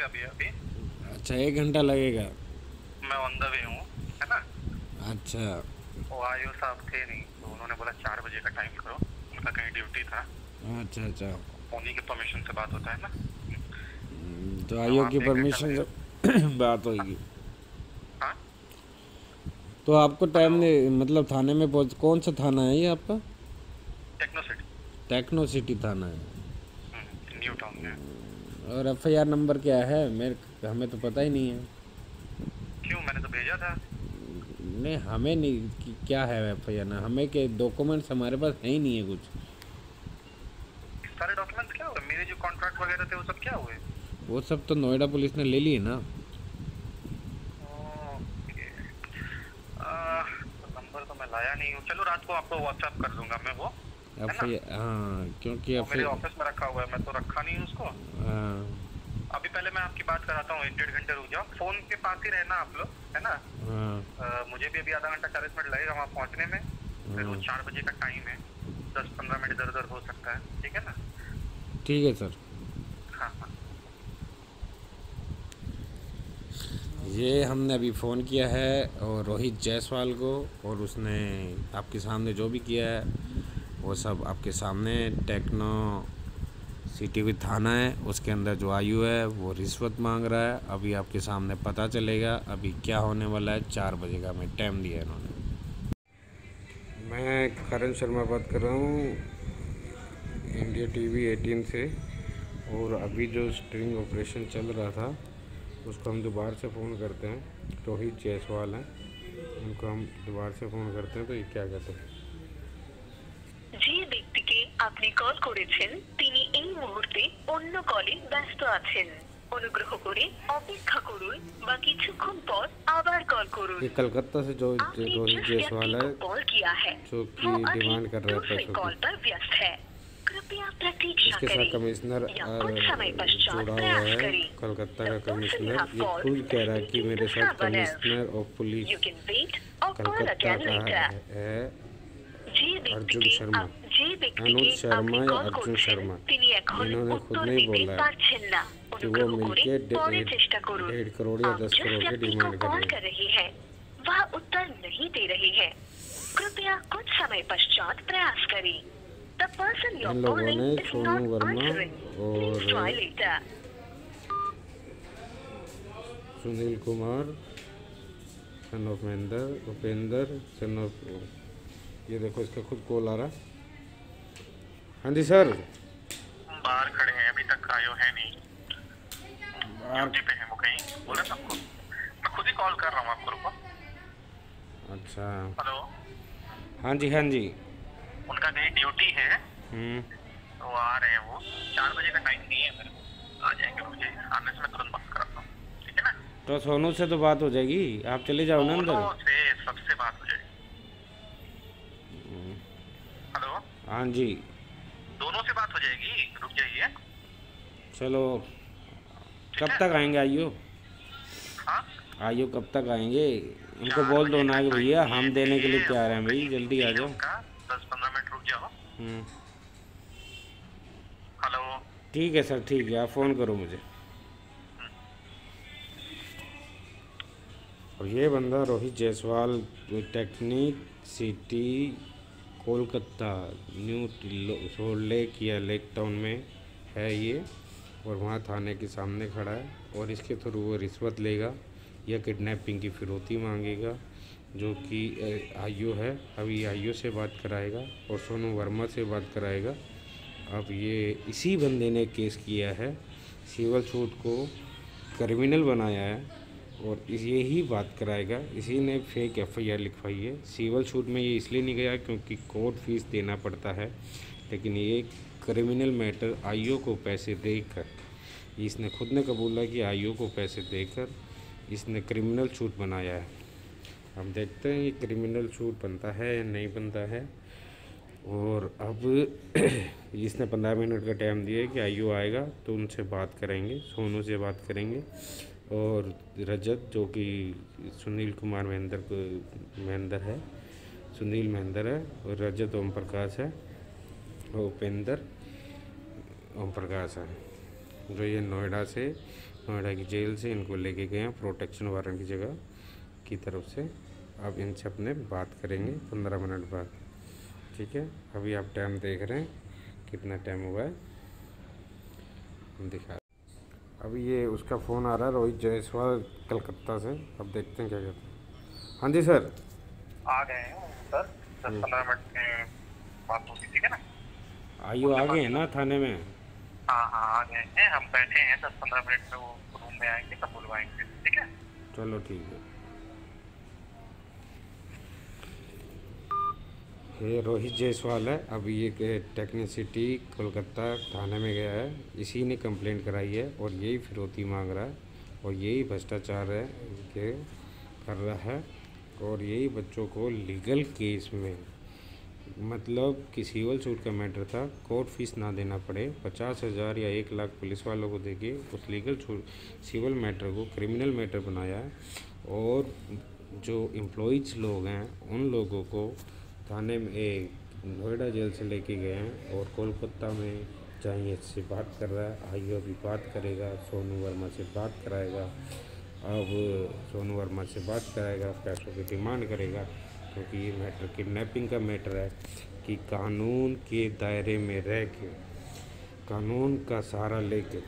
लगेगा भैया अभी। अच्छा, 1 घंटा लगेगा। मैं ऑन द वे हूँ, है ना। अच्छा। वो आयो साहब थे नहीं तो उन्होंने बोला 4 बजे का टाइम करो। उनका कहीं ड्यूटी था। अच्छा अच्छा। उन्हीं के परमिशन से बात होता है ना। तो मैं आयोग वहाँ की पे 1 घंटा परमिशन लगेगा। से बात हाँ। होगी। हाँ। तो आपको टाइम हेलो। नहीं, मतलब थाने में पहुँच, कौन सा थाना है ये आपका? Techno city. टेक्नो सिटी थाना है। न्यू टाउन में। और एफआईआर नंबर क्या है? मेरे हमें तो पता ही नहीं है। क्यों, मैंने तो भेजा था। नहीं, हमें नहीं क्या है एफआईआर ना, हमें के डॉक्यूमेंट्स हमारे पास है ही नहीं है कुछ। सारे डॉक्यूमेंट्स क्या हुए, मेरे जो कॉन्ट्रैक्ट वगैरह थे वो सब क्या हुए? वो सब तो नोएडा पुलिस ने ले लिए ना। ओके। नंबर तो मैं लाया नहीं हूँ, चलो रात को आपको व्हाट्सएप कर दूंगा मैं वो, है ना। एफआईआर, हाँ, क्योंकि वो मेरे एफआईआर, ऑफिस में रखा हुआ है, मैं तो रखा नहीं हूँ उसको। हाँ अभी पहले मैं आपकी बात कराता हूँ, 1 डेढ़ घंटे रुक जाओ, फोन के पास ही रहना आप लोग, है ना। हाँ मुझे भी अभी आधा घंटा 40 मिनट लगेगा वहाँ पहुँचने में। फिर वो हाँ। 4 बजे का टाइम है, 10-15 मिनट इधर उधर हो सकता है, ठीक है ना। ठीक है सर। हाँ हाँ। ये हमने अभी फ़ोन किया है और रोहित जायसवाल को, और उसने आपके सामने जो भी किया है वो सब आपके सामने। टेक्नो सिटी थाना है, उसके अंदर जो आयु है वो रिश्वत मांग रहा है। अभी आपके सामने पता चलेगा अभी क्या होने वाला है। 4 बजे का हमें टाइम दिया है इन्होंने। मैं करण शर्मा बात कर रहा हूँ इंडिया टीवी 18 से। और अभी जो स्ट्रिंग ऑपरेशन चल रहा था उसको हम दोबारा से फ़ोन करते हैं। रोहित जायसवाल हैं, उनको हम दोबारा से फ़ोन करते हैं तो ये क्या कहते हैं। যে ব্যক্তিকে আপনি কল করেছেন তিনি এই মুহূর্তে অন্য কলে ব্যস্ত আছেন। অনুগ্রহ করে অপেক্ষা করুন বা কিছুক্ষণ পর আবার কল করুন। ये कलकत्ता से जो आपने रोहित जिस जायसवाल व्यक्ति है, को कॉल किया है जो कि वो अभी डिमांड कर रहा है दूसरे पैसों की। कॉल पर व्यस्त है। कृपया प्रतीक्षा इसके साथ करें कमिश्नर या कुछ समय पश्चात जुड़ा हुआ प्रयास है, करें। कलकत्ता The का person you कमिश्नर। have ये called खुद कह is रहा है कि speaking मेरे to साथ someone else. Commissioner of police You can wait or call Calcutta again का later. है যে अर्जुन ব্যক্তিকে शर्मा, যে ব্যক্তিকে अनुज আপনি शर्मा या কল अर्जुन করছেন शर्मा। তিনি এখন इन्होंने खुद উত্তর नहीं দিতে बोला है পারছেন না। कि वो অনুগ্রহ করে मिलके পরে চেষ্টা করুन। 1.5 करोड़ या आप 10 जिस करोड़ की व्यक्ति को डिमांड कर कॉल रहे कर हैं। रहे हैं वह उत्तर नहीं दे रहे हैं। कृपया कुछ समय पश्चात प्रयास करें। The person इन you're लोगों calling ने is Sonu not Verma answering. और Please try later. Sunil Kumar son of Mahendra, Upendra son of, ये देखो इसका खुद कॉल आ रहा है। हाँ जी सर। बाहर खड़े हैं, अभी तक आयो है नहीं, बाहर। ड्यूटी पे है वो कहीं, बोला ना आपको। मैं खुद ही कॉल कर रहा हूँ आपको, रुको। अच्छा। हेलो। हाँ जी हाँ जी। उनका कहीं ड्यूटी है तो आ रहे हैं वो। 4 बजे का टाइम नहीं है मेरे को, आ जाएंगे, रुक जाइए, आने से मैं तुरंत बात कराता हूँ, ठीक है ना। तो सोनू से तो बात हो जाएगी, आप चले जाओ ना अंदर। दोनों से सबसे बात हो जाएगी। हेलो। हाँ जी। दोनों से बात हो जाएगी, रुक जाइए। चलो, ठीक कब है। तक आएंगे आइयो? हाँ। आइयो कब तक आएंगे? उनको 4 बोल दो बजे ना का कि टाइम भैया हम दिए देने के लिए थे, तैयार वो हैं, भाई कहीं जल्दी बिजी आ है जाओ। उनका। 10-15 मिनट रुक जाओ। हेलो। ठीक है सर, ठीक है, आप फ़ोन करो मुझे। और ये बंदा Rohit Jaiswal, technique city Kolkata new soul lake या लेक टाउन में है ये, और वहाँ थाने के सामने खड़ा है। और इसके थ्रू वो रिश्वत लेगा या किडनैपिंग की फिरौती मांगेगा, जो कि आईओ है। अभी आईओ से बात कराएगा और सोनू वर्मा से बात कराएगा। अब ये इसी बंदे ने केस किया है, सिविल सूट को क्रिमिनल बनाया है और यही बात कराएगा। इसी ने फेक एफआईआर लिखवाई है। सिविल सूट में ये इसलिए नहीं गया क्योंकि कोर्ट फीस देना पड़ता है, लेकिन ये क्रिमिनल मैटर आईओ को पैसे देकर, इसने खुद ने कबूला कि आईओ को पैसे देकर इसने क्रिमिनल सूट बनाया है। हम देखते हैं ये क्रिमिनल सूट बनता है या नहीं बनता है। और अब इसने 15 मिनट का टाइम दिया है कि आईओ आएगा तो उनसे बात करेंगे, सोनू से बात करेंगे। और रजत, जो कि सुनील कुमार महेंद्र है, सुनील महेंद्र है, और रजत ओम प्रकाश है, और उपेंद्र ओम प्रकाश है। जो ये नोएडा की जेल से इनको लेके गए हैं प्रोटेक्शन वारंट की जगह की तरफ से। अब इनसे अपने बात करेंगे 15 मिनट बाद, ठीक है। अभी आप टाइम देख रहे हैं कितना टाइम हुआ है, हम दिखा। अभी ये उसका फ़ोन आ रहा है रोहित जायसवाल कलकत्ता से। अब देखते हैं क्या कहते हैं। हाँ जी सर, आ गए हैं सर, 10-15 मिनट में बात होगी, ठीक है ना? आइयो आ गए हैं ना थाने में? हाँ हाँ आ गए हैं, हम बैठे हैं, 10-15 मिनट में वो रूम में आएंगे तब बुलवाएंगे, ठीक है? चलो ठीक है। ये रोहित जायसवाल है, अभी ये टेक्निसिटी कोलकाता थाने में गया है, इसी ने कंप्लेंट कराई है और यही फिरौती मांग रहा है और यही भ्रष्टाचार है के कर रहा है और यही बच्चों को लीगल केस में, मतलब कि सिविल सूट का मैटर था, कोर्ट फीस ना देना पड़े, 50,000 या 1 लाख पुलिस वालों को देके उस सिविल मैटर को क्रिमिनल मैटर बनाया है। और जो एम्प्लॉइज लोग हैं उन लोगों को थाने में नोएडा जेल से लेके गए हैं और कोलकाता में चाहिए से बात कर रहा है। आइयो अभी बात करेगा, सोनू वर्मा से बात कराएगा। अब सोनू वर्मा से बात कराएगा, पैसों की डिमांड करेगा, क्योंकि ये मैटर किडनैपिंग का मैटर है कि कानून के दायरे में रह के, कानून का सहारा लेके,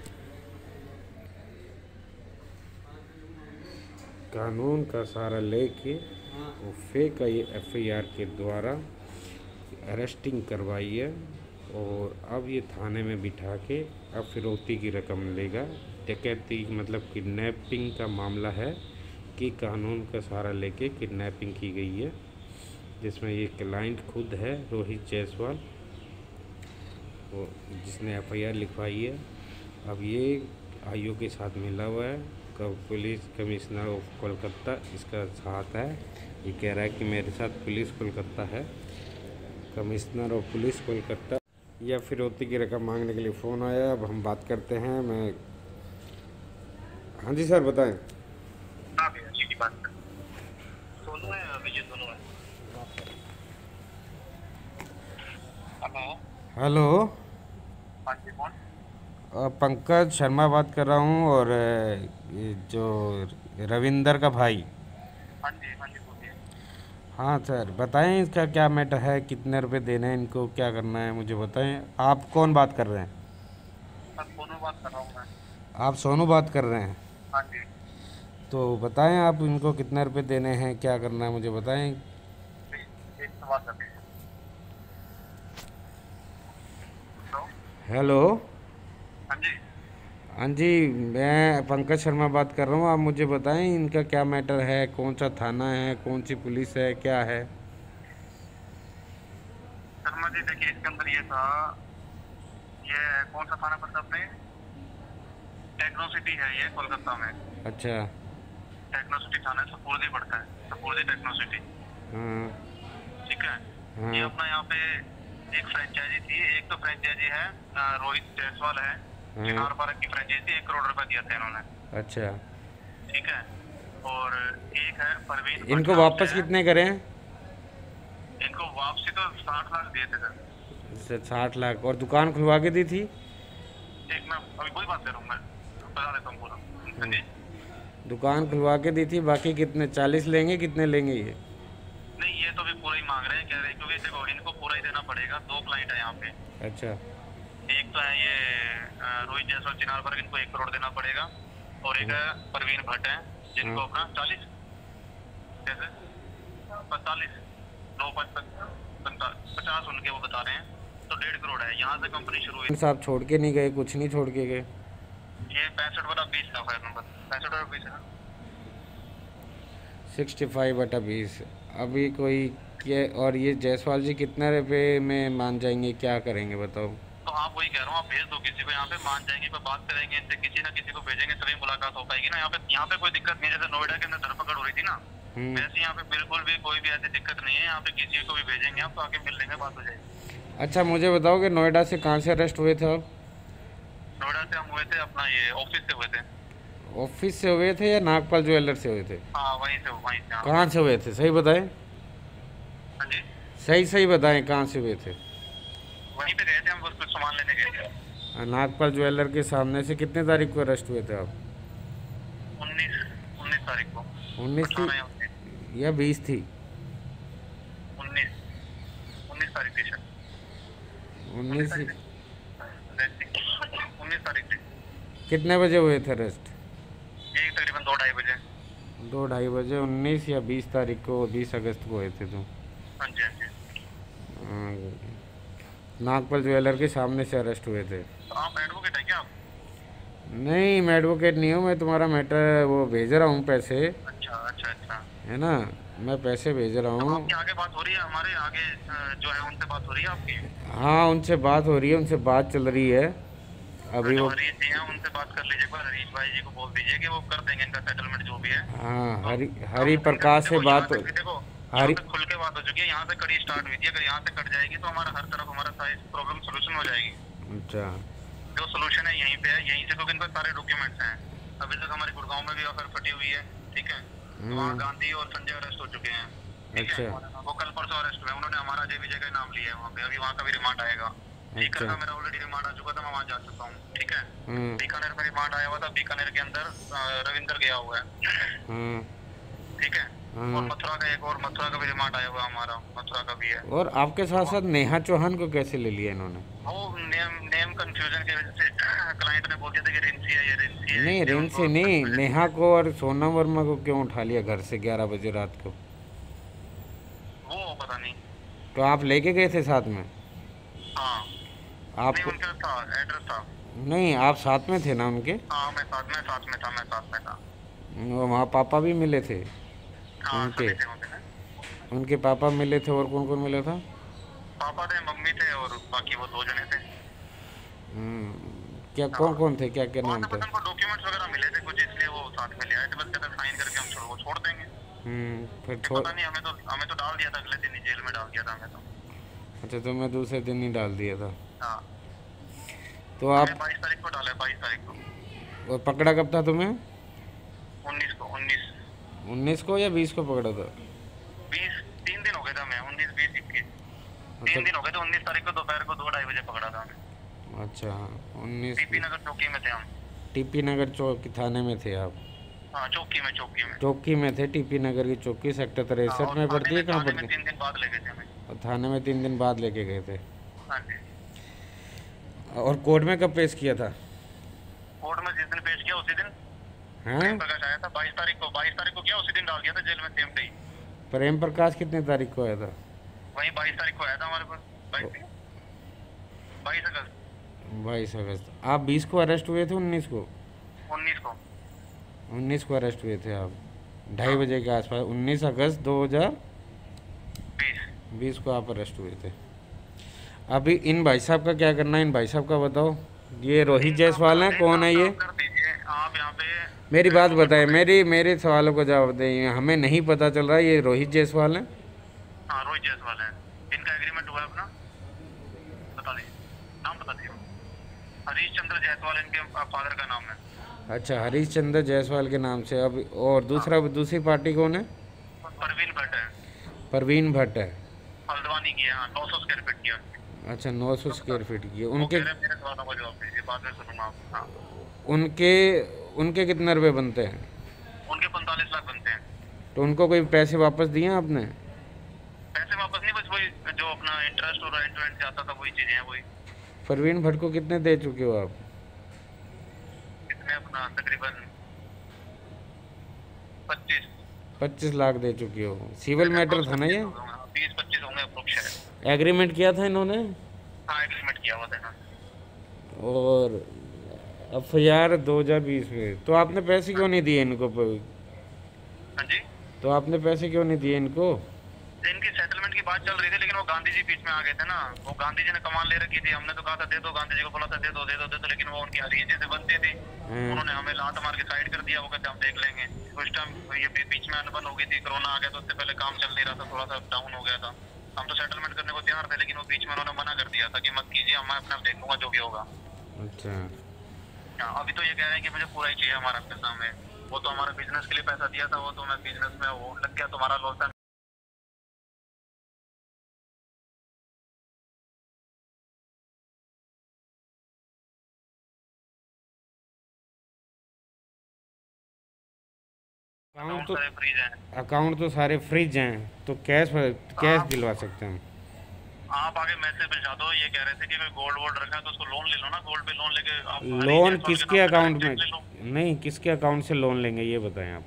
कानून का सहारा लेके वो फेक FIR के द्वारा अरेस्टिंग करवाई है और अब ये थाने में बिठा के अब फिरौती की रकम लेगा। डकैती मतलब किडनैपिंग का मामला है कि कानून का सहारा लेके किडनैपिंग की गई है, जिसमें ये क्लाइंट खुद है रोहित जायसवाल, वो जिसने FIR लिखवाई है। अब ये आईओ के साथ मिला हुआ है, पुलिस कमिश्नर ऑफ कोलकाता इसका साथ है। ये कह रहा है कि मेरे साथ पुलिस कोलकाता है, कमिश्नर ऑफ पुलिस कोलकाता। या फिरौती की रकम मांगने के लिए फ़ोन आया, अब हम बात करते हैं। मैं हाँ जी सर बताएं। हाँ भैया जी की बात कर, सोनू है, विजय दोनों है। हेलो हेलो, हाँ जी कौन? पंकज शर्मा बात कर रहा हूँ और ये जो रविंदर का भाई। हाँ जी बोलिए। हाँ सर बताएं इसका क्या मैटर है, कितने रुपए देने हैं इनको, क्या करना है मुझे बताएं। आप कौन बात कर रहे हैं? सर सोनू बात कर रहा हूँ मैं। आप सोनू बात कर रहे हैं? हाँ जी। तो बताएं आप इनको कितने रुपए देने हैं, क्या करना है मुझे बताएं। एक सवाल कर लीजिए। हेलो। हाँ जी। हाँ जी, मैं पंकज शर्मा बात कर रहा हूँ। आप मुझे बताएं इनका क्या मैटर है, कौन सा थाना है, कौन सी पुलिस है, क्या है? शर्मा जी देखिए, इसके अंदर ये था, ये कौन सा थाना पड़ता अपने? टेक्नो सिटी है ये कोलकाता में। अच्छा। टेक्नो सिटी थाना सपूर्दी पड़ता है, सपूर्दी टेक्नो सिटी। हाँ ठीक है। हाँ। ये अपना यहाँ पे एक फ्रेंचाइजी थी, एक तो फ्रेंचाइजी है रोहित जायसवाल है, चिनार पार्क की फ्रेंचाइजी, 1 करोड़ रुपए दिया था इन्होंने। अच्छा। ठीक है। और एक है परवीन। इनको वापस कितने करें? इनको वापसी तो 60 लाख दिए थे सर। 60 लाख। और दुकान खुलवा के दी थी? एक मैं अभी वही बात कर रहा हूँ, मैं बता देता हूँ पूरा। हाँ जी। दुकान खुलवा के दी थी, बाकी कितने 40 लेंगे, कितने लेंगे ये? नहीं ये तो भी पूरा ही मांग रहे हैं, कह रहे हैं, क्योंकि देखो इनको पूरा ही देना पड़ेगा। 2 क्लाइंट है यहाँ पे। अच्छा। एक तो है ये रोहित जायसवाल चिनार पर, इनको 1 करोड़ देना पड़ेगा। और एक है परवीन भट्ट है, जिनको अपना 40 कैसे 45 9 50 उनके वो बता रहे हैं, तो 1.5 करोड़ है। यहाँ से कंपनी शुरू हुई। साहब छोड़ के नहीं गए, कुछ नहीं छोड़ के गए? ये 65/20 का फायर नंबर 65/20 है। 65/20। अभी कोई क्या? और ये जायसवाल जी कितने रुपए में मान जाएंगे, क्या करेंगे बताओ? तो आप वही कह रहा हूँ, आप भेज दो किसी को, यहाँ पे मान जाएंगे, पर बात करेंगे इनसे, किसी ना किसी को भेजेंगे तभी मुलाकात हो पाएगी ना। यहाँ पे कोई दिक्कत नहीं है, जैसे नोएडा के अंदर धरपकड़ हो रही थी ना, वैसे यहाँ पे बिल्कुल भी कोई भी ऐसी दिक्कत नहीं है। यहाँ पे किसी को भी भेजेंगे आप, तो आके मिल लेंगे, बात हो जाएगी। अच्छा मुझे बताओ कि नोएडा से कहाँ से अरेस्ट हुए थे आप? नोएडा से हम हुए थे, अपना ये ऑफिस से हुए थे। ऑफिस से हुए थे या नागपाल ज्वेलर से हुए थे? हाँ वहीं से। कहाँ से हुए थे सही बताएं? हाँ जी सही बताएं कहाँ से हुए थे? वहीं पे गए थे हम, बस कुछ सामान लेने गए थे। नागपाल ज्वेलर के सामने से कितने तारीख को अरेस्ट हुए थे आप? 19 19 तारीख को। 19 थी 18 या 19 या 20 थी? 19 19 तारीख थी सर। 19 ही। 19 तारीख थी। कितने बजे हुए थे अरेस्ट? ये तकरीबन 2-2:30 बजे। 2-2:30 बजे 19 या 20 तारीख को, 20 अगस्त को हुए थे तुम? हाँ जी, हाँ जी। नागपाल ज्वेलर के सामने से अरेस्ट हुए थे। तो आप एडवोकेट हैं क्या आप? नहीं, मैं एडवोकेट नहीं हूँ, मैं तुम्हारा मैटर वो भेज रहा हूँ पैसे, अच्छा अच्छा अच्छा। है ना, मैं पैसे भेज रहा तो हूँ। आपकी आगे बात हो रही है, हमारे आगे जो है उनसे बात हो रही है आपकी? हाँ, उनसे बात हो रही है, उनसे बात चल रही है अभी। जो वो हरीश जी हैं उनसे बात कर लीजिए, एक बार हरीश भाई जी को बोल दीजिए कि वो कर देंगे इनका सेटलमेंट जो भी है। हाँ, तो हरि प्रकाश से देखो, बात यहाँ तक देखो, यहाँ हरि तक खुल के बात हो चुकी है, यहाँ से कड़ी स्टार्ट हुई थी। अगर यहाँ से कट जाएगी तो हमारा हर तरफ हमारा सारी प्रॉब्लम सोल्यूशन हो जाएगी। अच्छा, जो सोल्यूशन है यहीं पे है, यहीं से, क्योंकि इनके सारे डॉक्यूमेंट्स हैं। अभी तक हमारे गुड़गांव में भी ऑफर फटी हुई है, ठीक है। तो वहाँ गांधी और संजय अरेस्ट हो चुके हैं, ठीक है। अच्छा वो कल परसों अरेस्ट हुए, उन्होंने हमारा अजय विजय का नाम लिया है वहाँ पे। अभी वहाँ का भी रिमांड आएगा। बीकानेर का मेरा ऑलरेडी रिमांड आ चुका था, मैं वहाँ जा चुका हूँ, ठीक है। बीकानेर में रिमांड आया हुआ था, बीकानेर के अंदर रविंदर गया हुआ है, ठीक है। और मथुरा का एक और मथुरा का भी रिमांड आया हुआ है हमारा, मथुरा का भी है। और आपके साथ साथ नेहा चौहान को कैसे ले लिया इन्होंने? वो नेम कंफ्यूजन की वजह से क्लाइंट ने बोल दिया था कि रिंसी है, ये रिंसी है। नहीं, रिंसी नहीं, नेहा को और सोनम वर्मा को क्यों उठा लिया घर से 11 बजे रात को? वो पता नहीं। तो आप लेके गए थे साथ में? हाँ, आप नहीं उनका था, एड्रेस था। नहीं, आप साथ में थे ना उनके? हाँ, मैं साथ में था। वहाँ पापा भी मिले थे हाँ, उनके? सभी थे वहाँ पे ना। उनके पापा मिले थे, और कौन कौन मिला था? पापा थे, मम्मी थे, और बाकी वो 2 जने थे। क्या कौन कौन थे, क्या क्या नाम थे? उनको डॉक्यूमेंट्स वगैरह मिले थे कुछ, इसलिए वो साथ में ले आए थे। बस कहते साइन करके हम वो छोड़ देंगे। फिर पता नहीं, हमें तो डाल दिया था, अगले दिन ही जेल में डाल दिया था हमें तो। अच्छा, तो मैं दूसरे दिन ही डाल दिया था। हाँ, तो आप 22 तारीख को डाला है, 22 तारीख को। और पकड़ा कब था तुम्हें? 19 को, 19 को या 20 को पकड़ा था? 20, 3 दिन हो गए थे हमें, 19, 20, 21 3 दिन हो गए थे। 19 तारीख को दोपहर को 2-2:30 बजे पकड़ा था हमें। अच्छा, 19 टीपी नगर चौकी में थे हम। टीपी नगर चौकी थाने में थे आप? हाँ, चौकी में चौकी में थे, टीपी नगर की चौकी, सेक्टर 63 में पड़ती है। कहाँ थाने में पड़ती 3 दिन बाद ले गए थे हमें। है? थाने में 3 दिन बाद लेके गए थे। हाँ जी। और कोर्ट में कब पेश किया था? कोर्ट में जिस दिन पेश किया उसी दिन हैं? प्रकाश आया था। 22 तारीख को किया, उसी दिन डाल दिया था जेल में, सेम डे। प्रेम प्रकाश कितने तारीख को आया था? वही 22 तारीख को आया था हमारे पास। 22 अगस्त। 22 अगस्त। आप 20 को अरेस्ट हुए थे? 19 को? 19 को। 19 को अरेस्ट हुए थे आप, 2:30 बजे के आसपास। 19 अगस्त 2020 को आप अरेस्ट हुए थे। अभी इन भाई साहब का क्या करना है? इन भाई साहब का बताओ। ये रोहित जायसवाल हैं, कौन है ये? कर दीजिए आप यहाँ पे। मेरी बात बताएं, मेरे सवालों को जवाब दें। हमें नहीं पता चल रहा है ये रोहित जायसवाल हैं? हाँ, रोहित जायसवाल है। इनका एग्रीमेंट हुआ है अपना, बता दीजिए, नाम बता दीजिए। हरीश चंद्र जायसवाल इनके फादर का नाम है। अच्छा, हरीश चंद्र जायसवाल के नाम से। अब और दूसरी पार्टी कौन है? परवीन भट्ट है। परवीन भट्ट है। हल्द्वानी की है, हाँ, 900 स्क्वायर फीट की है उनकी। अच्छा, 900 स्क्वायर फीट की है वो उनके। कह रहे हैं मेरे सवालों का जवाब दीजिए, बाद में सुनूंगा। हाँ, उनके कितने रुपए बनते हैं? उनके 45 लाख बनते हैं। तो उनको कोई पैसे वापस दिए हैं आपने? पैसे वापस नहीं, बस वही जो अपना इंटरेस्ट और रेंट जाता था, वही चीजें हैं वही। परवीन भट्ट को कितने दे चुके हो आप? कितने अपना तकरीबन 25 लाख दे चुके हो। सिविल मैटर था ना ये? 20-25 होंगे अप्रोक्स। एग्रीमेंट किया था इन्होंने? हाँ, एग्रीमेंट किया हुआ था इन्होंने। और FIR 2020 में। तो आपने पैसे क्यों नहीं दिए इनको? हाँ जी। तो आपने पैसे क्यों नहीं दिए इनको? इनकी सेटलमेंट की बात चल रही थी, लेकिन वो गांधी जी बीच में आ गए थे ना। वो गांधी जी ने कमान ले रखी थी। हमने तो कहा था दे दो, गांधी जी को बोला था दे दो, लेकिन वो उनकी हरीजे से बनती थी। उन्होंने हमें लात मार के साइड कर दिया। वो कहते हम देख लेंगे। उस टाइम ये बीच में अनबन हो गई थी, कोरोना आ गया, तो उससे पहले काम चल नहीं रहा था, थोड़ा सा डाउन हो गया था। हम तो सेटलमेंट करने को तैयार थे, लेकिन वो बीच में उन्होंने मना कर दिया था कि मत कीजिए, मैं अपना देख लूंगा जो भी होगा। अच्छा, अभी तो ये कह रहे हैं कि मुझे पूरा ही चाहिए हमारा पैसा में। वो तो हमारा बिजनेस के लिए पैसा दिया था, वो तो मैं बिजनेस में वो लग गया, तुम्हारा लॉस है। अकाउंट तो सारे फ्रीज हैं। अकाउंट तो सारे फ्रिज हैं, तो कैश दिलवा सकते हैं हम। आप आगे मैसेज भिजवा दो, ये कह रहे थे कि गोल्ड वोल्ड रखा है तो उसको लोन ले लो ना, गोल्ड पे लोन लेके आप लोन किसके अकाउंट में? ले लो। नहीं, किसके अकाउंट से लोन लेंगे ये बताएं आप।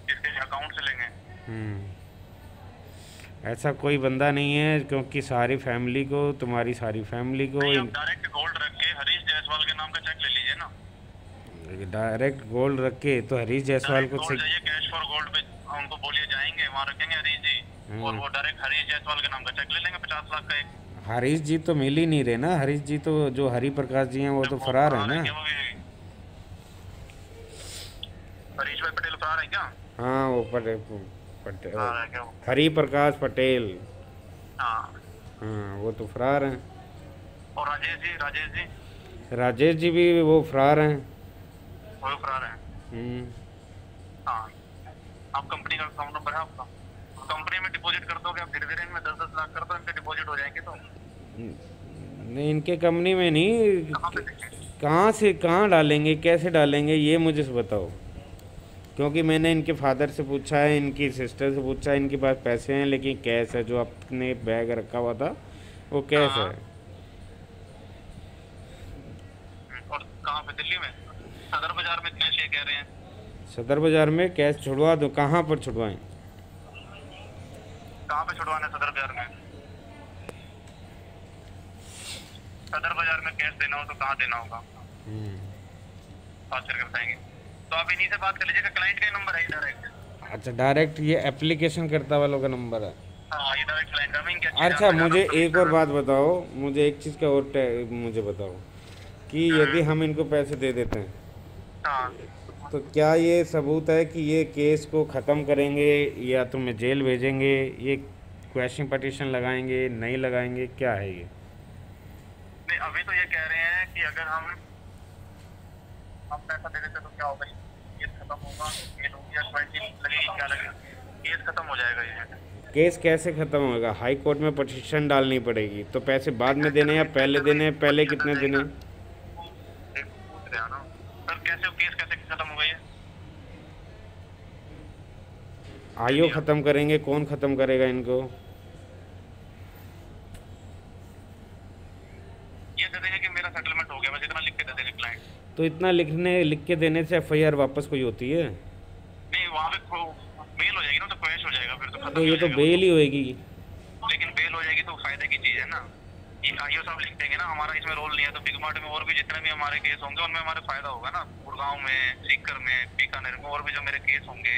किसके अकाउंट से लेंगे? ऐसा कोई बंदा नहीं है, क्योंकि सारी फैमिली को, तुम्हारी सारी फैमिली को नहीं, आप डायरेक्ट गोल्ड रख के हरीश जायसवाल के नाम का चेक ले लीजिए ना। डायरेक्ट गोल्ड रख के तो हरीश जायसवाल को गोल्ड जाइए, कैश फॉर गोल्ड पे उनको बोलिए, जाएंगे वहाँ रखेंगे हरीश जी, और वो डायरेक्ट हरीश जायसवाल के नाम का चेक ले लेंगे 50 लाख का एक। हरीश जी तो मिल ही नहीं रहे ना। हरीश जी तो जो हरि प्रकाश जी हैं वो तो फरार है ना। हरीश भाई पटेल फरार है क्या? हाँ, वो फरार है क्या वो? हरि प्रकाश पटेल, हाँ। हाँ वो तो फरार हैं। और राजेश जी भी वो फरार हैं। वो भी फरार हैं। हाँ। आप कंपनी का अकाउंट नंबर है आपका? कंपनी में डिपॉजिट कर दोगे आप, धीरे धीरे इनमें 10-10 लाख कर दो, इनके डिपॉजिट हो जाएंगे। तो नहीं, इनके कंपनी में नहीं। कहाँ पे देखें? कहाँ से कहाँ डालेंगे, कैसे डालेंगे, ये मुझे बताओ। क्योंकि मैंने इनके फादर से पूछा है, इनकी सिस्टर से पूछा है, इनके पास पैसे हैं लेकिन कैश है। जो आपने बैग रखा हुआ था वो कैश है। और कहाँ पे? दिल्ली में सदर बाजार में कैश ये कह रहे हैं। सदर बाजार में कैश छुड़वा दो, कहाँ पर छुड़वाएं? कहाँ पे छुड़वाना है सदर बाजार में? सदर बाजार में कैश देना हो तो कहाँ देना होगा? बात करके बताएंगे। तो आप इन्हीं से बात कर लीजिएगा, क्लाइंट का नंबर है डायरेक्ट। अच्छा, डायरेक्ट ये एप्लीकेशन करता वालों का नंबर है। हाँ, ये डायरेक्ट क्लाइंट का। मैं क्या अच्छा, मुझे एक और बात बताओ, मुझे एक चीज़ का और मुझे बताओ कि यदि हम इनको पैसे दे देते हैं, हाँ, तो क्या ये सबूत है कि ये केस को ख़त्म करेंगे या तुम्हें जेल भेजेंगे? ये क्वेश्चन पटिशन लगाएंगे, नहीं लगाएंगे, क्या है ये? नहीं, अभी तो ये कह रहे हैं कि अगर हम पैसा दे देते तो क्या होगा, केस खत्म होगा, जेल होगी या क्वारंटीन लगेगी, क्या लगेगा, केस खत्म हो जाएगा। ये केस कैसे ख़त्म होगा? हाई कोर्ट में पटिशन डालनी पड़ेगी। तो पैसे बाद में देने या पहले देने? पहले कितने देने? पूछ रहे हैं ना सर, कैसे केस कैसे खत्म होगा? ये आईओ ख़त्म करेंगे? कौन ख़त्म करेगा इनको? ये दे देंगे कि मेरा सेटलमेंट हो गया, बस इतना लिख के दे देंगे क्लाइंट। तो इतना लिख के देने से एफआईआर वापस कोई होती है? नहीं, वहाँ पे बेल हो जाएगी ना, तो क्रैश हो जाएगा फिर तो खत्म तो हो ये तो जाएगा। बेल ही होएगी। लेकिन बेल हो जाएगी तो फायदे की चीज है ना। ये आईओ साहब लिख देंगे ना, हमारा इसमें रोल नहीं है, तो बिग मार्ट में और भी जितने भी हमारे केस होंगे उनमें हमारे फायदा होगा ना। गुड़गांव में, सीकर में, बीकानेर में और भी जो मेरे केस होंगे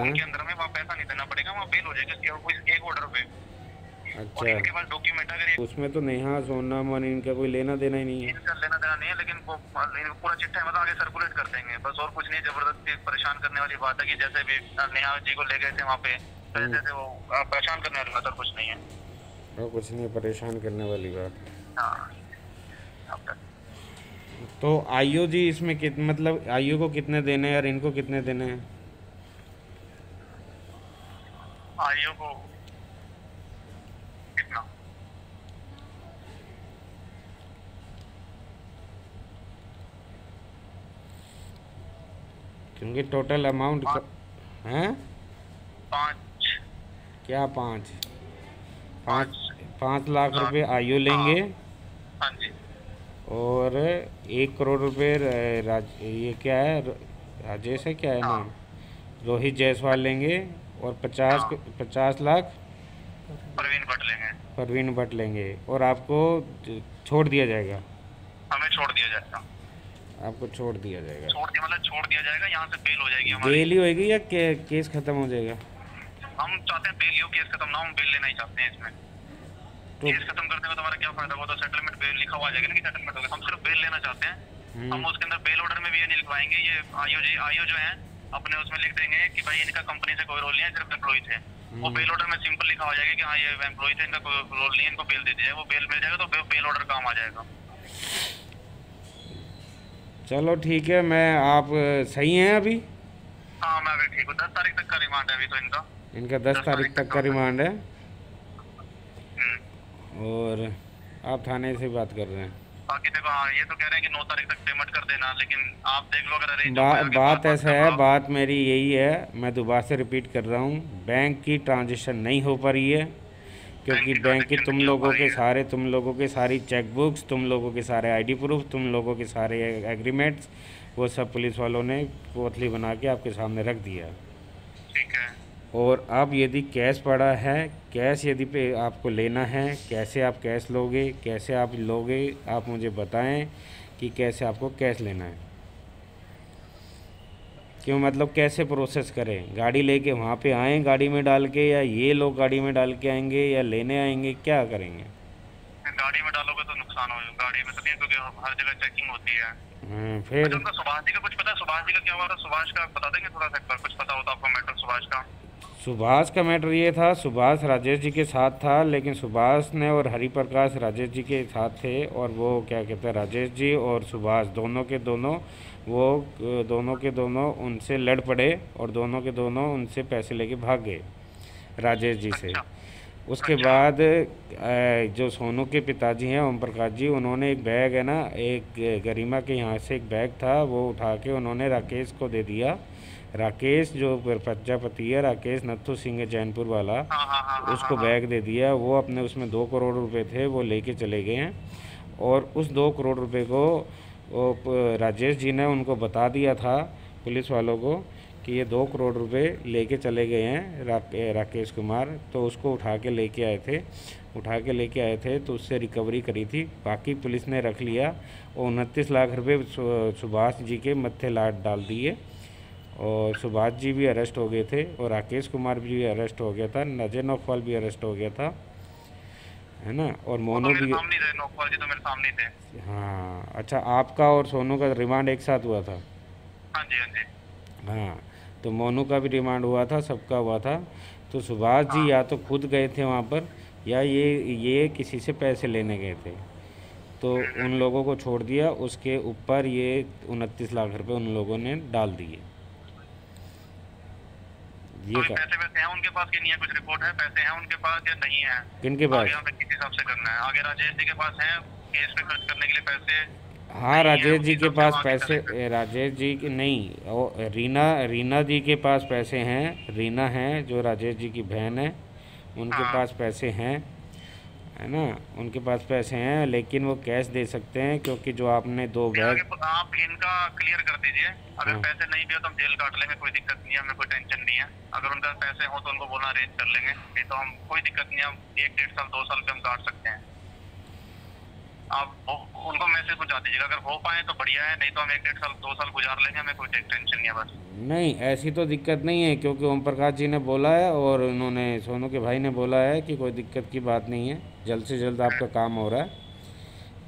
उनके अंदर में वहाँ पैसा नहीं देना पड़ेगा, वहाँ बेल हो जाएगी एक ऑर्डर पे। और अच्छा, इनके पास डॉक्यूमेंट अगर उसमें तो नेहा सोना मन इनका कोई लेना देना ही नहीं है। इनका लेना देना नहीं है, लेकिन वो पूरा चिट्ठा मतलब आगे सर्कुलेट कर देंगे बस, और कुछ नहीं। जबरदस्ती परेशान करने वाली बात है कि जैसे भी नेहा जी को ले गए थे वहाँ पे, जैसे वो परेशान करने वाली बात और कुछ नहीं है। और कुछ नहीं परेशान करने वाली बात। हाँ, तो आईओ जी इसमें मतलब आईओ को कितने देने हैं और इनको कितने देने हैं? आईओ को कितना? क्योंकि टोटल अमाउंट हैं 5 क्या? 5 लाख रुपए आईओ लेंगे। हाँ जी। और 1 करोड़ रुपए ये क्या है, राजेश है क्या है नाम, रोहित जायसवाल लेंगे। और 50 लाख परवीन भट्ट लेंगे। और आपको छोड़ दिया जाएगा? हमें छोड़ दिया जाएगा। आपको छोड़ दिया जाएगा? छोड़ दिया जाएगा, यहाँ से बेल हो जाएगी हमारी। बेल ही होएगी या केस खत्म हो जाएगा? हम चाहते हैं बेल ही हो, केस खत्म ना, हम बेल लेना ही चाहते हैं इसमें। केस खत्म करने में तुम्हारा क्या फायदा? वो तो सेटलमेंट बेल लिखा हुआ आ जाएगा ना कि सेटलमेंट होगा, हम सिर्फ बेल लेना चाहते हैं। हम उसके अंदर बेल ऑर्डर में भी ये नहीं लिखवाएंगे, ये आईओ जो है अपने उसमें लिख देंगे कि भाई इनका कंपनी से कोई रोल नहीं है, सिर्फ एम्प्लॉय थे। वो बेल ऑर्डर में सिंपल लिखा हो जाएगा कि हाँ ये एम्प्लॉय थे, इनका कोई रोल नहीं है, इनको बेल दे दीजिए। वो बेल मिल जाएगा तो बेल ऑर्डर काम आ जाएगा। चलो ठीक है। मैं आप सही हैं अभी? हाँ, मैं अभी ठीक हूँ। 10 तारीख तक का रिमांड है अभी तो इनका 10 तारीख तक का रिमांड है। और आप थाने से बात कर रहे हैं? बाकी देखो, हाँ ये तो कह रहे हैं कि 9 तारीख तक पेमेंट कर देना, लेकिन आप देख लो अगर अरेंज बात ऐसा है, बात मेरी यही है, मैं दोबारा से रिपीट कर रहा हूँ, बैंक की ट्रांजेक्शन नहीं हो पा रही है, क्योंकि बैंक की तुम लोगों के सारी चेकबुक्स, तुम लोगों के सारे आईडी प्रूफ, तुम लोगों के सारे एग्रीमेंट्स, वो सब पुलिस वालों ने कोतली बना के आपके सामने रख दिया। ठीक है। और अब यदि कैश पड़ा है, कैश यदि पे आपको लेना है, कैसे आप कैश लोगे, कैसे आप लोगे, आप मुझे बताएं कि कैसे आपको कैश लेना है। क्यों, मतलब कैसे प्रोसेस करें, गाड़ी लेके वहाँ पे आएँ गाड़ी में डाल के, या ये लोग गाड़ी में डाल के आएंगे, या लेने आएंगे, क्या करेंगे? गाड़ी में डालोगे तो नुकसान होगा, गाड़ी में तो नहीं, क्योंकि हर जगह चेकिंग होती है। फिर अच्छा, उनका सुभाष जी का कुछ पता है? सुभाष जी का क्या हुआ था? सुभाष का बता देंगे थोड़ा सा, एक बार कुछ पता होता आपको मैटर सुभाष का? सुभाष का मैटर ये था, सुभाष राजेश जी के साथ था, लेकिन सुभाष ने और हरिप्रकाश राजेश जी के साथ थे, और वो क्या कहते हैं, राजेश जी और सुभाष दोनों के दोनों उनसे लड़ पड़े, और दोनों के दोनों उनसे पैसे लेके भाग गए राजेश जी से। उसके बाद जो सोनू के पिताजी हैं ओम प्रकाश जी, उन्होंने एक बैग है ना, एक गरिमा के यहाँ से एक बैग था, वो उठा के उन्होंने राकेश को दे दिया। राकेश जो प्रजापति है, राकेश नथु सिंह जैनपुर वाला, उसको बैग दे दिया। वो अपने उसमें 2 करोड़ रुपए थे, वो लेके चले गए हैं, और उस 2 करोड़ रुपए को राजेश जी ने उनको बता दिया था पुलिस वालों को कि ये 2 करोड़ रुपए लेके चले गए हैं राकेश कुमार, तो उसको उठा के लेके आए थे, तो उससे रिकवरी करी थी। बाकी पुलिस ने रख लिया, और 29 लाख रुपए सुभाष जी के मत्थे लाट डाल दिए, और सुभाष जी भी अरेस्ट हो गए थे, और राकेश कुमार भी अरेस्ट हो गया था, नजर नौफल भी अरेस्ट हो गया था, है ना, और मोनू भी। नौफल जी तो मेरे सामने थे। हाँ, अच्छा, आपका और सोनू का रिमांड एक साथ हुआ था? हाँ जी। हाँ, तो मोनू का भी रिमांड हुआ था, सबका हुआ था। तो सुभाष जी या तो खुद गए थे वहाँ पर, या ये किसी से पैसे लेने गए थे, तो उन लोगों को छोड़ दिया। उसके ऊपर ये 29 लाख रुपए उन लोगों ने डाल दिए। ये पैसे हैं उनके पास कि नहीं है? कुछ रिपोर्ट है, पैसे हैं उनके पास या नहीं है? किनके पास? आगे हमें किस हिसाब से करना है? आगे राजेश जी के पास है केस पे खर्च करने के लिए पैसे? हाँ, राजेश जी के पास पैसे, राजेश जी के नहीं, रीना जी के पास पैसे हैं। रीना है जो राजेश जी की बहन है, उनके पास पैसे हैं, है ना, उनके पास पैसे हैं, लेकिन वो कैश दे सकते हैं, क्योंकि जो आपने 2 बैग। आप इनका क्लियर कर दीजिए, अगर पैसे नहीं भी हो तो हम जेल काट लेंगे, कोई दिक्कत नहीं है, हमें कोई टेंशन नहीं है। अगर उनका पैसे हो तो उनको बोलना अरेंज कर लेंगे, नहीं तो हम कोई दिक्कत नहीं है, हम 1-1.5 साल 2 साल पे हम काट सकते हैं। आप उनको मैसेज पहुंचा दीजिएगा, अगर हो पाए तो बढ़िया है, नहीं तो हम 1-1.5 साल 2 साल गुजार लेंगे, हमें कोई टेंशन नहीं है। बस नहीं, ऐसी तो दिक्कत नहीं है, क्योंकि ओम प्रकाश जी ने बोला है, और उन्होंने सोनू के भाई ने बोला है कि कोई दिक्कत की बात नहीं है, जल्द से जल्द आपका काम हो रहा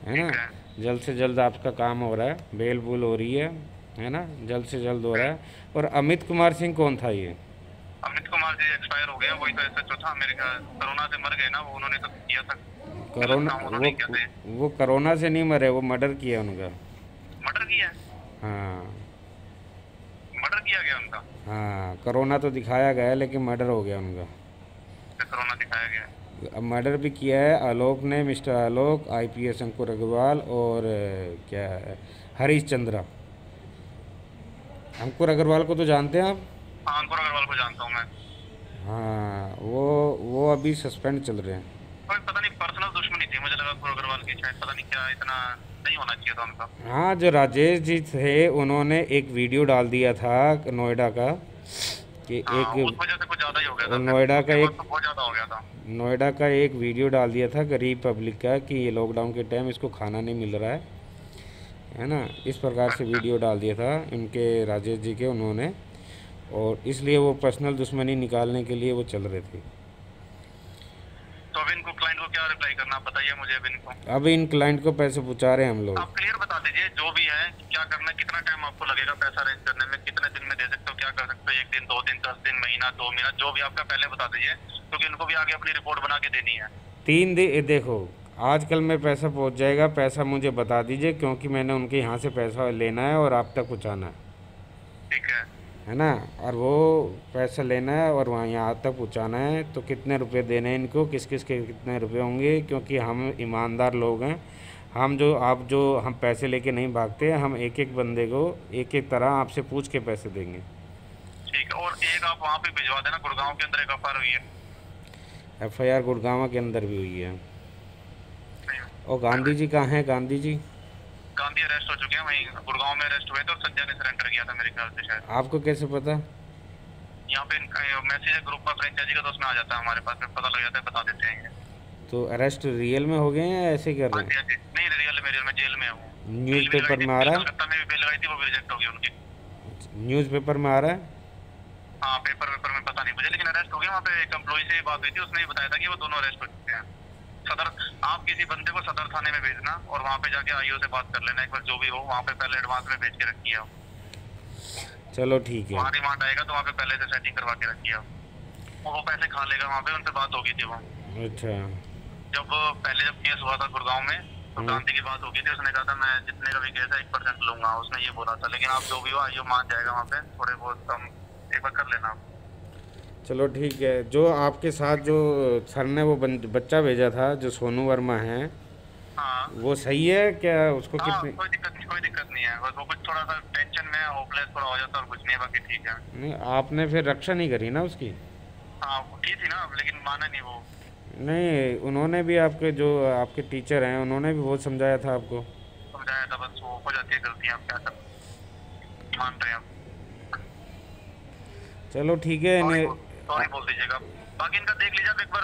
है ना, जल्द से जल्द आपका काम हो रहा है, बेल बुल हो रही है ना, जल्द से जल्द हो रहा है। और अमित कुमार सिंह कौन था ये? अमित कुमार जी एक्सपायर हो गया, वही तो SHO था मेरे ख्याल, कोरोना से मर गए ना वो, उन्होंने तो किया था कोरोना। वो कोरोना से नहीं मरे, वो मर्डर किया उनका। मर्डर किया? हाँ, मर्डर किया गया उनका? हाँ, कोरोना तो दिखाया गया, लेकिन मर्डर हो गया उनका। कोरोना दिखाया गया? अब मर्डर भी किया है आलोक ने, मिस्टर आलोक, IPS अंकुर अग्रवाल, और क्या है, हरीश चंद्रा। अंकुर अग्रवाल को तो जानते हैं आप? हाँ, अंकुर अग्रवाल को जानता हूँ मैं। हाँ, वो अभी सस्पेंड चल रहे हैं। पता नहीं, पर्सनल दुश्मनी थी, मुझे लगा अंकुर अग्रवाल की, शायद पता नहीं क्या, इतना नहीं होना चाहिए था उनका। हाँ, जो राजेश जी थे, उन्होंने एक वीडियो डाल दिया था नोएडा का, कि उस वजह से कुछ ज़्यादा ही हो गया था, नोएडा का एक, बहुत ज़्यादा हो गया था, नोएडा का एक वीडियो डाल दिया था गरीब पब्लिक का, कि ये लॉकडाउन के टाइम इसको खाना नहीं मिल रहा है ना, इस प्रकार से वीडियो डाल दिया था इनके राजेश जी के उन्होंने, और इसलिए वो पर्सनल दुश्मनी निकालने के लिए वो चल रहे थे। तो अब इनको क्लाइंट को क्या रिप्लाई करना, बताइए मुझे अब इनको। अब इन क्लाइंट को पैसे पहुंचा रहे हैं हम लोग। आप क्लियर बता दीजिए जो भी है, क्या करना है, कितना टाइम आपको लगेगा पैसा अरेंज करने में, कितने दिन में दे सकते हो, क्या कर सकते हो, 1 दिन 2 दिन 10 दिन, महीना 2 महीना, जो भी आपका पहले बता दीजिए, क्योंकि इनको भी आगे अपनी रिपोर्ट बना के देनी है। 3 दिन, देखो आजकल में पैसा पहुंच जाएगा, पैसा मुझे बता दीजिए, क्योंकि मैंने उनके यहाँ से पैसा लेना है और आप तक पहुँचाना है, ठीक है ना, और वो पैसा लेना है और वहाँ यहाँ तक पहुँचाना है। तो कितने रुपए देने हैं इनको, किस किस के कितने रुपए होंगे, क्योंकि हम ईमानदार लोग हैं, हम पैसे लेके नहीं भागते, हम एक एक बंदे को एक एक तरह आपसे पूछ के पैसे देंगे। ठीक है, और एक आप वहाँ पे भिजवा देना, गुड़गांव के अंदर एक एफआईआर हुई है। एफआईआर गुड़गांव के अंदर भी हुई है। नहीं, और गांधी जी कहाँ हैं? गांधी जी गांधी अरेस्ट हो चुके हैं, वहीं गुड़गांव में अरेस्ट हुए थे और संजय ने सरेंडर किया था मेरे ख्याल से शायद। आपको कैसे पता? यहाँ पे मैसेज है ग्रुप का फ्रेंचाइजी का, तो उसमें आ जाता है हमारे पास में, पता लग जाता है, बता देते हैं। तो अरेस्ट रियल में हो गए हैं या ऐसे ही कर हाँ रहे जी, हैं? हाँ जी, नहीं रियल में जेल में हूँ। न्यूज़पेपर में आ रहा है? कलकत्ता में भी बेल लगाई थी, वो भी रिजेक्ट हो गई उनकी। न्यूज़पेपर में आ रहा है? हाँ, पेपर में पता नहीं मुझे, लेकिन अरेस्ट हो गया। वहाँ पे एक एम्प्लॉय से बात हुई थी, उसने ही बताया था कि वो दोनों अरेस्ट हो चुके हैं। सदर, आप किसी बंदे को सदर थाने में भेजना और वहाँ पे जाके आईओ से बात कर लेना एक बार, जो भी हो वहाँ पे पहले एडवांस में भेज के रखिए आप। चलो ठीक है। वहाँ रिमांड आएगा तो वहाँ पे पहले से सेटिंग करवा के रखिए आप, और वो पैसे खा लेगा। वहाँ पे उनसे बात होगी थी वो, अच्छा। जब केस हुआ था गुड़गांव में, तो गांधी की बात होगी थी, उसने कहा था मैं जितने का भी केस है 1% लूंगा, उसने ये बोला था। लेकिन आप जो भी हो आईओ मान जाएगा, वहाँ पे थोड़े बहुत कम एक बार कर लेना आप। चलो ठीक है। जो आपके साथ जो सर ने वो बच्चा भेजा था जो सोनू वर्मा है, हाँ वो सही है क्या? उसको हाँ, कितनी? कोई दिक्कत नहीं है, बस वो कुछ थोड़ा सा टेंशन में होपलेस थोड़ा हो जाता है और कुछ नहीं है, बाकी ठीक है। नहीं, आपने फिर रक्षा नहीं करी ना उसकी? हाँ वो की थी ना, लेकिन माना नहीं वो। नहीं, उन्होंने भी आपके टीचर हैं, उन्होंने भी बहुत समझाया था आपको। समझाया था, बस वो हो जाती है गलतियाँ, आप क्या कर मान रहे हैं आप। चलो ठीक है। सॉरी बोल दीजिएगा। बाकी इनका देख लीजिए आप एक बार,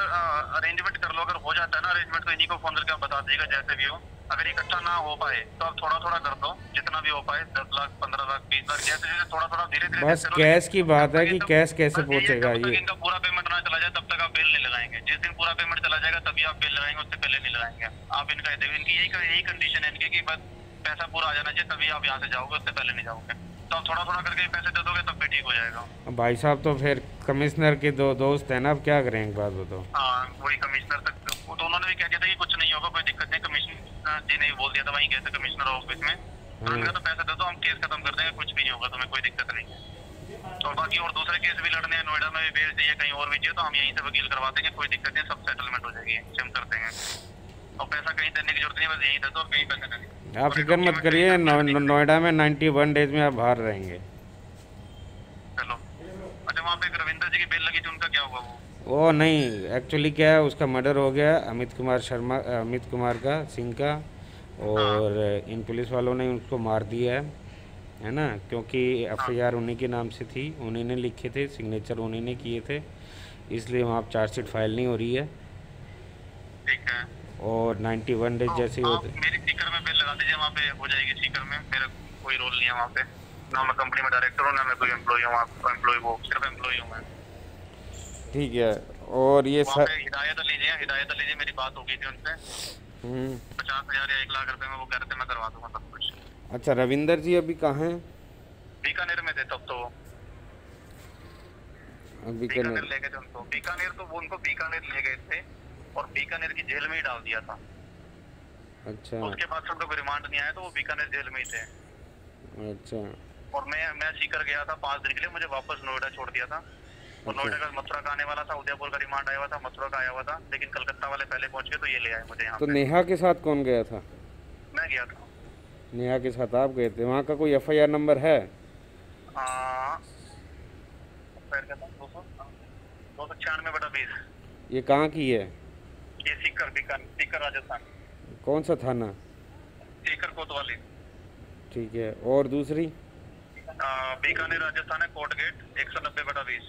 अरेंजमेंट कर लो। अगर हो जाता है ना अरेंजमेंट, तो इन्हीं को फोन करके आप बता दीजिएगा जैसे भी हो। अगर इकट्ठा ना हो पाए तो आप थोड़ा थोड़ा कर दो, जितना भी हो पाए, 10 लाख 15 लाख 20 लाख, जैसे जैसे थोड़ा थोड़ा धीरे धीरे। बस कैश की बात है कि कैश कैसे पहुंचेगा ये ये। इनका पूरा पेमेंट ना चला जाए तब तक आप बिल नहीं लगाएंगे। जिस दिन पूरा पेमेंट चला जाएगा तभी आप बिल लगाएंगे, उससे पहले नहीं लगाएंगे आप। इनका इनकी यही कंडीशन है इनकी कि बस पैसा पूरा आ जाना चाहिए, तभी आप यहाँ से जाओगे, उससे पहले नहीं जाओगे। तो आप थोड़ा थोड़ा करके पैसे दे दोगे तब भी ठीक हो जाएगा। भाई साहब तो फिर कमिश्नर के दो दोस्त हैं ना, अब क्या करें? एक बात बताओ। हाँ, वही कमिश्नर तक वो तो उन्होंने भी कह दिया था कि कुछ नहीं होगा, कोई दिक्कत नहीं। कमिश्नर जी ने भी बोल दिया था, वहीं गए थे कमिश्नर ऑफिस में, तो उन्होंने कहा तो पैसे दे दो, हम केस खत्म कर देंगे, कुछ भी नहीं होगा, तुम्हें कोई दिक्कत नहीं है। और बाकी और दूसरे केस भी लड़ने हैं, नोएडा में भी बेल चाहिए, कहीं और भी चाहिए, तो हम यहीं से वकील करवा देंगे, कोई दिक्कत नहीं, सब सेटलमेंट हो जाएगी, हम कर देंगे। और पैसा कहीं देने की जरूरत नहीं, बस यहीं दे दो और कहीं पैसा नहीं। आप फिक्र मत करिए, नोएडा में 91 डेज में आप बाहर रहेंगे। चलो। अच्छा, वहाँ पे एक रविंदर जी की बेल लगी थी, उनका क्या हुआ? वो नहीं, एक्चुअली क्या है, उसका मर्डर हो गया अमित कुमार का, सिंह का। और इन पुलिस वालों ने उसको मार दिया है ना, क्योंकि एफआईआर उन्हीं के नाम से थी, उन्हीं ने लिखे थे, सिग्नेचर उन्हीं ने किए थे, इसलिए वहाँ चार्जशीट फाइल नहीं हो रही है। ठीक है। और 91 डेज जैसे ही होते। मेरी सीकर में बिल लगा दीजिए, वहाँ पे हो जाएगी सीकर में। मेरा कोई रोल नहीं है वहाँ पे, ना मैं कंपनी में डायरेक्टर हूँ, ना मैं कोई एम्प्लॉय हूँ। वहाँ एम्प्लॉय वो सिर्फ एम्प्लॉय हूँ मैं। ठीक है। और ये सर हिदायत लीजिए, मेरी बात हो गई थी उनसे। 50,000 या 1 लाख रुपए में वो कह रहे थे, मैं करवा दूंगा सब कुछ। अच्छा, रविंदर जी अभी कहाँ हैं? बीकानेर में थे तब तो। बीकानेर ले गए थे उनको, बीकानेर तो वो उनको बीकानेर ले गए थे और बीकानेर की जेल में ही डाल दिया था। अच्छा। उसके बाद से उनको कोई रिमांड नहीं आया, तो वो बीकानेर जेल में ही थे। अच्छा। और मैं सीकर गया था 5 दिन के लिए, मुझे वापस नोएडा छोड़ दिया था। और नोएडा का मथुरा का आने वाला था, उदयपुर का रिमांड आया हुआ था, मथुरा का आया हुआ था, लेकिन कलकत्ता वाले पहले पहुंच गए तो ये ले आए मुझे यहाँ। तो नेहा के साथ कौन गया था? मैं गया था। नेहा के साथ आप गए थे? वहाँ का कोई एफआईआर नंबर है? 296/20। ये कहाँ की है? ये सीकर राजस्थान। कौन सा थाना? सीकर कोतवाली। ठीक है। और दूसरी? बीकानेर राजस्थान है, court gate 190/20।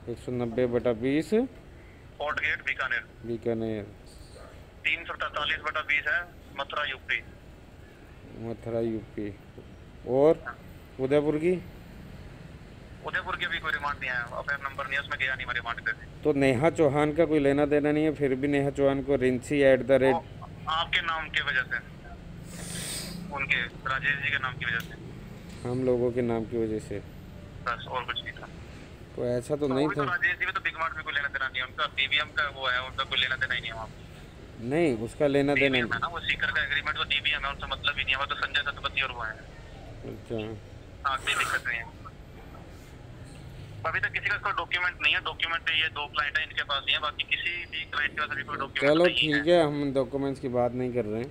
190/20 court gate Bikaner. 343/20 है, मथुरा यूपी। और उदयपुर की? उदयपुर की भी कोई रिमांड नहीं आया, अफेयर नंबर नहीं है उसमें, गया नहीं मैं रिमांड पे। तो नेहा चौहान का कोई लेना देना नहीं है, फिर भी नेहा चौहान को रिंसी@, आपके नाम की वजह से, उनके राजेश जी के नाम की वजह से, हम लोगों के नाम की वजह से, बस और कुछ नहीं था। तो ऐसा तो नहीं था। राजेश जी में तो बिग मार्ट में कोई लेना देना नहीं है, उनका डीबीएम का वो है, उनका कोई लेना देना ही नहीं है वहाँ। नहीं, उसका लेना देना है ना, वो सीकर का एग्रीमेंट तो डीबीएम है, उनसे मतलब ही नहीं है, वो तो संजय सतपति और वो है। अच्छा। हाँ, कोई दिक्कत नहीं है। अभी तक किसी का कोई डॉक्यूमेंट नहीं है। डॉक्यूमेंट ये 2 क्लाइंट है, इनके पास ही है, बाकी किसी भी क्लाइंट के पास अभी कोई डॉक्यूमेंट नहीं है। चलो ठीक है, हम डॉक्यूमेंट्स की बात नहीं कर रहे हैं।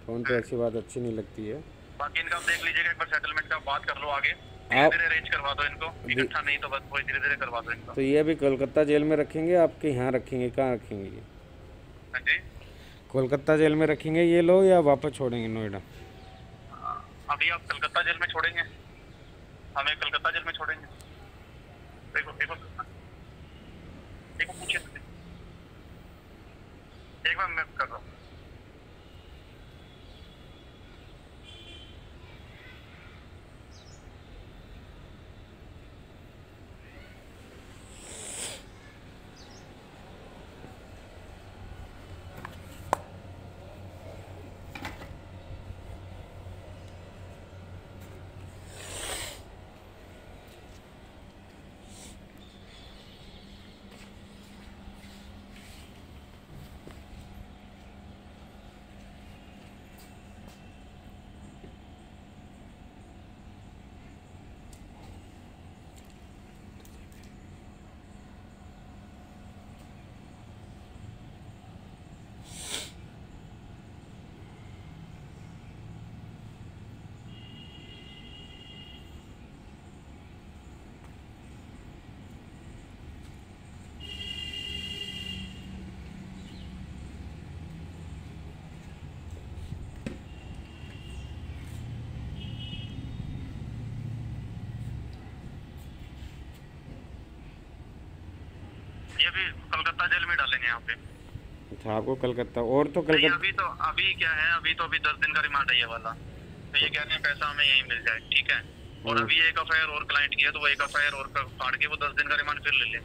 फ़ोन पे ऐसी बात अच्छी नहीं लगती है। बाकी इनका आप देख लीजिएगा, एक बार सेटलमेंट का बात कर लो आगे, आप धीरे अरेंज करवा दो इनको, इकट्ठा नहीं तो बस वही धीरे धीरे करवा दो इनको। तो ये अभी कोलकाता जेल में रखेंगे, आपके यहाँ रखेंगे, कहाँ रखेंगे ये? हाँ जी, कोलकाता जेल में रखेंगे ये लोग या वापस छोड़ेंगे नोएडा? अभी आप कलकत्ता जेल में छोड़ेंगे, हमें कलकत्ता जेल में छोड़ेंगे। देखो देखो देखो पूछिए, एक बार मैं कर रहा हूँ। ये भी कलकत्ता जेल में डालेंगे यहाँ पे। अच्छा, आपको कलकत्ता और तो नहीं, कलकत्ता अभी क्या है, अभी 10 दिन का रिमांड है ये वाला, तो ये कह रहे हैं पैसा हमें यहीं मिल जाए, ठीक है। और अभी एक एफआईआर और क्लाइंट की है, तो वो एक एफआईआर और फाड़ के वो 10 दिन का रिमांड फिर ले ले।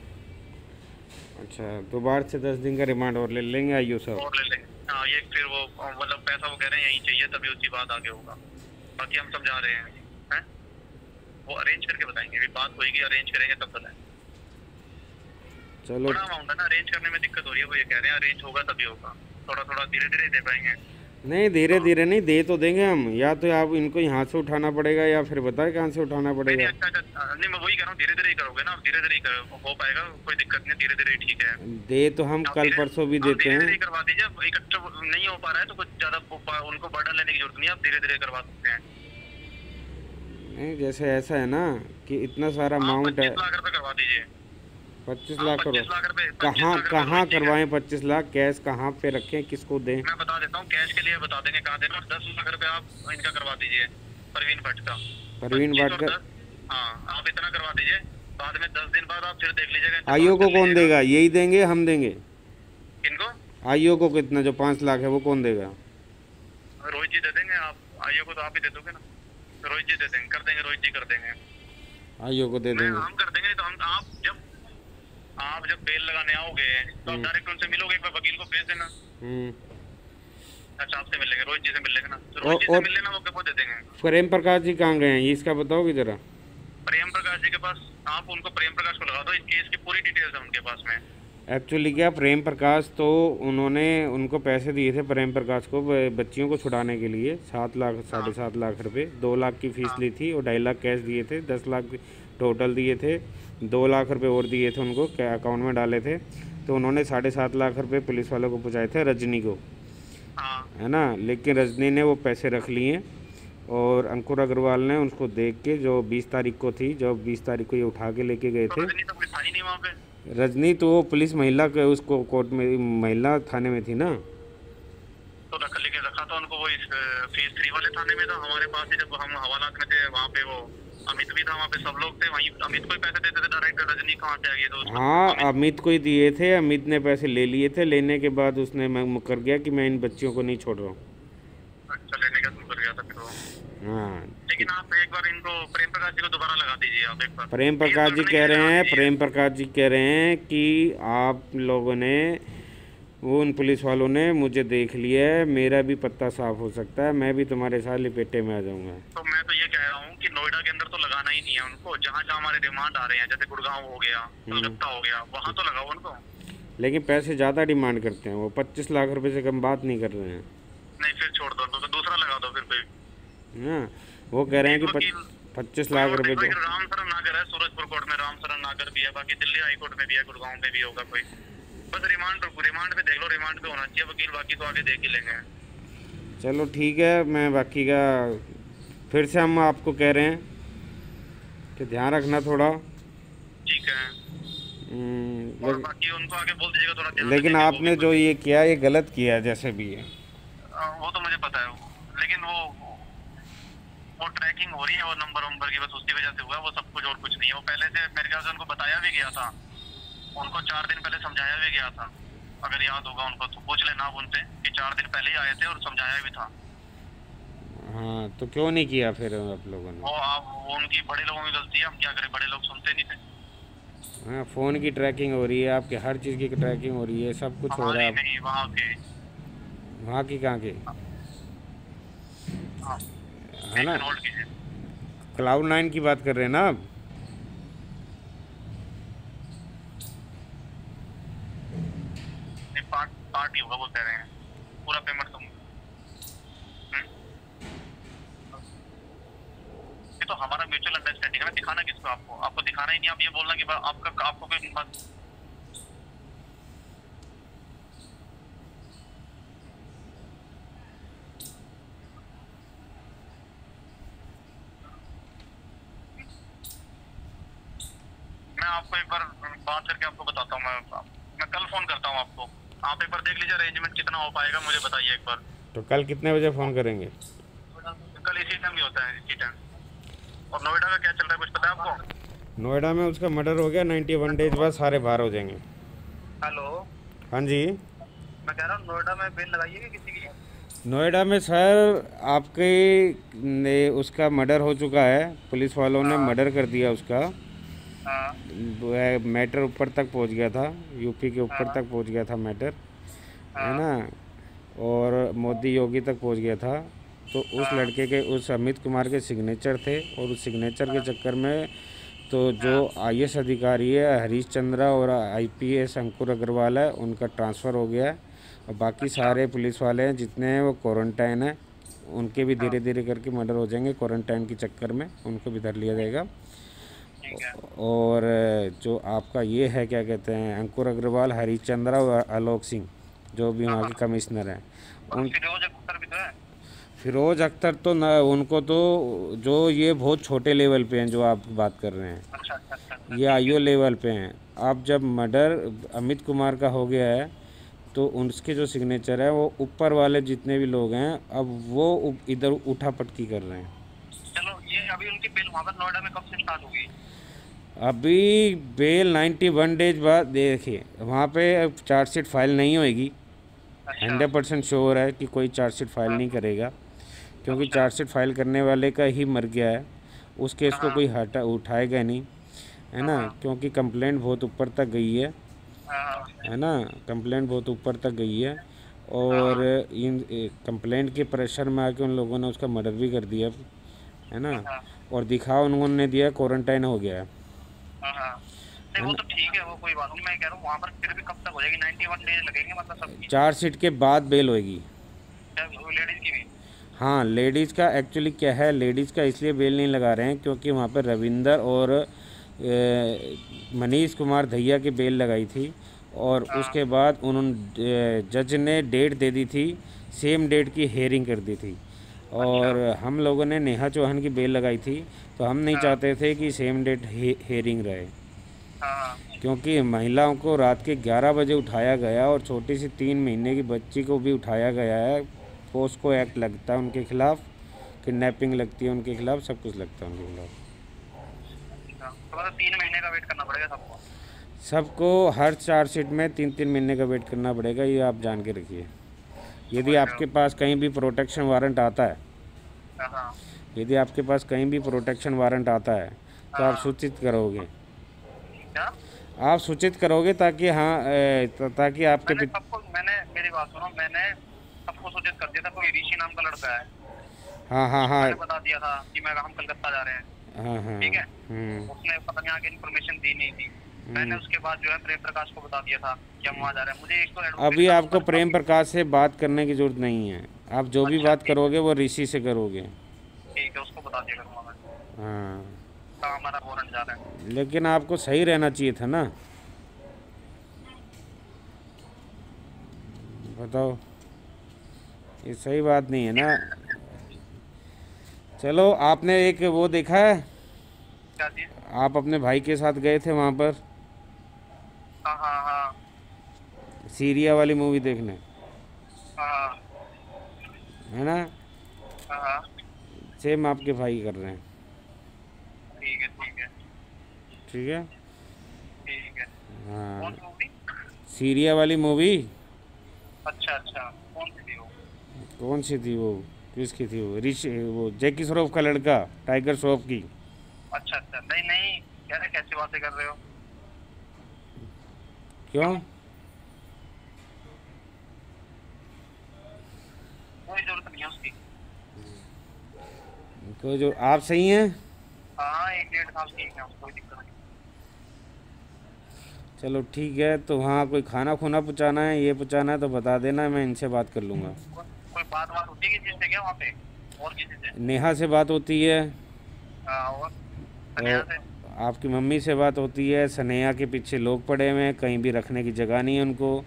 अच्छा, दोबारा से 10 दिन का रिमांड और ले लेंगे आईओ साहब? और ले लेंगे, हाँ। ये फिर वो मतलब पैसा वो कह रहे हैं यहीं चाहिए, तभी उसकी बात आगे होगा। बाकी हम समझा रहे हैं, वो अरेंज करके बताएंगे, अभी बात होगी, अरेंज करेंगे तब बताएंगे। चलो, बड़ा अमाउंट है ना, अरेंज करने में दिक्कत हो रही है, वो ये कह रहे हैं अरेंज होगा तभी होगा, थोड़ा थोड़ा धीरे धीरे दे पाएंगे। नहीं धीरे धीरे नहीं, दे तो देंगे हम, या तो आप इनको यहाँ से उठाना पड़ेगा या फिर बताए कहाँ से उठाना नहीं पड़ेगा। नहीं, मैं वही कह रहा हूँ, धीरे धीरे ही करोगे ना, धीरे धीरे ही हो पाएगा, कोई दिक्कत नहीं, धीरे धीरे ठीक है। दे तो हम कल परसों भी देते धीरे हैं। धीरे करवा दीजिए, इकट्ठा नहीं हो पा रहा है तो कुछ ज्यादा उनको बर्डन लेने की जरूरत नहीं है, आप धीरे धीरे करवा सकते हैं। नहीं, जैसे ऐसा है ना कि इतना सारा अमाउंट है। 25 लाख रुपए करवा दीजिए। 25 लाख करो, 25 लाख रुपए, कहाँ करवाएं? 25 लाख कैश कहाँ पे रखें, किसको दें? मैं बता देता हूँ, कैश के लिए बता देंगे कहाँ देना, और 10 लाख रुपए आप इनका करवा दीजिए, परवीन भट्ट का। परवीन भट्ट का? हाँ, आप इतना करवा दीजिए, बाद में 10 दिन बाद आप फिर देख लीजिएगा। आईओ को कौन देगा? यही देंगे, हम देंगे? किनको? आईओ को कितना, जो 5 लाख है वो कौन देगा? रोहित जी दे देंगे, आप आईओ को तो आप ही दे दोगे ना, रोहित जी दे देंगे, कर देंगे, रोहित जी कर देंगे। आईओ को दे देंगे, हम कर देंगे, नहीं तो हम आप जब बेल लगाने आओगे तो आप डायरेक्ट उनसे मिलोगे, एक बार वकील को भेज देना। अच्छा, आपसे मिल लेंगे, रोहित जी से मिल लेंगे ना, तो रोहित जी से मिल लेना, वो दे देंगे। प्रेम प्रकाश जी कहाँ गए हैं, ये इसका बताओगे जरा? प्रेम प्रकाश जी के पास, आप उनको प्रेम प्रकाश को लगा दो, इस केस की पूरी डिटेल्स है उनके पास में। एक्चुअली क्या, प्रेम प्रकाश तो उन्होंने उनको पैसे दिए थे, प्रेम प्रकाश को बच्चियों को छुड़ाने के लिए 7 लाख 7.5 लाख रुपए, 2 लाख की फीस ली थी और 2.5 लाख कैश दिए थे, 10 लाख टोटल दिए थे, 2 लाख रुपए और दिए थे उनको, क्या अकाउंट में डाले थे। तो उन्होंने 7.5 लाख रुपए पुलिस वालों को पहुँचाए थे, रजनी को, है ना। लेकिन रजनी ने वो पैसे रख लिए और अंकुर अग्रवाल ने उसको देख के, जो 20 तारीख को थी, जो 20 तारीख को ये उठा के लेके गए थे। रजनी तो कोई था ही नहीं वहाँ पे। रजनी तो वो पुलिस महिला के उसको कोर्ट में, महिला थाने में थी ना, तो लेके रखा था उनको, वो इस फेज 3 वाले थाने में था, हमारे पास ही जब हम हवालात में थे वहाँ पे, वो अमित भी था वहाँ पे, सब लोग थे वहीं, अमित को ही पैसे देते थे डायरेक्ट, रजनी कहाँ से आ गई? तो हाँ, अमित को ही दिए थे, अमित ने पैसे ले लिए थे, लेने के बाद उसने मुकर गया कि मैं इन बच्चियों को नहीं छोड़ रहा हूँ। अच्छा, लेने का मुकर गया था फिर वो। हाँ, लेकिन आप एक बार इनको प्रेम प्रकाश जी को दोबारा लगा दीजिए, आप एक बार। प्रेम प्रकाश जी कह रहे हैं, प्रेम प्रकाश जी कह रहे हैं कि आप लोगों ने, वो उन पुलिस वालों ने मुझे देख लिया है, मेरा भी पत्ता साफ हो सकता है, मैं भी तुम्हारे साथ लिपेटे में आ जाऊंगा। तो मैं तो ये कह रहा हूँ कि नोएडा के अंदर तो लगाना ही नहीं है उनको, जहाँ जहाँ हमारे रिमांड आ रहे हैं, जैसे गुड़गांव हो गया, कलकत्ता हो गया, वहाँ तो लगाओ उनको। लेकिन पैसे ज़्यादा डिमांड करते हैं वो, 25 लाख रुपए से कम बात नहीं कर रहे हैं। नहीं, फिर छोड़ दो, तो दूसरा लगा दो फिर कोई। हाँ, वो कह रहे हैं कि 25 लाख रुपए दो। राम सरन नागर है सूरजपुर कोर्ट में, राम सरन नागर भी है, बाकी दिल्ली हाई कोर्ट में भी है, गुड़गांव में भी होगा कोई। बस रिमांड पे देख लो, रिमांड पे होना चाहिए वकील, बाकी तो आगे देख ही लेंगे। चलो ठीक है, मैं बाकी का फिर से हम आपको कह रहे हैं कि ध्यान रखना थोड़ा। ठीक है, और लेकिन बाकी उनको आगे बोल दीजिएगा थोड़ा ध्यान लेकिन देने के, वो आपने भी जो ये किया ये गलत किया जैसे भी है। वो तो मुझे पता है, लेकिन वो ट्रैकिंग हो रही है, वो नंबर की, बस उसकी वजह से हुआ वो सब कुछ, और कुछ नहीं है। वो पहले से मेरे ख्याल से उनको बताया भी गया था, उनको 4 दिन पहले समझाया भी गया था, अगर याद होगा उनको तो पूछ लेना आप उनसे कि 4 दिन पहले ही आए थे और समझाया भी था। हाँ, तो क्यों नहीं किया फिर आप लोगों ने? वो उनकी, बड़े लोगों की गलती है, हम क्या करें, बड़े लोग सुनते नहीं थे। हाँ, फ़ोन की ट्रैकिंग हो रही है, आपके हर चीज़ की ट्रैकिंग हो रही है, सब कुछ हो रहा हमारी है। नहीं, वहाँ के। वहाँ की कहाँ की? हाँ, है एक ना, नोट कीजिए। Cloud9 की बात कर रहे हैं ना आप? नहीं, पार्ट ही होगा वो कह रहे हैं, पूरा पेमेंट तुम। ये तो हमारा म्यूचुअल अंडरस्टैंडिंग है ना, दिखाना किसको, आपको दिखाना ही नहीं, आप ये बोलना कि आपको कोई मत। मैं आपको एक बार बात करके आपको बताता हूँ, मैं कल फोन करता हूँ आपको। आप एक बार देख लीजिए अरेंजमेंट कितना हो पाएगा, मुझे बताइए एक बार। तो कल कितने बजे फ़ोन करेंगे? कल इसी टाइम ही होता है, इसी टाइम। और नोएडा का क्या चल रहा है, कुछ पता है आपको? नोएडा में उसका मर्डर हो गया, 91 डेज बाद सारे बाहर हो जाएंगे। हेलो, हाँ जी, मैं कह रहा हूँ नोएडा में बेल लगाइए किसी की। नोएडा में सर आपके ने उसका मर्डर हो चुका है, पुलिस वालों ने मर्डर कर दिया उसका। हाँ, मैटर ऊपर तक पहुंच गया था, यूपी के ऊपर तक पहुंच गया था मैटर, है ना, और मोदी योगी तक पहुंच गया था। तो उस लड़के के, उस अमित कुमार के सिग्नेचर थे, और उस सिग्नेचर के चक्कर में तो जो आईएएस अधिकारी है हरीश चंद्रा और आईपीएस अंकुर अग्रवाल है, उनका ट्रांसफ़र हो गया है। और बाकी सारे पुलिस वाले हैं जितने हैं वो क्वारंटाइन है, उनके भी धीरे धीरे करके मर्डर हो जाएंगे क्वारंटाइन के चक्कर में, उनको भी धर लिया जाएगा। ठीक है। और जो आपका ये है क्या कहते हैं, अंकुर अग्रवाल, हरीश चंद्रा और आलोक सिंह जो भी वहाँ के कमिश्नर हैं, उन फिरोज अख्तर भी तो है। फिरोज अख्तर तो न, उनको तो जो ये बहुत छोटे लेवल पे हैं जो आप बात कर रहे हैं, अच्छा अच्छा अच्छा। ये आईओ लेवल पे हैं। अब जब मर्डर अमित कुमार का हो गया है तो उसके जो सिग्नेचर है वो ऊपर वाले जितने भी लोग हैं अब वो इधर उठा पटकी कर रहे हैं। चलो, ये अभी उनकी बेल वहाँ पर नोएडा में कब से स्टार्ट होगी? अभी बेल 91 डेज बाद, देखिए वहाँ पे चार्जशीट फाइल नहीं होएगी, 100% श्योर है कि कोई चार्जशीट फाइल नहीं करेगा, क्योंकि चार्जशीट फाइल करने वाले का ही मर गया है, उस केस को कोई उठाएगा नहीं, है ना, क्योंकि कंप्लेंट बहुत ऊपर तक गई है ना, कंप्लेंट बहुत ऊपर तक गई है। और इन कंप्लेंट के प्रेशर में आके उन लोगों ने उसका मर्डर भी कर दिया, है ना, और दिखा उन्होंने दिया क्वारंटाइन हो गया है। नहीं, वो तो ठीक है, वो कोई बात नहीं, मैं कह रहा हूँ वहाँ पर फिर भी कब तक हो जाएगी? 91 डेज लगेंगे मतलब सबकी? चार्जशीट के बाद बेल होएगी। लेडीज की भी? हाँ, लेडीज़ का एक्चुअली क्या है, लेडीज़ का इसलिए बेल नहीं लगा रहे हैं क्योंकि वहाँ पर रविंदर और मनीष कुमार दहिया की बेल लगाई थी, और उसके बाद उन्होंने जज ने डेट दे दी थी, सेम डेट की हेयरिंग कर दी थी। और हम लोगों ने नेहा चौहान की बेल लगाई थी, तो हम नहीं चाहते थे कि सेम डेट हेयरिंग रहे, क्योंकि महिलाओं को रात के 11 बजे उठाया गया और छोटी सी 3 महीने की बच्ची को भी उठाया गया है। पोस्को एक्ट लगता है उनके खिलाफ, किडनैपिंग लगती है उनके खिलाफ, सब कुछ लगता है उनके खिलाफ। तो मतलब 3 महीने का वेट करना पड़ेगा सबको? सबको हर चार्जशीट में 3-3 महीने का वेट करना पड़ेगा, ये आप जान के रखिए। यदि आपके पास कहीं भी प्रोटेक्शन वारंट आता है, यदि आपके पास कहीं भी प्रोटेक्शन वारंट आता है तो आप सूचित करोगे, क्या? आप सूचित करोगे ताकि ताकि आपके मैंने मेरी बात सुनो, मैंने सबको सूचित कर दिया था। कोई ऋषि नाम का लड़का है, हाँ, मैंने बता दिया था कि हम कलकत्ता जा रहे हैं, हाँ, ठीक है। उसने पता नहीं आगे इन्फॉर्मेशन दी नहीं थी। मैंने उसके बाद जो है प्रेम प्रकाश को बता दिया था कि हम वहाँ जा रहे हैं। मुझे एक तो अभी आपको प्रेम प्रकाश से बात करने की जरूरत नहीं है, आप जो भी बात करोगे वो ऋषि से करोगे। ठीक है, उसको बता दिया करूँगा मैं। हाँ, हमारा वारंट जा रहा है। लेकिन आपको सही रहना चाहिए था ना, बताओ, ये सही बात नहीं है ना। चलो, आपने एक वो देखा है, क्या चीज? आप अपने भाई के साथ गए थे वहाँ पर हाँ हाँ हाँ सीरिया वाली मूवी देखने, हाँ है ना? हाँ हाँ। सेम आपके भाई कर रहे हैं। ठीक है ठीक है ठीक है। ठीक है। हाँ, कौन सी मूवी? सीरिया वाली मूवी। अच्छा अच्छा, कौन सी थी वो? कौन सी थी वो? किसकी थी वो? वो जैकी श्रॉफ का लड़का, टाइगर श्रॉफ की। अच्छा अच्छा, नहीं नहीं, कह रहे कैसी बातें कर रहे हो? क्यों? कोई जरूरत नहीं है उसकी। तो जो आप सही हैं। हाँ, 1-1.5 साल ठीक है, कोई दिक्कत नहीं। चलो ठीक है, तो वहाँ कोई खाना खुना पहुँचाना है, ये पहुँचाना है तो बता देना, मैं इनसे बात कर लूँगा। कोई बात बात होती है किसी से क्या वहाँ पे? और किसी से? नेहा से बात होती है, हाँ, और कन्या और से? आपकी मम्मी से बात होती है। सनेहा के पीछे लोग पड़े हुए हैं, कहीं भी रखने की जगह नहीं है उनको,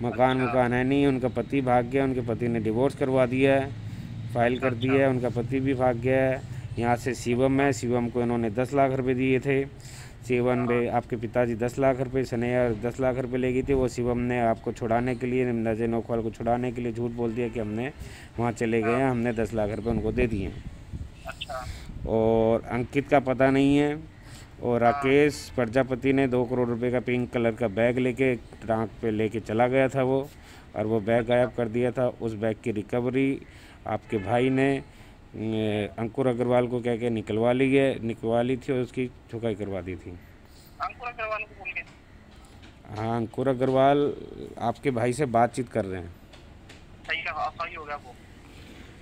मकान अच्छा मकान है नहीं। उनका पति भाग गया, उनके पति ने डिवोर्स करवा दिया है, फाइल कर अच्छा दिया है, उनका पति भी भाग गया है। यहाँ से शिवम है, शिवम को इन्होंने 10 लाख रुपए दिए थे। शिवम में आपके पिताजी 10 लाख रुपए, सनेहा 10 लाख रुपए ले गई थी। वो शिवम ने आपको छुड़ाने के लिए, नजर नौखवाल को छुड़ाने के लिए झूठ बोल दिया कि हमने वहाँ चले गए हैं, हमने 10 लाख रुपए उनको दे दिए हैं। अच्छा और अंकित का पता नहीं है। और हाँ राकेश प्रजापति ने 2 करोड़ रुपए का पिंक कलर का बैग लेके ट्रंक पे लेके चला गया था वो, और वो बैग गायब कर दिया था। उस बैग की रिकवरी आपके भाई ने अंकुर अग्रवाल को कह के निकलवा ली थी, और उसकी ठुकाई करवा दी थी। अंकुर अग्रवाल को भूल गए? हाँ, अंकुर अग्रवाल आपके भाई से बातचीत कर रहे हैं। सही है, हाँ, सही हो गया वो।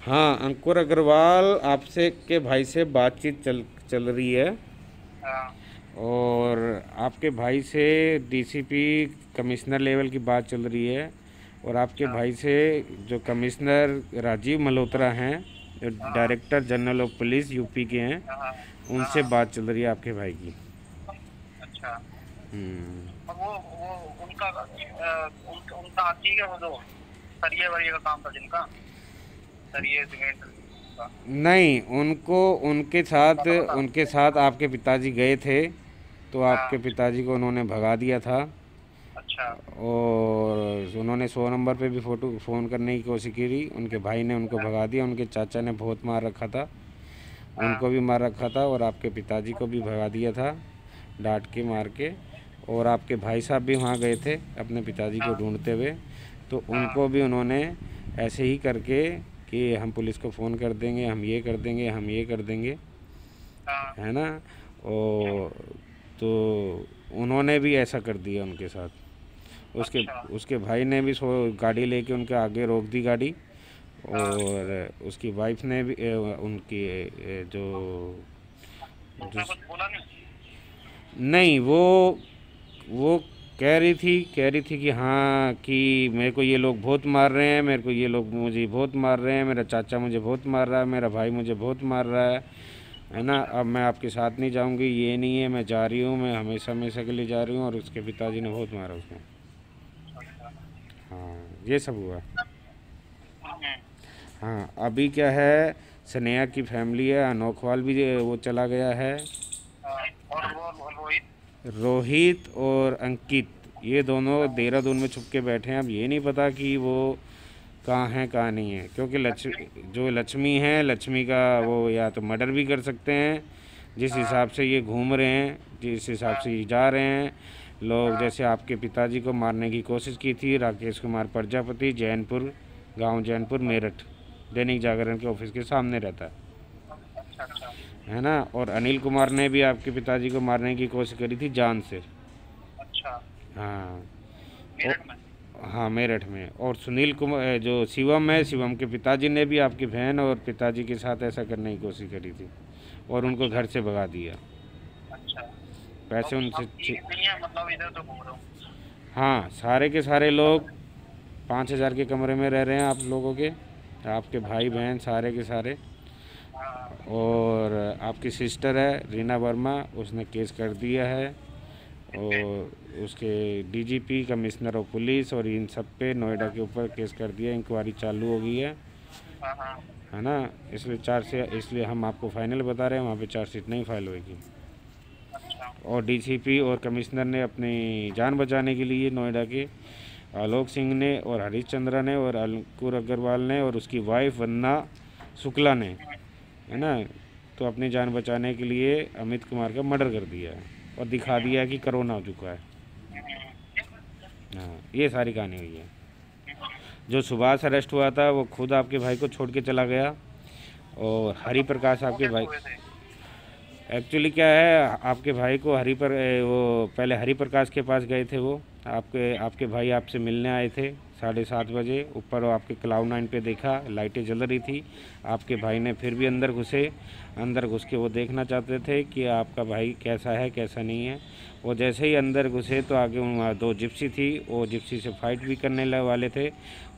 हाँ, अंकुर अग्रवाल आपसे के भाई से बातचीत चल रही है, हाँ और आपके भाई से डीसीपी कमिश्नर लेवल की बात चल रही है, और आपके भाई से जो कमिश्नर राजीव मल्होत्रा हैं, जो director general of police UP के हैं, हाँ उनसे बात चल रही है आपके भाई की। अच्छा। हम्म। और वो उनका ठीक है, वो जो सरिये वरिये का काम था जिनका, सरिये सीमेंट का। नहीं, उनके साथ आपके पिताजी गए थे, तो आपके पिताजी को उन्होंने भगा दिया था। अच्छा और उन्होंने 100 नंबर पे भी फ़ोन करने की कोशिश की थी, उनके भाई ने उनको भगा दिया। उनके चाचा ने बहुत मार रखा था, उनको भी मार रखा था, और आपके पिताजी को भी भगा दिया था डांट के मार के। और आपके भाई साहब भी वहाँ गए थे अपने पिताजी को ढूंढते हुए, तो उनको भी उन्होंने ऐसे ही करके कि हम पुलिस को फ़ोन कर देंगे, हम ये कर देंगे, हम ये कर देंगे, हाँ है ना। और तो उन्होंने भी ऐसा कर दिया उनके साथ। उसके भाई ने भी गाड़ी लेके उनके आगे रोक दी गाड़ी, और उसकी वाइफ ने भी उनकी जो तो उसने कुछ बोला नहीं? नहीं, वो कह रही थी कि हाँ, कि मेरे को ये लोग बहुत मार रहे हैं, मेरे को ये लोग मुझे बहुत मार रहे हैं, मेरा चाचा मुझे बहुत मार रहा है, मेरा भाई मुझे बहुत मार रहा है ना। अब मैं आपके साथ नहीं जाऊंगी, ये नहीं है, मैं जा रही हूँ, मैं हमेशा हमेशा के लिए जा रही हूँ। और उसके पिताजी ने बहुत मारा उसको। हाँ, ये सब हुआ। हाँ, अभी क्या है, स्नेहा की फैमिली है, अनोखवाल भी वो चला गया है। और वो रोहित और अंकित, ये दोनों देहरादून में छुप के बैठे हैं। अब ये नहीं पता कि वो कहाँ हैं कहाँ नहीं है, क्योंकि लक्ष्मी है, लक्ष्मी का वो या तो मर्डर भी कर सकते हैं। जिस हिसाब से ये घूम रहे हैं, जिस हिसाब से ये जा रहे हैं लोग, जैसे आपके पिताजी को मारने की कोशिश की थी राकेश कुमार प्रजापति, जैनपुर गांव, जैनपुर मेरठ, दैनिक जागरण के ऑफिस के सामने रहता है ना। और अनिल कुमार ने भी आपके पिताजी को मारने की कोशिश करी थी जान से। अच्छा, हाँ, मेरठ में? हाँ, मेरठ में। और सुनील कुमार जो शिवम है, शिवम के पिताजी ने भी आपकी बहन और पिताजी के साथ ऐसा करने की कोशिश करी थी, और उनको घर से भगा दिया। अच्छा, पैसे तो उनसे नहीं है, मतलब इधर तो घूम रहा हूँ। हाँ, सारे के सारे लोग 5,000 के कमरे में रह रहे हैं आप लोगों के, आपके भाई बहन सारे के सारे। और आपकी सिस्टर है रीना वर्मा, उसने केस कर दिया है, और उसके डीजीपी, कमिश्नर ऑफ पुलिस और इन सब पे नोएडा के ऊपर केस कर दिया, इंक्वायरी चालू हो गई है। हाँ हाँ। है ना, इसलिए इसलिए हम आपको फाइनल बता रहे हैं, वहाँ पे चार्जशीट नहीं फाइल होगी। अच्छा। और डीसीपी और कमिश्नर ने अपनी जान बचाने के लिए नोएडा के आलोक सिंह ने और हरीश चंद्रा ने और अंकुर अग्रवाल ने और उसकी वाइफ वंदना शुक्ला ने, है ना, तो अपनी जान बचाने के लिए अमित कुमार का मर्डर कर दिया है और दिखा दिया है कि कोरोना हो चुका है। हाँ, ये सारी कहानी हुई है। जो सुभाष अरेस्ट हुआ था वो खुद आपके भाई को छोड़ के चला गया, और हरि प्रकाश आपके भाई, एक्चुअली क्या है, आपके भाई को वो पहले हरि प्रकाश के पास गए थे। वो आपके भाई आपसे मिलने आए थे 7:30 बजे। ऊपर वो आपके क्लाउड 9 पे देखा लाइटें जल रही थी। आपके भाई ने फिर भी अंदर घुस के वो देखना चाहते थे कि आपका भाई कैसा है कैसा नहीं है। वो जैसे ही अंदर घुसे तो आगे वहाँ 2 जिप्सी थी, वो जिप्सी से फाइट भी करने वाले थे,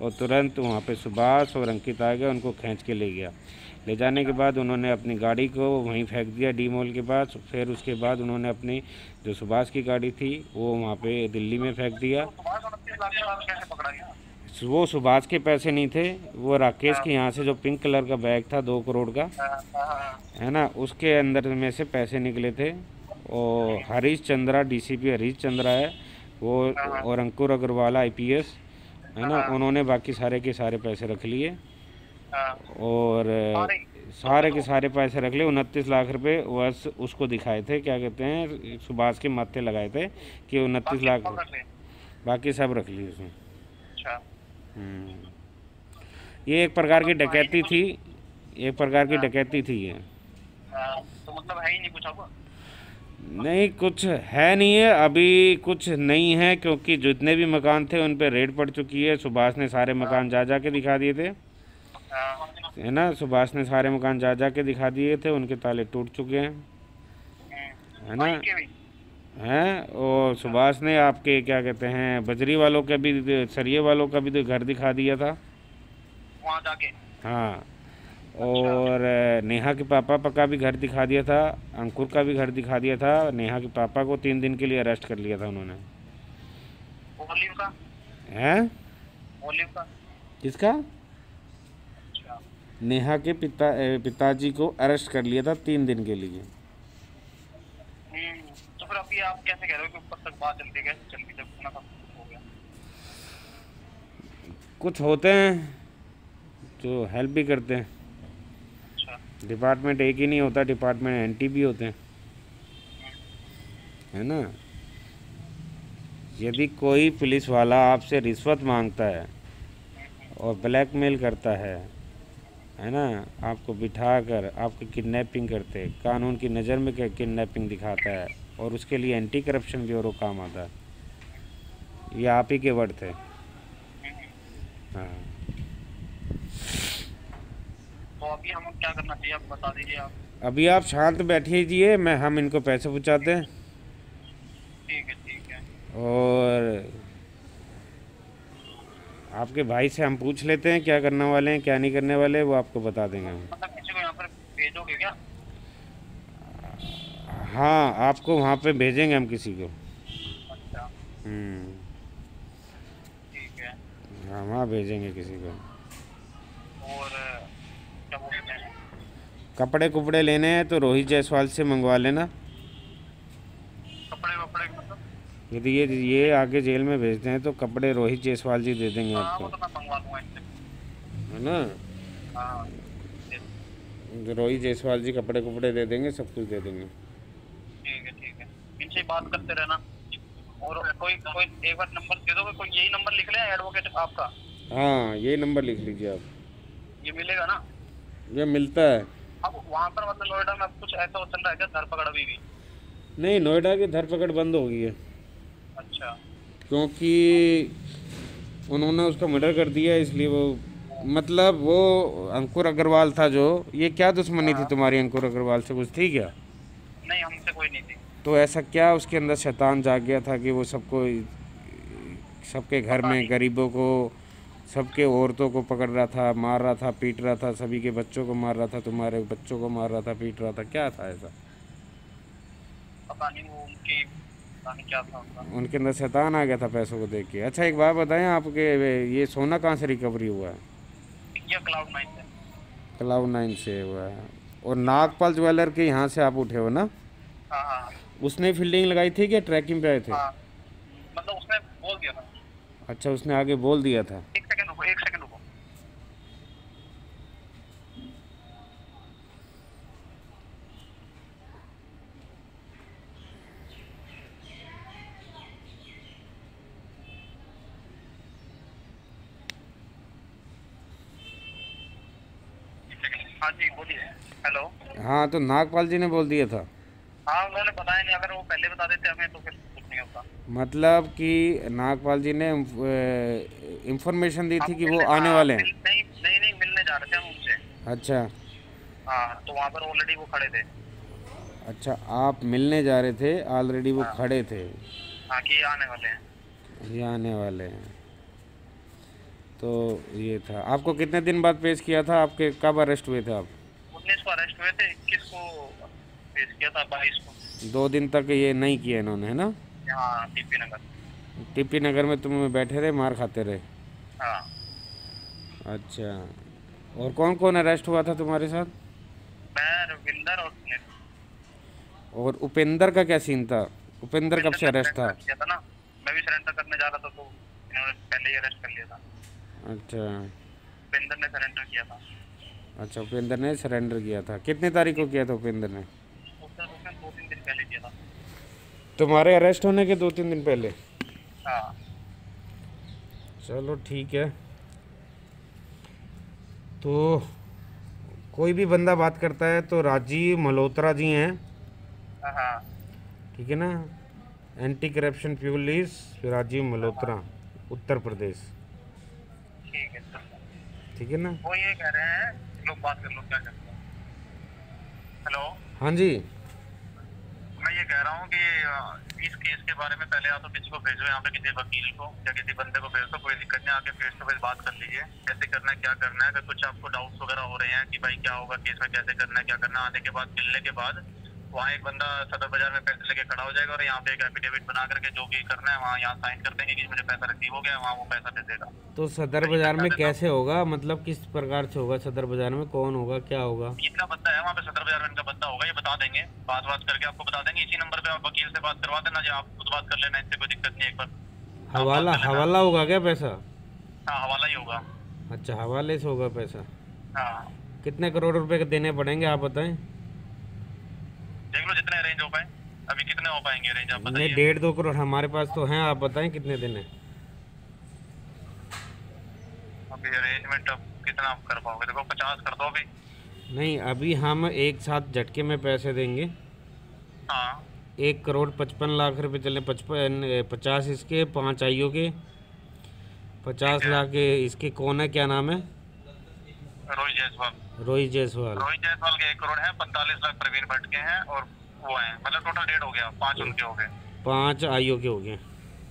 और तुरंत वहाँ पे सुभाष और अंकित आ गए, उनको खींच के ले गया। ले जाने के बाद उन्होंने अपनी गाड़ी को वहीं फेंक दिया डी मॉल के पास। फिर उसके बाद उन्होंने अपनी जो सुभाष की गाड़ी थी वो वहाँ पे दिल्ली में फेंक दिया। सुभाष 29 लाख के बाद कैसे पकड़ा गया? वो सुभाष के पैसे नहीं थे, वो राकेश के यहाँ से जो पिंक कलर का बैग था 2 करोड़ का, है ना, उसके अंदर में से पैसे निकले थे। और हरीश चंद्रा, डीसीपी हरीश चंद्रा है वो, और अंकुर अग्रवाल IPS, है ना, उन्होंने बाकी सारे के सारे पैसे रख लिए, और सारे के सारे पैसे रख लिए। 29 लाख रुपए बस उसको दिखाए थे, क्या कहते हैं, सुभाष के माथे लगाए थे कि 29 लाख, बाकी सब रख लिए उसमें। अच्छा। ये एक प्रकार की डकैती थी, एक प्रकार की डकैती थी ये। तो मतलब है ही नहीं कुछ आपको? नहीं, कुछ है नहीं है अभी, कुछ नहीं है, क्योंकि जितने भी मकान थे उन पे रेड पड़ चुकी है। सुभाष ने सारे मकान जा के दिखा दिए थे, है ना, सुभाष ने सारे मकान जा के दिखा दिए थे, उनके ताले टूट चुके हैं, है ना, हैं। और सुभाष ने आपके क्या कहते हैं बजरी वालों का भी, सरिये वालों का भी तो घर दिखा दिया था वहाँ जाके। हाँ, और नेहा के पापा का भी घर दिखा दिया था, अंकुर का भी घर दिखा दिया था। नेहा के पापा को 3 दिन के लिए अरेस्ट कर लिया था उन्होंने। ओलिव का हैं? ओलिव का किसका? अच्छा। नेहा के पिताजी को अरेस्ट कर लिया था 3 दिन के लिए। तो फिर अभी आप कैसे कह रहे हो कि ऊपर तक बात चलती, कैसे चल गई जब इतना सब कुछ हो गया? कुछ होते हैं जो हेल्प भी करते हैं। अच्छा। डिपार्टमेंट एक ही नहीं होता, डिपार्टमेंट NT भी होते हैं, है ना। यदि कोई पुलिस वाला आपसे रिश्वत मांगता है और ब्लैकमेल करता है ना, आपको बिठाकर आपकी किडनैपिंग करते, कानून की नज़र में किडनैपिंग दिखाता है, और उसके लिए एंटी करप्शन ब्यूरो काम आता है। ये आप ही के वर्ड थे। हाँ, तो अभी हम क्या करना चाहिए आप बता दीजिए आप। अभी आप शांत बैठिए, हम इनको पैसे पहुँचाते हैं, ठीक है ठीक है। और आपके भाई से हम पूछ लेते हैं क्या करने वाले हैं क्या नहीं करने वाले, वो आपको बता देंगे हम। मतलब किसी को यहाँ पर भेजोगे क्या? हाँ, आपको वहाँ पे भेजेंगे हम किसी को। अच्छा ठीक है। हाँ, वहाँ भेजेंगे किसी को। और क्या बोलते हैं, कपड़े कुपड़े लेने हैं तो रोहित जायसवाल से मंगवा लेना। कपड़े वपड़े मतलब? यदि ये आगे जेल में भेजते हैं तो कपड़े रोहित जायसवाल जी दे देंगे हाँ आपको, वो तो मैं मंगवा दूंगा इनसे। है ना। हाँ जो रोहित जायसवाल जी कपड़े कुपड़े दे देंगे, सब कुछ दे देंगे। ठीक है। इनसे बात करते रहना। और कोई एक बार नंबर दे दोगे, कोई यही नंबर लिख ले एडवोकेट आपका? हाँ, ये नंबर लिख लीजिए आप। ये मिलेगा ना? ये मिलता है। अब वहाँ पर मतलब नोएडा में अब कुछ ऐसा चल रहा है क्या, धरपकड़ अभी भी? नहीं, नोएडा की धरपकड़ बंद हो गई है, अच्छा। क्योंकि उन्होंने उसका मर्डर कर दिया, इसलिए वो, मतलब वो अंकुर अग्रवाल था जो, ये क्या दुश्मनी थी तुम्हारी अंकुर अग्रवाल से, कुछ थी क्या? नहीं, हमसे कोई नहीं थी। तो ऐसा क्या उसके अंदर शैतान जाग गया था कि वो सबके घर में गरीबों को, सबके औरतों को पकड़ रहा था, मार रहा था, पीट रहा था, सभी के बच्चों को मार रहा था, तुम्हारे बच्चों को मार रहा था, पीट रहा था, क्या था ऐसा? पता नहीं वो उनकी, पता नहीं क्या था उनका। उनके अंदर शैतान आ गया था पैसों को देख के। अच्छा, एक बात बताएं, आपके ये सोना कहाँ से रिकवरी हुआ है? ये Cloud9 से। Cloud9 से हुआ है। और नागपाल ज्वेलर के यहाँ से आप उठे हो ना? हाँ हाँ उसने फील्डिंग लगाई थी कि ट्रैकिंग पे आए थे? हाँ, मतलब उसने बोल दिया था। अच्छा, उसने आगे बोल दिया था। एक सेकंड रुको, एक सेकंड रुको। हाँ जी बोलिए। हेलो। हाँ, तो नागपाल जी ने बोल दिया था। हाँ उन्होंने बताया नहीं, अगर वो पहले बता देते हमें तो फिर कुछ नहीं होता। मतलब कि नागपाल जी ने इंफॉर्मेशन दी थी कि वो आने वाले हैं। नहीं नहीं नहीं, मिलने जा रहे थे हम उनसे। अच्छा हाँ तो वहाँ पर ऑलरेडी वो खड़े थे। अच्छा, आप मिलने जा रहे थे, ऑलरेडी वो हाँ खड़े थे। हाँ कि ये आने वाले हैं। ये आने वाले हैं। तो ये था। आपको कितने दिन बाद पेश किया था? आपके कब अरेस्ट हुए थे आप? 19 को अरेस्ट हुए थे, 21 को पेश किया था, 22 को 2 दिन तक ये नहीं किया इन्होंने, है ना? यहाँ टीपी नगर। टीपी नगर में तुम बैठे रहे, मार खाते रहे। हाँ अच्छा, और कौन कौन अरेस्ट हुआ था तुम्हारे साथ? मैं, रविंदर और सुनील। और उपेंद्र का क्या सीन था? उपेंद्र कब से अरेस्ट था? किया था ना, मैं भी सरेंडर करने जा रहा था तो इन्होंने पहले ही अरेस्ट कर लिया था। अच्छा उपेंद्र ने सरेंडर किया था। अच्छा, उपेंद्र ने सरेंडर किया था। कितने तारीख को किया था उपेंद्र ने? उसने 2-3 दिन पहले किया था। तुम्हारे अरेस्ट होने के 2-3 दिन पहले? हाँ चलो ठीक है। तो कोई भी बंदा बात करता है तो राजीव मल्होत्रा जी हैं, हाँ ठीक है ना? Anti corruption police Rajiv Malhotra, Uttar Pradesh, ठीक है। ठीक है ना? वो ये कह रहे हैं, लोग बात कर लो क्या करते हैं। हेलो। हाँ जी। मैं ये कह रहा हूँ कि इस केस के बारे में पहले आप तो किसी को भेजो, यहाँ पे किसी वकील को या किसी बंदे को भेज दो, कोई दिक्कत नहीं, आके फेस टू फेस बात कर लीजिए, कैसे करना है क्या करना है। अगर कुछ आपको डाउट्स वगैरह हो रहे हैं कि भाई क्या होगा केस में, कैसे करना है क्या करना है, आने के बाद मिलने के बाद वहाँ एक बंदा सदर बाजार में पैसे लेके खड़ा हो जाएगा और यहाँ पे एक एफिडेविट बना करके जो भी करना है वहाँ यहाँ साइन कर देंगे कि मुझे पैसा रिसीव हो गया, वहाँ वो पैसा दे देगा। तो सदर बाजार में कैसे होगा? मतलब किस प्रकार से होगा सदर बाजार में? कौन होगा, क्या होगा? इनका बंदा है वहाँ पे, सदर बाजार में इनका बंदा होगा, ये बता देंगे, बात करके आपको बता देंगे। इसी नंबर पे आप वकील से बात करवा देना, जो आप खुद बात कर लेना, इससे कोई दिक्कत नहीं। एक बार हवाला होगा क्या पैसा? हाँ हवाला ही होगा। अच्छा, हवाले से होगा पैसा। हाँ कितने करोड़ रुपए के देने पड़ेंगे आप बताएं? देख लो जितने अरेंज हो पाए। अभी कितने हो पाएंगे अरेंज आप नहीं, बताइए। 1.5-2 करोड़ हमारे पास तो हैं, आप बताएं कितने देने? अभी अरेंजमेंट अब कितना आप कर पाओगे? देखो 50 कर दो अभी। नहीं, अभी हम एक साथ झटके में पैसे देंगे। हाँ 1,55,00,000 रुपए चले, 50 इसके, 5 आईओ के, 50 लाख के इसके। कौन है, क्या नाम है? रोहित जायसवाल। रोहित जायसवाल। रोहित जायसवाल के 1 करोड़ है, 45 लाख प्रवीण भट्ट के हैं और वो है, मतलब टोटल 1.5 हो गया, 5 उनके हो गए। 5 आईओ के हो गए।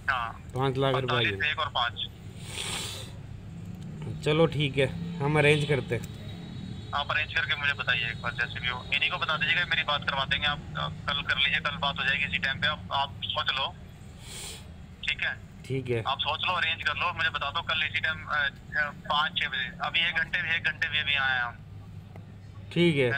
हाँ 5 लाख रुपए आईओ। 1 और 5। चलो ठीक है, हम अरेंज करते हैं। आप अरेंज करके मुझे बताइए एक बार, जैसे भी हो। इन्हीं को बता दीजिएगा, मेरी बात करवा देंगे। आप कल कर लीजिए, कल बात हो जाएगी इसी टाइम पे। आप सोच लो, ठीक है? ठीक है, आप सोच लो, अरेंज कर लो, मुझे बता दो कल इसी टाइम 5-6 बजे। अभी 1 घंटे भी अभी आए हैं हम। ठीक है।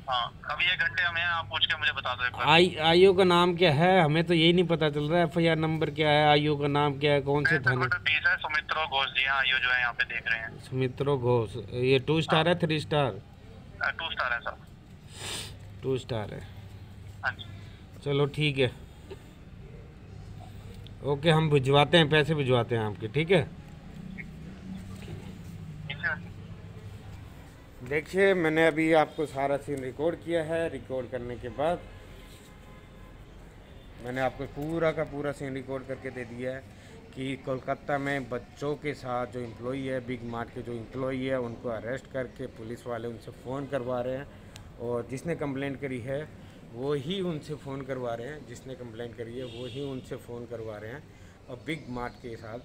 हाँ अभी 1 घंटे हमें, आप पूछ के मुझे बता दो एक बार। आईओ का नाम क्या है? हमें तो यही नहीं पता चल रहा है। एफआईआर नंबर क्या है? आईओ का नाम क्या है? कौन से थाने? 20 है, सुमित्रो घोष जी। हाँ ये जो है यहाँ पे देख रहे हैं। सुमित्रो घोष। ये 2 स्टार है, 3 स्टार? 2 स्टार है सर। 2 स्टार है। हाँ जी चलो ठीक है, ओके, हम भिजवाते हैं, पैसे भिजवाते हैं आपके, ठीक है? देखिए, मैंने अभी आपको सारा सीन रिकॉर्ड किया है। रिकॉर्ड करने के बाद मैंने आपको पूरा का पूरा सीन रिकॉर्ड करके दे दिया है कि कोलकाता में बच्चों के साथ जो एम्प्लॉई है, बिग मार्ट के जो एम्प्लॉई है, उनको अरेस्ट करके पुलिस वाले उनसे फ़ोन करवा रहे हैं। और जिसने कंप्लेंट करी है वो ही उनसे फ़ोन करवा रहे हैं, जिसने कंप्लेंट करी है वो ही उनसे फ़ोन करवा रहे हैं। और बिग मार्ट के साथ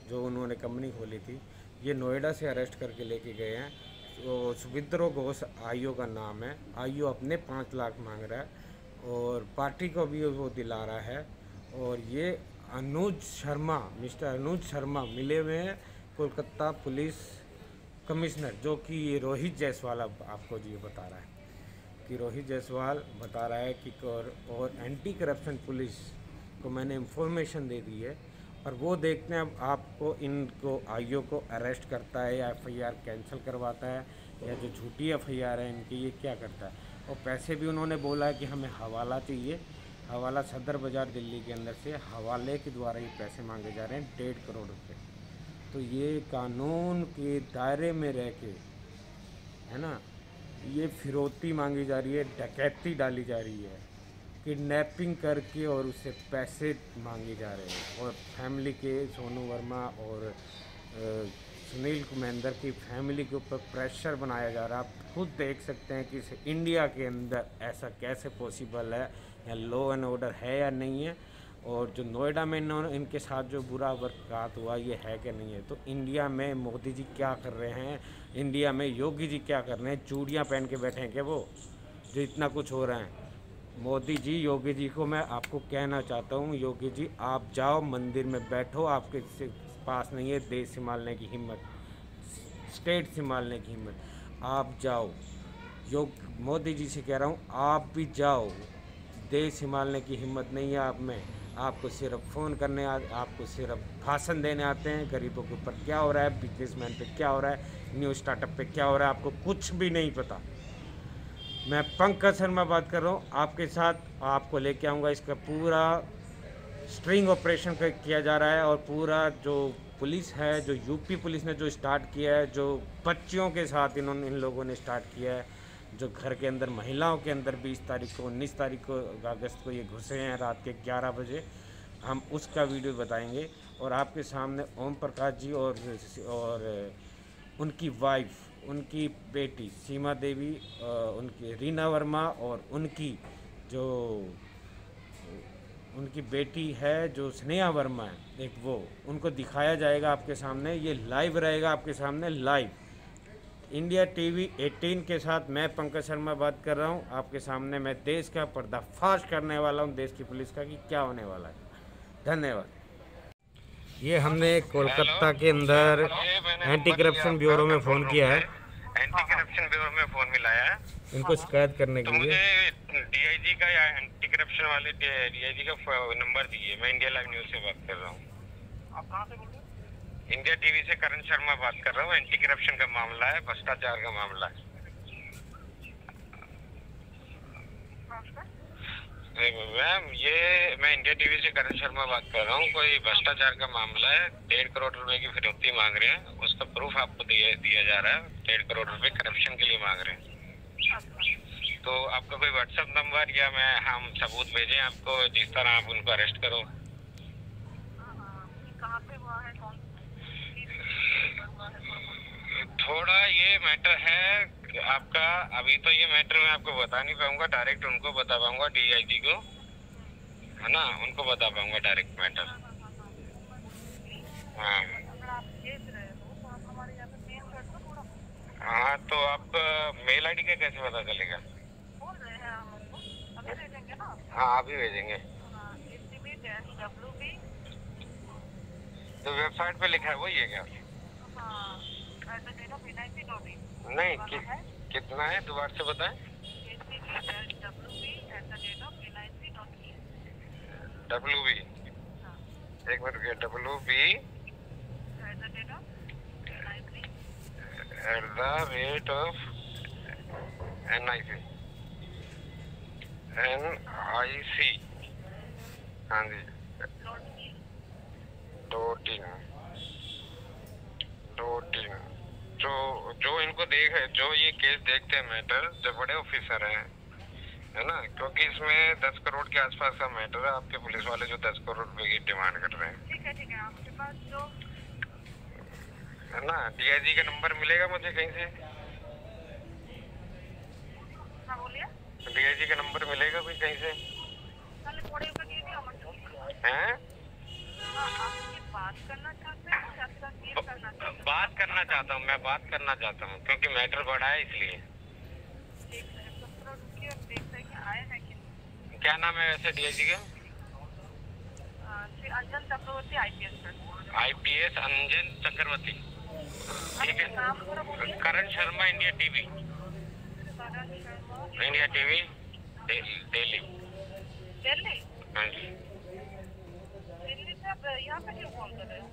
जो उन्होंने कंपनी खोली थी, ये नोएडा से अरेस्ट करके लेके गए हैं। तो सुमित्रो घोष आईओ का नाम है। आईओ अपने 5 लाख मांग रहा है और पार्टी को भी वो दिला रहा है। और ये अनुज शर्मा, मिस्टर अनुज शर्मा मिले हुए हैं कोलकाता पुलिस कमिश्नर जो कि रोहित जायसवाल अब आपको ये बता रहा है कि रोहित जायसवाल बता रहा है कि और एंटी करप्शन पुलिस को मैंने इंफॉर्मेशन दे दी है और वो देखते हैं अब आपको इनको आईओ को अरेस्ट करता है या एफआईआर कैंसिल करवाता है या जो झूठी एफआईआर है इनकी ये क्या करता है। और पैसे भी उन्होंने बोला है कि हमें हवाला चाहिए, हवाला सदर बाज़ार दिल्ली के अंदर से हवाले के द्वारा ये पैसे मांगे जा रहे हैं 1.5 करोड़ रुपए। तो ये कानून के दायरे में रह के, है ना, ये फिरौती मांगी जा रही है, डकैती डाली जा रही है, किडनैपिंग करके और उससे पैसे मांगे जा रहे हैं। और फैमिली के सोनू वर्मा और सुनील कुमेंदर की फैमिली के ऊपर प्रेशर बनाया जा रहा है। आप खुद देख सकते हैं कि इंडिया के अंदर ऐसा कैसे पॉसिबल है, या लॉ एंड ऑर्डर है या नहीं है, और जो नोएडा में इनके साथ जो बुरा बर्ताव हुआ ये है कि नहीं है। तो इंडिया में मोदी जी क्या कर रहे हैं, इंडिया में योगी जी क्या कर रहे हैं, चूड़ियाँ पहन के बैठे हैं क्या वो, जो इतना कुछ हो रहा है। मोदी जी, योगी जी को मैं आपको कहना चाहता हूँ, योगी जी आप जाओ मंदिर में बैठो, आपके पास नहीं है देश संभालने की हिम्मत, स्टेट संभालने की हिम्मत, आप जाओ। मोदी जी से कह रहा हूँ आप भी जाओ, देश संभालने की हिम्मत नहीं है आप में। आपको सिर्फ फ़ोन करने आपको सिर्फ भाषण देने आते हैं। गरीबों के ऊपर क्या हो रहा है, बिजनेसमैन पे क्या हो रहा है, न्यू स्टार्टअप पे क्या हो रहा है, आपको कुछ भी नहीं पता। मैं पंकज शर्मा बात कर रहा हूँ आपके साथ, आपको लेके आऊँगा। इसका पूरा स्ट्रिंग ऑपरेशन किया जा रहा है और पूरा जो पुलिस है, जो यूपी पुलिस ने जो स्टार्ट किया है, जो बच्चियों के साथ इन लोगों ने स्टार्ट किया है, जो घर के अंदर महिलाओं के अंदर 20 तारीख को 19 तारीख को अगस्त को ये घुसे हैं रात के 11 बजे, हम उसका वीडियो बताएंगे। और आपके सामने ओम प्रकाश जी और उनकी वाइफ, उनकी बेटी सीमा देवी, उनकी रीना वर्मा और उनकी जो उनकी बेटी है जो स्नेहा वर्मा है एक, वो उनको दिखाया जाएगा आपके सामने। ये लाइव रहेगा आपके सामने, लाइव इंडिया टीवी 18 के साथ। मैं पंकज शर्मा बात कर रहा हूँ आपके सामने। मैं देश का पर्दाफाश करने वाला हूँ, देश की पुलिस का, कि क्या होने वाला है। धन्यवाद। ये हमने कोलकाता के अंदर एंटी करप्शन ब्यूरो में फ़ोन किया है, एंटी करप्शन ब्यूरो में फोन मिलाया है इनको शिकायत करने के लिए। मुझे डीआईजी का या एंटी करप्शन वाले डीआईजी का नंबर दीजिए। मैं इंडिया लाइव न्यूज से बात कर रहा हूँ। आप कहाँ से बोल रहे हैं? इंडिया टीवी से करण शर्मा बात कर रहा हूँ। एंटी करप्शन का मामला है, भ्रष्टाचार का मामला है। मैम मैं इंडिया टीवी से करण शर्मा बात कर रहा हूँ। कोई भ्रष्टाचार का मामला है, 1.5 करोड़ रुपए की फिरौती मांग रहे हैं, उसका प्रूफ आपको दिया जा रहा है। 1.5 करोड़ रुपए करप्शन के लिए मांग रहे हैं। तो आपका कोई व्हाट्सएप नंबर या हम सबूत भेजें आपको जिस तरह आप उनको अरेस्ट करो? कहाँ पे हुआ है, कौन थोड़ा ये मैटर है आपका, अभी तो ये मैटर मैं आपको बता नहीं पाऊंगा, डायरेक्ट उनको बता पाऊंगा, डीआईजी को, है ना, उनको बता पाऊंगा डायरेक्ट मैटर। हाँ हाँ, तो आपका मेल आईडी का कैसे पता चलेगा? हाँ अभी भेजेंगे। तो वेबसाइट पे लिखा है वही है क्या? नहीं कितना है, दोबारा से बताएं। WB, एक मिनट रुकिए, WB @NIC हाँ जी जो इनको जो ये केस देखते हैं मैटर, जो बड़े ऑफिसर हैं, है ना, क्योंकि इसमें 10 करोड़ के आसपास का मैटर है। आपके पुलिस वाले जो 10 करोड़ रुपए की डिमांड कर रहे हैं, ठीक है, आपके पास जो है ना, डीआईजी का नंबर मिलेगा मुझे कहीं से? हाँ बोलिए। डीआईजी का नंबर मिलेगा कोई कहीं से? हैं? बात करना चाहते हैं, बात करना चाहता हूँ, मैं बात करना चाहता हूँ क्योंकि मैटर बड़ा है इसलिए। क्या नाम है वैसे डीआईजी का? अंजन चक्रवर्ती, IPS अंजन चक्रवर्ती। ठीक है। Karan Sharma, India TV, India TV Delhi. हाँ जी यहाँ पे क्यों कॉल कर रहे हो?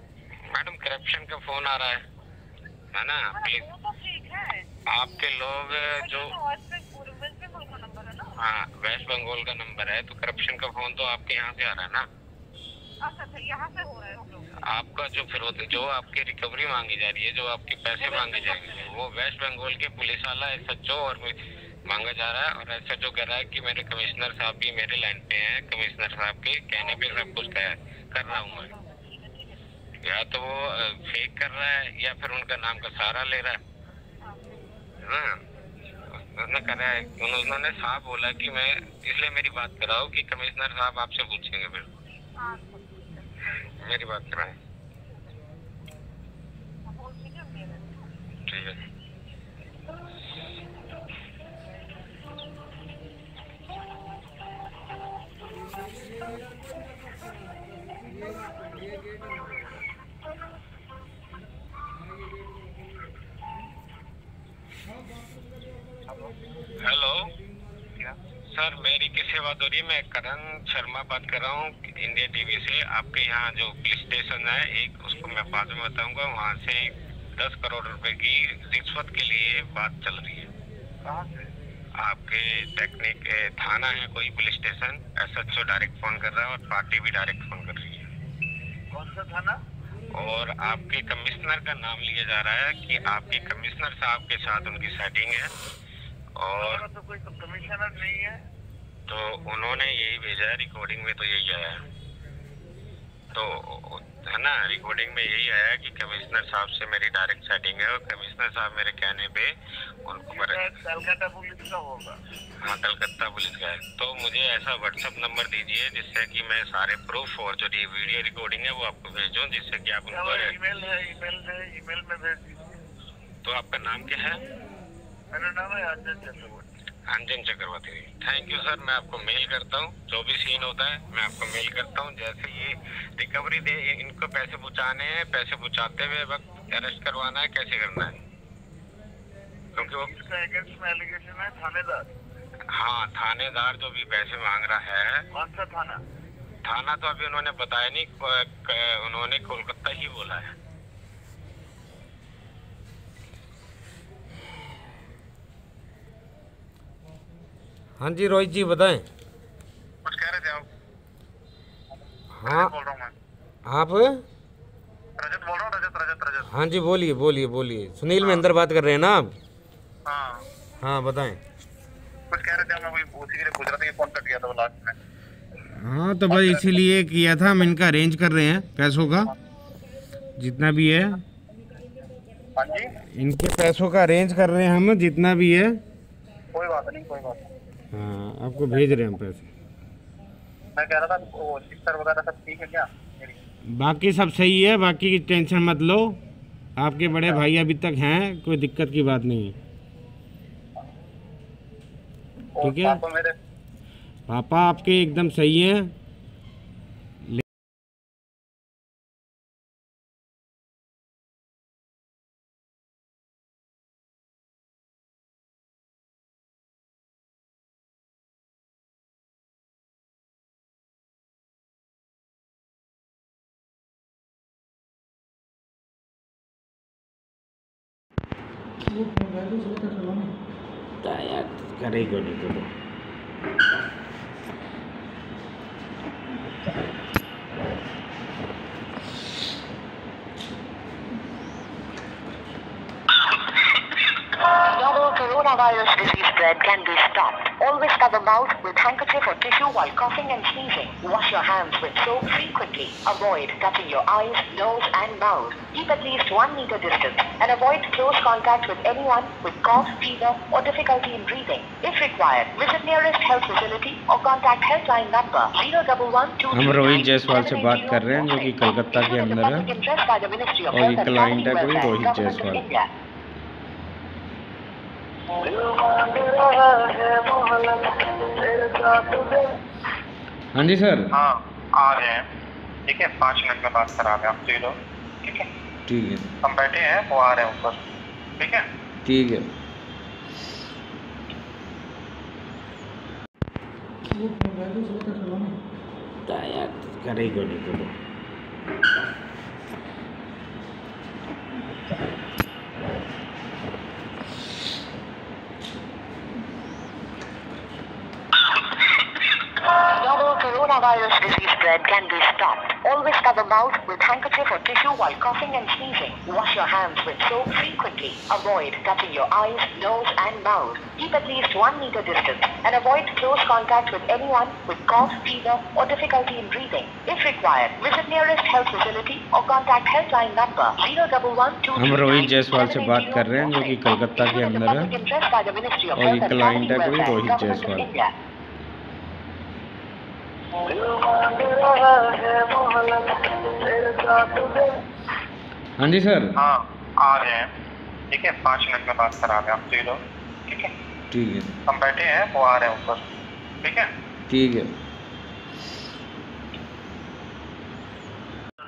मैडम, करप्शन का फोन आ रहा है ना प्लीज। वो तो ठीक है, आपके लोग जो वेस्ट बंगाल का नंबर है ना? हाँ, वेस्ट बंगाल का नंबर है, तो करप्शन का फोन तो आपके यहाँ से आ रहा है ना। अच्छा, यहाँ से हो रहा है हम लोग। आपका जो फिरोज, जो आपकी रिकवरी मांगी जा रही है, जो आपके पैसे मांगे जाएंगे, वो वेस्ट बंगाल के पुलिस वाला SHO और मांगा जा रहा है। और SHO कह रहा है कि मेरे कमिश्नर साहब भी मेरे लाइन पे हैं, कमिश्नर साहब के कहने पे सब कुछ कर रहा हूँ मैं। या तो वो फेक कर रहा है या फिर उनका नाम का सहारा ले रहा है ना। उन्होंने कहा है, उन्होंने साफ बोला कि मैं, इसलिए मेरी बात कर रहा हूँ कि कमिश्नर साहब आपसे पूछेंगे, फिर मेरी बात कराएं। ठीक है। हेलो सर, मेरी किससे बात हो रही है? मैं करण शर्मा बात कर रहा हूँ इंडिया टीवी से। आपके यहाँ जो पुलिस स्टेशन है एक, उसको मैं बाद में बताऊंगा, वहाँ से 10 करोड़ रुपए की रिश्वत के लिए बात चल रही है। कहाँ से? आपके टेक्निक थाना है कोई police station, SHO direct phone कर रहा है और पार्टी भी डायरेक्ट फोन कर रही है। कौन सा थाना? और आपके कमिश्नर का नाम लिया जा रहा है कि आपके कमिश्नर साहब के साथ उनकी सेटिंग है। और तो कोई कमिश्नर नहीं है, तो उन्होंने यही भेजा है, रिकॉर्डिंग में तो यही आया है, तो है ना, रिकॉर्डिंग में यही आया कि कमिश्नर साहब से मेरी डायरेक्ट सेटिंग है और कमिश्नर साहब मेरे कहने पे उनको कलकत्ता पुलिस का होगा। हाँ, कलकत्ता पुलिस का है। तो मुझे ऐसा व्हाट्सएप नंबर दीजिए जिससे कि मैं सारे प्रूफ और जो वीडियो रिकॉर्डिंग है वो आपको भेजूं, जिससे कि आप उनको ईमेल में भेज दीजिए। तो आपका नाम क्या है? मेरा नाम है अंजन चक्रवर्ती। थैंक यू सर, मैं आपको मेल करता हूँ, जो भी सीन होता है मैं आपको मेल करता हूँ। जैसे ये रिकवरी दे, इनको पैसे पहुँचाने हैं, पैसे पहुँचाते हुए वक्त अरेस्ट करवाना है, कैसे करना है, क्योंकि वो इसका अगेंस्ट में एलिगेशन है थानेदार। हाँ, थानेदार जो भी पैसे मांग रहा है। कौन सा थाना? थाना तो अभी उन्होंने बताया नहीं, उन्होंने कोलकाता ही बोला है। हाँ जी रोहित जी बताएं। कुछ कह रहे थे आप? हाँ, बोल रहा हूँ मैं। आप? रजत बोल रहा हूँ, रजत। हाँ जी, बोलिए। सुनील महेंद्र बात कर रहे हैं ना आप? हाँ बताएं। कुछ कह रहे थे, मैं वही उसी के लिए पूछ रहा था कि फोन कट गया था लास्ट में। हाँ, तो भाई इसीलिए किया था, हम इनका अरेंज कर रहे हैं पैसों का जितना भी है। हाँ जी, इनके पैसों का अरेंज कर रहे हैं हम, जितना भी है। कोई बात नहीं। हाँ, आपको भेज रहे हैं हम पैसे। मैं कह रहा था वो सिस्टर वगैरह सब ठीक है क्या? बाकी सब सही है, बाकी की टेंशन मत लो। आपके बड़े भाई अभी तक हैं, कोई दिक्कत की बात नहीं है। ठीक है, पापा आपके एकदम सही हैं। यार करेगा नहीं तो Novel coronavirus disease spread can be stopped. Always cover mouth with handkerchief or tissue while coughing and sneezing. Wash your hands with soap frequently. Avoid touching your eyes, nose and mouth. Keep at least 1 meter distance and avoid close contact with anyone with cough, fever or difficulty in breathing. If required, visit nearest health facility or contact helpline number 011-239-780. हम रोहित जायसवाल से बात कर रहे हैं, जो कि कलकत्ता के अंदर है, और ये क्लाइंट है कोई रोहित जायसवाल। हाँ जी सर। हाँ, आ रहे हैं। ठीक है, 5 मिनट में बात करा रहे हैं आप, ठीक है? ठीक है। हम बैठे हैं, वो आ रहे हैं ऊपर, ठीक है? ठीक है। यार करेगा नहीं तो Novel coronavirus disease spread can be stopped. Always cover mouth with handkerchief or tissue while coughing and sneezing. Wash your hands with soap frequently. Avoid touching your eyes, nose and mouth. Keep at least 1 meter distance and avoid close contact with anyone with cough, fever or difficulty in breathing. If required, visit nearest health facility or contact helpline number 011 हम रोहित जायसवाल से बात कर रहे हैं जो कि कलकत्ता के अंदर है और ये क्लाइंट है कोई रोहित जायसवाल। हाँ जी सर। हाँ आ रहे हैं, ठीक है? 5 मिनट में बात करा रहे हैं, आप तो लोग, ठीक है? ठीक है। हम बैठे हैं, वो आ रहे हैं ऊपर, ठीक है? ठीक है।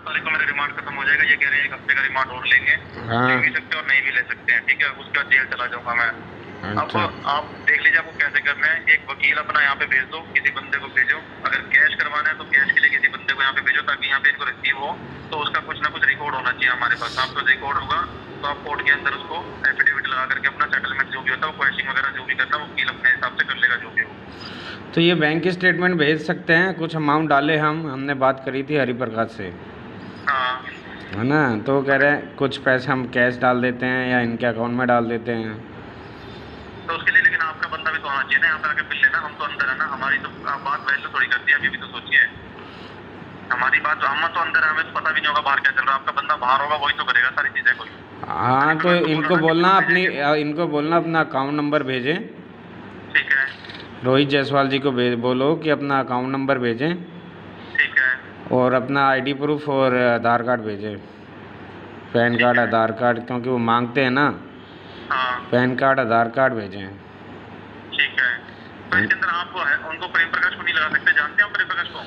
तारीख को मेरा रिमांड खत्म हो जाएगा, ये कह रहे हैं 1 हफ्ते का रिमांड और लेंगे। हाँ। ले भी सकते हैं और नहीं भी ले सकते हैं, ठीक है? उसके बाद जेल चला जाऊंगा मैं। अच्छा। अब आप देख लीजिए आपको कैसे करना है। एक वकील अपना यहाँ पे भेज दो, किसी बंदे को भेजो। अगर कैश करवाना है तो कैश के लिए किसी बंदे को यहाँ पे भेजो ताकि यहाँ पे इनको रिसीव हो, तो उसका कुछ ना कुछ रिकॉर्ड होना चाहिए हमारे पास। आपका रिकॉर्ड होगा तो आप कोर्ट के अंदर उसको एफिडेविट लगा करके अपना सेटलमेंट जो भी होता है वो क्वेश्चन वगैरह जो भी करना वो वकील अपने हिसाब से कर लेगा जो भी हो। तो ये बैंक स्टेटमेंट भेज सकते हैं? कुछ अमाउंट डाले हमने बात करी थी हरिप्रकाश से, हाँ है ना? तो वो कह रहे हैं कुछ पैसे हम कैश डाल देते हैं या इनके अकाउंट में डाल देते हैं। तो उसके लिए लेकिन आपका बंदा भी तो होना चाहिए ना, यहाँ पे आके मिल लेना। हम तो अंदर है ना, हमारी तो बात वैल्यू थोड़ी करती है। अभी भी तो सोचिए, हमारी बात, हम तो अंदर है, हमें तो पता भी नहीं होगा बाहर क्या चल रहा है। आपका बंदा बाहर होगा, वही तो करेगा सारी चीजें कोई। हाँ तो इनको बोलना अपना अकाउंट नंबर भेजें। ठीक है। रोहित जायसवाल जी को बोलो कि अपना अकाउंट नंबर भेजें। ठीक है। और अपना आईडी प्रूफ और आधार कार्ड भेजें, पैन कार्ड, आधार कार्ड, क्योंकि वो मांगते हैं ना। हाँ पैन कार्ड, आधार कार्ड भेजें। ठीक है। तो इसके अंदर आप उनको प्रेम प्रकाश को नहीं लगा सकते? जानते हैं आप प्रेम प्रकाश को?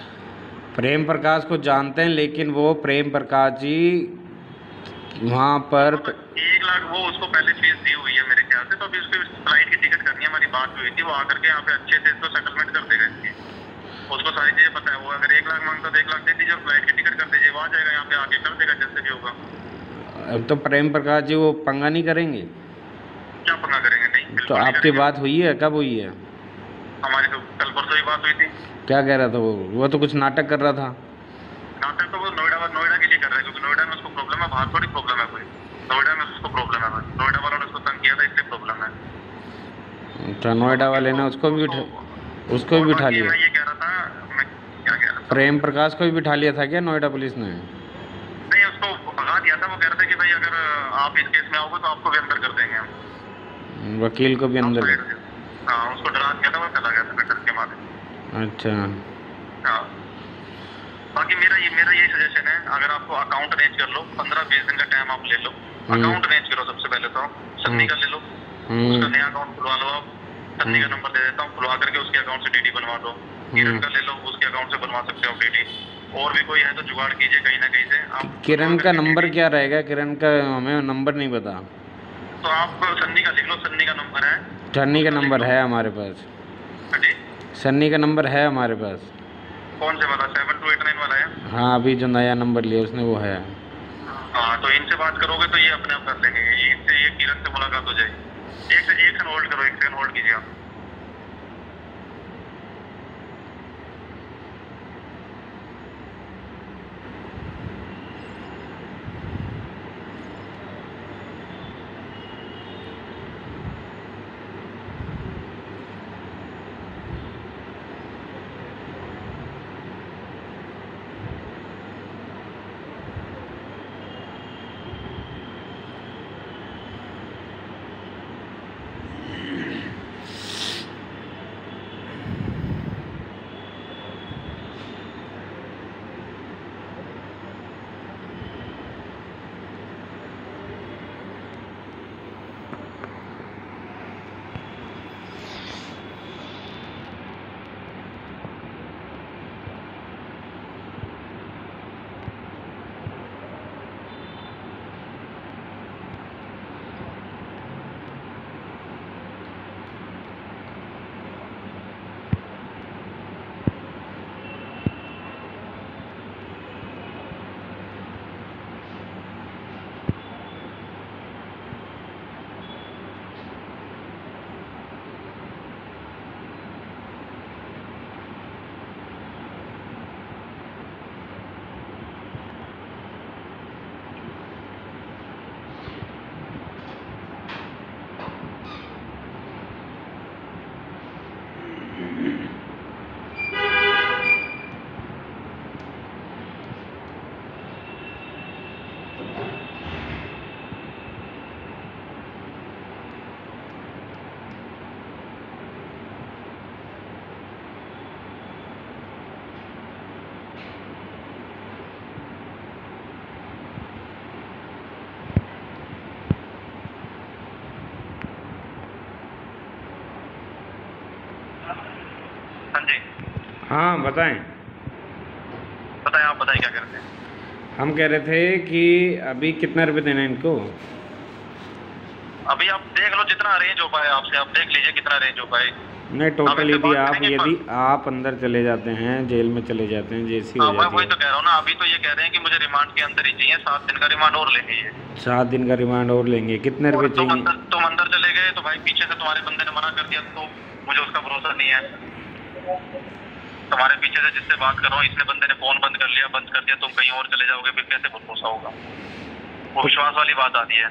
प्रेम प्रकाश को जानते हैं, लेकिन वो प्रेम प्रकाश जी वहाँ पर 1 लाख वो उसको पहले फीस दी हुई है मेरे ख्याल से। तो अभी उसकी फ्लाइट की टिकट करनी है, हमारी बात हुई थी। वो आकर के यहाँ पे अच्छे से इसको सेटलमेंट कर देगा इसकी। उसको सारी चीजें पता है। वो अगर 1 लाख मांगता तो 1 लाख दे दीजिए और फ्लाइट की टिकट कर दीजिए, वो आ जाएगा यहाँ पे, आके कर देगा जैसे भी होगा। अब तो प्रेम प्रकाश जी वो पंगा नहीं करेंगे? क्या पंगा करेंगे? नहीं। तो आपकी बात हुई है? कब हुई है? हमारी तो कल परसों ही बात हुई थी। क्या कह रहा था वो तो कुछ नाटक कर रहा था। नाटक तो वो नोएडा के लिए कर रहा है, क्योंकि नोएडा में उसको प्रॉब्लम है, बाहर थोड़ी प्रॉब्लम है कोई। नोएडा में उसको प्रॉब्लम है, नोएडा वालों ने उसको तंग किया था, इसलिए प्रॉब्लम है। अच्छा, नोएडा वाले ने उसको भी बिठा लिया? मैं ये कह रहा था, मैं क्या कह रहा था, प्रेम प्रकाश को भी बिठा लिया था क्या नोएडा पुलिस ने? नहीं, उसको भगा दिया था। वो कह रहे थे कि भाई अगर आप इस केस में आओगे तो आपको भी अंदर कर देंगे हम। वकील को भी अंदर? हाँ, उसको डरा दिया था, वो चला गया था डर के मारे। अच्छा। हाँ, बाकी मेरा ये सजेशन है, अगर आपको अकाउंट अरेंज कर लो, 15-20 दिन का टाइम आप ले लो। अकाउंट अरेंज करो सबसे पहले तो। सन्नी का ले लो, उसका नया अकाउंट खुलवा लो आप। सन्नी का नंबर दे देता हूँ, खुलवा करके उसके अकाउंट से डीडी बनवा दो। किरण का ले लो, उसके अकाउंट से बनवा सकते हो डीडी। और भी कोई है तो जुगाड़ कीजिए कहीं ना कहीं से आप। किरण का नंबर क्या रहेगा? किरण का हमें नंबर नहीं पता। तो आप सन्नी का लिख लो, सन्नी का नंबर है। सन्नी का नंबर है हमारे पास। जी, सन्नी का नंबर है हमारे पास। कौन से वाला? 7289 वाला है? हाँ, अभी जो नया नंबर लिया उसने वो है। हाँ, तो इनसे बात करोगे तो ये अपने आप कर लेंगे। ये किरण से मुलाकात हो जाएगी। एक सेकंड होल्ड करो, 1 सेकंड होल्ड कीजिए आप। हाँ बताएं। बताएं, आप बताएं क्या कर रहे थे। हम कह रहे थे कि अभी कितना रुपये देना है इनको। अभी आप देख लो जितना अरेंज हो पाए आपसे, आप देख लीजिए कितना अरेंज हो पाए। नहीं टोटल इनसे बात करेंगे यदि आप अंदर चले जाते हैं, जेल में चले जाते हैं, जैसी हो हाँ, मैं जाती वही है। तो कह रहा हूँ ना, अभी तो ये कह रहे हैं कि मुझे रिमांड के अंदर ही चाहिए, 7 दिन का रिमांड और लेंगे ये। 7 दिन का रिमांड और लेंगे। कितने और रुपये तुम चाहिए? अंदर चले गए तो भाई पीछे से तुम्हारे बंदे ने मना कर दिया, तो मुझे उसका भरोसा नहीं है। तुम्हारे पीछे से जिससे बात कर रहा हूँ, इसने बंदे ने फोन बंद कर दिया, तुम कहीं और चले जाओगे, फिर कैसे भरोसा होगा? वो विश्वास वाली बात आती है।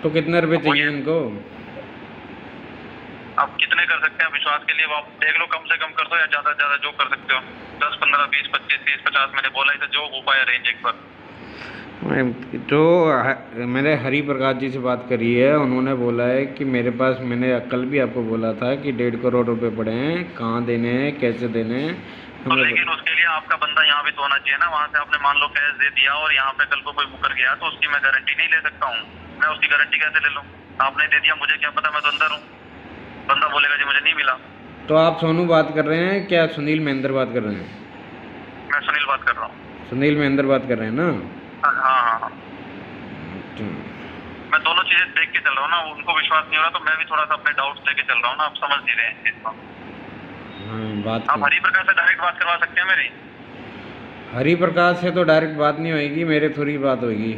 तो कितने रुपये चाहिए इनको? आप कितने कर सकते हैं विश्वास के लिए? वो आप देख लो, कम से कम कर दो या ज्यादा से ज्यादा जो कर सकते हो, 10, 15, 20, 25, 30, 50 मैंने बोला इसे, जो उपाय अरेंज एक बार। तो मैंने हरि प्रकाश जी से बात करी है, उन्होंने बोला है कि मेरे पास, मैंने कल भी आपको बोला था कि 1.5 करोड़ रुपए पड़े हैं, कहाँ देने हैं, कैसे देने हैं। तो लेकिन उसके लिए आपका बंदा यहाँ भी तो होना चाहिए ना। वहाँ से आपने मान लो कैश दे दिया और यहाँ पे कल को कोई मुकर गया तो उसकी मैं गारंटी नहीं ले सकता हूँ। मैं उसकी गारंटी कैसे ले लूँ? आपने दे दिया, मुझे क्या पता, मैं तो अंदर हूँ। बंदा बोलेगा जी मुझे नहीं मिला। तो आप सोनू बात कर रहे हैं क्या? सुनील महेंद्र बात कर रहे हैं? मैं सुनील बात कर रहा हूँ। सुनील महेंद्र बात कर रहे हैं ना? हाँ हाँ हाँ, अच्छा। मैं दोनों चीजें देख के चल रहा हूँ ना। उनको विश्वास नहीं हो रहा तो मैं भी थोड़ा सा अपने डाउट्स लेके चल रहा हूँ ना। आप समझ नहीं रहे हैं इस चीज को। बात आप हरि प्रकाश से डायरेक्ट बात करवा सकते हैं मेरी? हरि प्रकाश से तो डायरेक्ट बात नहीं होगी, मेरे थ्रू ही बात होगी।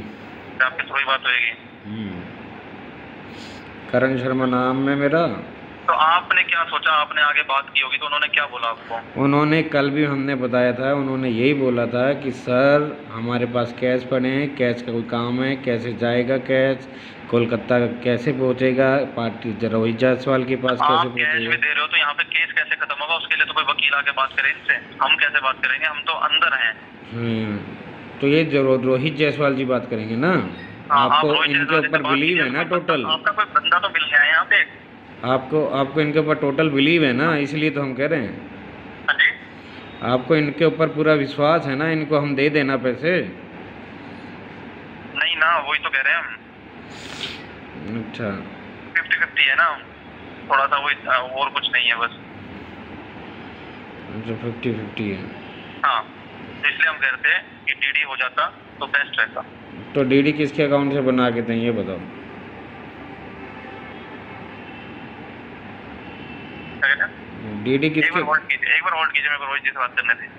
आपकी थोड़ी बात होगी। करण शर्मा नाम है मेरा। तो आपने क्या सोचा? आपने आगे बात की होगी तो उन्होंने क्या बोला आपको? उन्होंने कल भी हमने बताया था, उन्होंने यही बोला था कि सर हमारे पास कैश पड़े हैं, कैश का कोई काम है, कैसे जाएगा कैश, कोलकाता कैसे पहुंचेगा, पार्टी रोहित जायसवाल के पास कैसे आप कैश पहुंचेगा। में दे रहे हो तो यहाँ पे केस कैसे खत्म होगा? उसके लिए तो कोई वकील आके बात करे इनसे। हम कैसे बात करेंगे? हम तो अंदर हैं। तो ये रोहित जायसवाल जी बात करेंगे ना? आपको इनके ऊपर बिलीव है ना टोटल? आपका कोई बंदा तो मिल गया है यहाँ पे। आपको इनके ऊपर टोटल बिलीव है ना, इसलिए तो हम कह रहे हैं। हाँ जी, आपको इनके ऊपर पूरा विश्वास है ना, इनको हम दे देना पैसे? नहीं ना, वही तो कह रहे हैं हम। अच्छा, 50-50 है ना, थोड़ा सा वही, और कुछ नहीं है बस। अच्छा 50-50 है। हाँ, इसलिए हम कह रहे थे कि डीडी हो जाता तो बेस्ट रहता। तो डीडी किसके अकाउंट से बना के दें ये बताओ? डीडी एक किसके? बार होल्ड कीजिए, मेरे को रोहित जी से बात करने थे।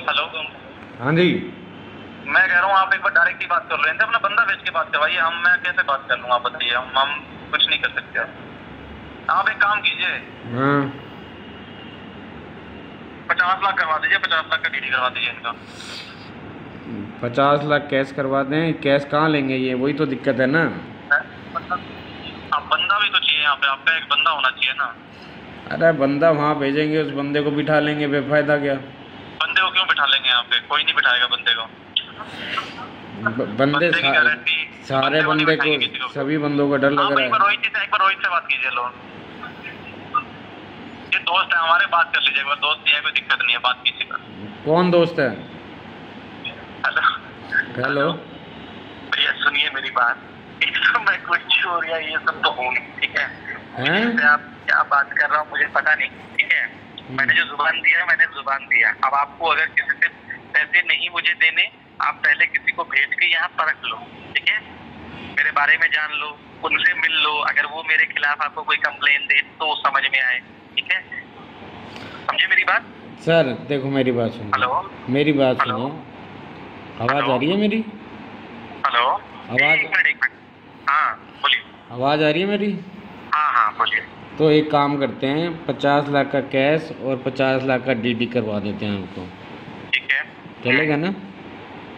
हेलो, हाँ जी। मैं कह रहा हूँ आप एक बार डायरेक्ट ही बात कर रहे थे, अपना बंदा भेज के बात करवाइए। मैं कैसे बात कर लूँगा? आप बताइए, हम कुछ नहीं कर सकते। आप एक काम कीजिए, हाँ 50 लाख करवा दीजिए, 50 लाख का डीडी करवा दीजिए इनका। 50 लाख कैश करवा दें? कैश कहाँ लेंगे ये, वही तो दिक्कत है ना। आप बंदा भी तो चाहिए यहाँ पे, आपका एक बंदा होना चाहिए ना। अरे बंदा वहाँ भेजेंगे, उस बंदे को बिठा लेंगे, बेफायदा क्या? बंदे को क्यों बिठा लेंगे यहाँ पे? कोई नहीं बिठाएगा बंदे को। बंदे की गारंटी सारे बंदे को, सभी बंदों को डर लग रहा है। एक बार रोहित से बात कीजिए। लो, ये दोस्त है हमारे, बात कर लीजिए एक बार। दोस्त ही है, कोई दिक्कत नहीं है, बात कीजिएगा। कौन दोस्त है? हेलो भैया सुनिए मेरी बात। एक तो मैं कुछ चोरिया ये सब तो हूँ नहीं, ठीक है? हैं? आप क्या बात कर रहा हूँ मुझे पता नहीं, ठीक है? मैंने जो जुबान दिया मैंने जुबान दिया। अब आपको अगर किसी से पैसे नहीं मुझे देने, आप पहले किसी को भेज के यहाँ परख लो, ठीक है? मेरे बारे में जान लो, उनसे मिल लो। अगर वो मेरे खिलाफ आपको कोई कंप्लेन दे तो समझ में आए, ठीक है? समझे मेरी बात? सर देखो मेरी बात सुनो। हेलो, मेरी बात सुनो। आवाज़ आ रही है मेरी? हेलो, आवाज़, एक मिनट। हाँ बोलिए। आवाज़ आ रही है मेरी? हाँ बोलिए। तो एक काम करते हैं, 50 लाख का कैश और 50 लाख का डीडी करवा देते हैं आपको। ठीक है, चलेगा ना?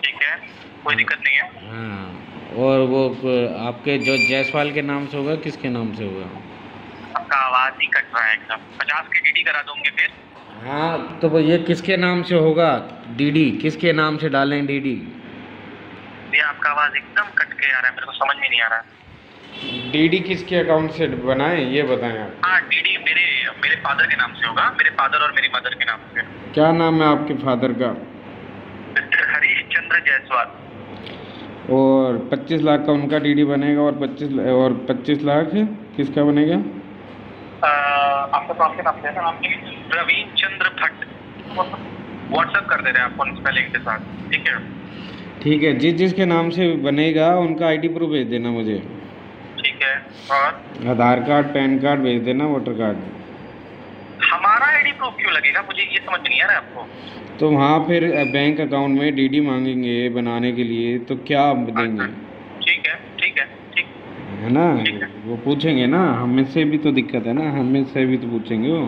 ठीक है, कोई दिक्कत नहीं है। हाँ, और वो आपके जो जायसवाल के नाम से होगा, किसके नाम से होगा? आपका आवाज ही कट रहा है एकदम। 50 की डीडी करा दोगे फिर? हाँ, तो वो ये किसके नाम से होगा? डीडी किसके नाम से डालें डीडी? ये आपका आवाज एकदम कट के आ रहा है, मेरे को समझ में नहीं आ रहा है। डीडी किसके अकाउंट से बनाएं ये बताएं आप। हाँ, डीडी मेरे फादर के नाम से होगा, मेरे फादर और मेरी मदर के नाम से। क्या नाम है आपके फादर का? मिस्टर हरीश चंद्र जायसवाल। और 25 लाख का उनका डीडी बनेगा, और 25 लाख किसका बनेगा? आपका तो आपके नाम से है ना? प्रवीण चंद्र भट्ट। व्हाट्सएप कर दे रहे हैं आपको स्पेलिंग के साथ, ठीक है? ठीक है, जिसके नाम से बनेगा उनका आईडी प्रूफ भेज देना मुझे। ठीक है। और आधार कार्ड, पैन कार्ड भेज देना, वोटर कार्ड। हमारा आईडी प्रूफ क्यों लगेगा? मुझे ये समझ में नहीं आ रहा है आपको। तो वहाँ फिर बैंक अकाउंट में डीडी मांगेंगे बनाने के लिए, तो क्या देंगे? ठीक है, ठीक है, ठीक है ना, ठीक है। वो पूछेंगे ना, हमें से भी तो दिक्कत है ना, हमें से भी तो पूछेंगे वो।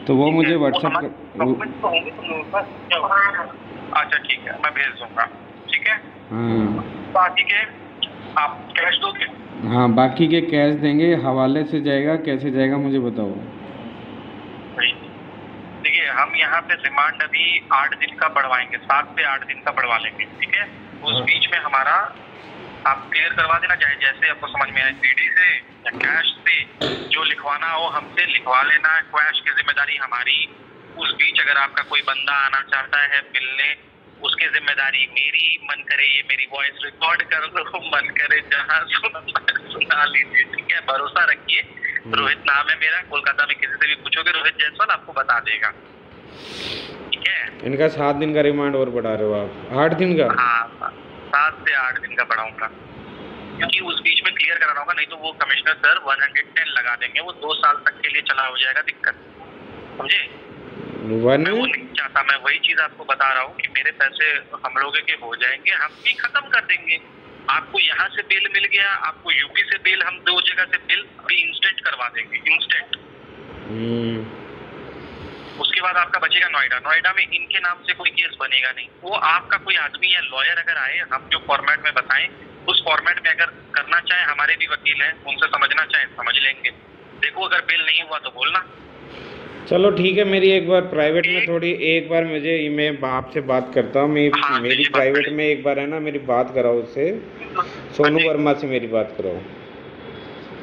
तो वो मुझे व्हाट्सएप अच्छा ठीक है, मैं भेज दूंगा, ठीक है? हाँ बाकी के आप कैश दोगे? हाँ, बाकी के कैश देंगे। हवाले से जाएगा, कैसे जाएगा मुझे बताओ। देखिए, हम यहाँ पे रिमांड अभी 8 दिन का बढ़वाएंगे, 7 से 8 दिन का बढ़वा लेंगे, ठीक है? उस बीच में हमारा आप क्लियर करवा देना, चाहे जैसे आपको समझ में आए, डीडी से या कैश से, जो लिखवाना हो हमसे लिखवा लेना। कैश की जिम्मेदारी हमारी। उस बीच अगर आपका कोई बंदा आना चाहता है मिलने, उसकी जिम्मेदारी मेरी। मन करे ये मेरी वॉइस रिकॉर्ड कर लो, मन करे जहाँ सुना लीजिए, ठीक है? भरोसा रखिए, रोहित नाम है मेरा। कोलकाता में किसी से भी पूछोगे रोहित जायसवाल, आपको बता देगा, ठीक है? इनका 7 दिन का रिमांड और बढ़ा रहे हो आप? 8 दिन का? हाँ, 7 से 8 दिन का बढ़ाऊंगा, क्योंकि उस बीच में क्लियर कराना होगा, नहीं तो वो कमिश्नर सर 110 लगा देंगे, वो 2 साल तक के लिए चला हो जाएगा, दिक्कत, समझे? मैं वो नहीं चाहता। मैं वही चीज आपको बता रहा हूँ कि मेरे पैसे हम लोगों के हो जाएंगे, हम भी खत्म कर देंगे। आपको यहाँ से बिल मिल गया, आपको यूपी से बिल, हम 2 जगह से बिल अभी इंस्टेंट करवा देंगे, इंस्टेंट। उसके बाद आपका बचेगा नोएडा। नोएडा में इनके नाम से कोई केस बनेगा नहीं। वो आपका कोई आदमी या लॉयर अगर आए, हम जो फॉर्मेट में बताएं उस फॉर्मेट में अगर करना चाहे, हमारे भी वकील हैं, उनसे समझना चाहे समझ लेंगे। देखो, अगर बिल नहीं हुआ तो बोलना। चलो ठीक है, मेरी एक बार प्राइवेट में थोड़ी, एक बार मुझे, मैं आपसे बात करता हूँ। मेरी प्राइवेट में एक बार है ना, मेरी बात कराओ उससे, सोनू वर्मा से मेरी बात कराओ।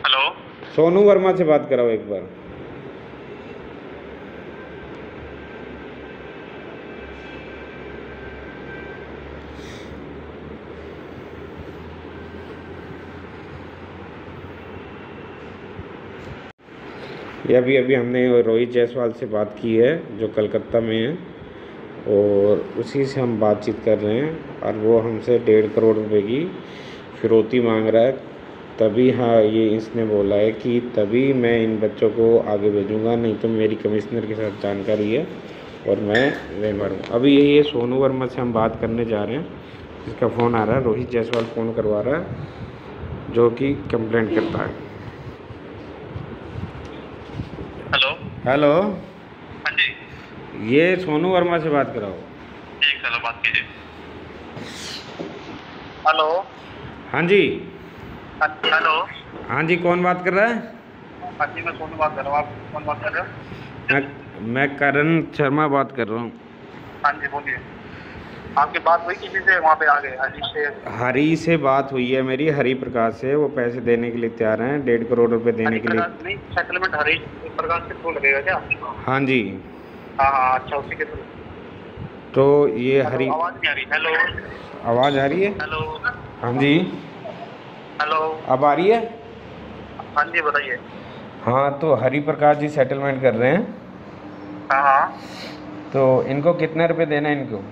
हेलो, सोनू वर्मा से बात कराओ एक बार। ये अभी हमने रोहित जायसवाल से बात की है, जो कलकत्ता में है, और उसी से हम बातचीत कर रहे हैं। और वो हमसे 1.5 करोड़ रुपए की फिरौती मांग रहा है। तभी हाँ, ये इसने बोला है कि तभी मैं इन बच्चों को आगे भेजूंगा, नहीं तो मेरी कमिश्नर के साथ जानकारी है और मैं बेमर हूँ। अभी यही है, सोनू वर्मा से हम बात करने जा रहे हैं, जिसका फ़ोन आ रहा है। रोहित जायसवाल फ़ोन करवा रहा है, जो कि कंप्लेंट करता है। हेलो, हेलो, हाँ जी, ये सोनू वर्मा से बात कराओ। एक हेलो बात कीजिए। हेलो, हाँ जी, हेलो, हाँ जी, कौन बात कर रहा है? हाँ जी, मैं सोनू बात कर रहा हूँ। आप कौन बात कर रहे हो? मैं करण शर्मा बात कर रहा हूँ। हाँ जी, बोलिए। आपकी बात हुई किसी से वहाँ पे? आ गए हरी से? हरी से बात हुई है मेरी, हरी प्रकाश से। वो पैसे देने के लिए तैयार हैं, 1.5 करोड़ रुपए देने के लिए। नहीं, सेटलमेंट हरी प्रकाश के थ्रू लगेगा क्या? हाँ जी, हाँ हाँ, अच्छा, उसी के थ्रू। तो ये हरी, आवाज़ नहीं आ रही। हेलो, आवाज़ आ रही है? हेलो, हाँ जी, हेलो, अब आ रही है? हाँ जी, बताइए। हाँ, तो हरी प्रकाश जी सेटलमेंट कर रहे हैं। हाँ हाँ, तो इनको कितने रुपए देना है इनको?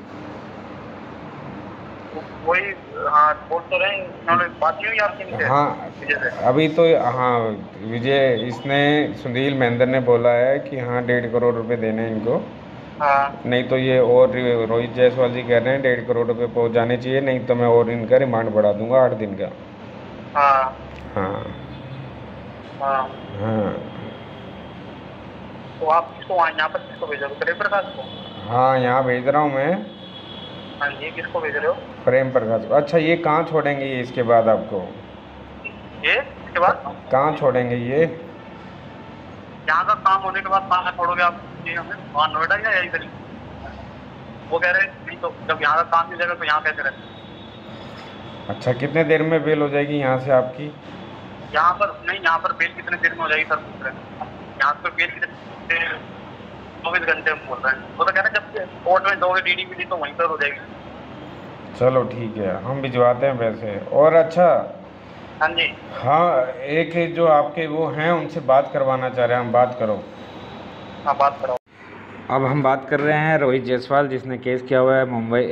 वही, हाँ, बोल तो रहे हैं, उन्होंने बात नहीं हुई आपसे इनसे? हाँ, विजय से? अभी तो हाँ, विजय, इसने, सुनील महेंद्र ने बोला है कि हाँ 1.5 करोड़ रुपए देने हैं इनको। हाँ, नहीं तो ये, और रोहित जायसवाल जी कह रहे हैं 1.5 करोड़ रुपए पहुंच जाने चाहिए, नहीं तो मैं और इनका रिमांड बढ़ा दूंगा 8 दिन का। हाँ हाँ हाँ, हाँ तो आप किसको यहाँ पर भेजोगे? हरी प्रकाश को? हाँ, यहाँ भेज रहा हूँ मैं। हाँ जी, किसको भेज रहे हो? प्रेम प्रकाश। अच्छा, ये कहाँ छोड़ेंगे ये इसके बाद आपको? ये इसके बाद कहाँ छोड़ेंगे ये? यहाँ का काम होने के बाद कहाँ छोड़ोगे आप? ये हमें वहाँ नोएडा या इधर ही? वो कह रहे हैं नहीं, तो जब यहाँ का काम मिल जाएगा तो यहाँ कैसे रहे? अच्छा, कितने देर में बेल हो जाएगी यहाँ से आपकी? यहाँ पर नहीं, यहाँ पर बेल कितने देर में हो जाएगी सर पूछ रहे हैं। यहाँ पर बेल कितने 24 घंटे में बोल रहे हैं। वो तो कह रहे हैं जब कोर्ट में दोगे डीडी मिली तो वहीं पर हो जाएगी। चलो ठीक है, हम भिजवाते हैं पैसे। और अच्छा, हाँ जी, हाँ, एक जो आपके वो हैं उनसे बात करवाना चाह रहे हैं हम, बात करो। हाँ बात करो। अब हम बात कर रहे हैं रोहित जायसवाल, जिसने केस किया हुआ है मुंबई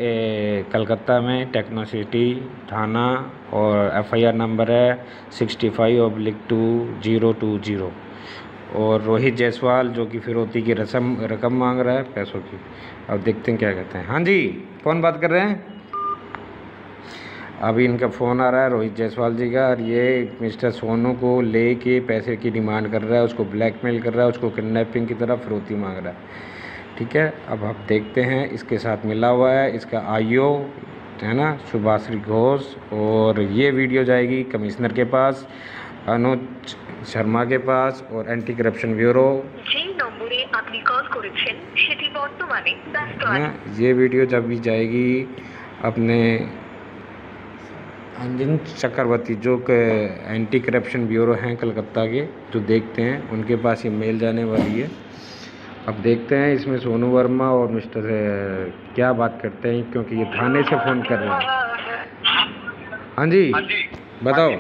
कलकत्ता में टेक्नो सिटी थाना, और एफआईआर नंबर है 65/2020। और रोहित जायसवाल जो कि फिरौती की रकम मांग रहा है, पैसों की। अब देखते हैं क्या कहते हैं। हाँ जी, कौन बात कर रहे हैं? अभी इनका फ़ोन आ रहा है रोहित जायसवाल जी का, और ये मिस्टर सोनू को लेके पैसे की डिमांड कर रहा है, उसको ब्लैकमेल कर रहा है, उसको किडनैपिंग की तरह फिरौती मांग रहा है। ठीक है, अब आप देखते हैं। इसके साथ मिला हुआ है इसका आईओ है ना, सुभाश्री घोष। और ये वीडियो जाएगी कमिश्नर के पास, अनुज शर्मा के पास, और एंटी करप्शन ब्यूरो। ये वीडियो जब भी जाएगी अपने अंजन चक्रवर्ती जो कि एंटी करप्शन ब्यूरो हैं कलकत्ता के, जो देखते हैं, उनके पास ये मेल जाने वाली है। अब देखते हैं इसमें सोनू वर्मा और मिस्टर क्या बात करते हैं, क्योंकि ये थाने से फ़ोन कर रहे हैं। हाँ जी, बताओ।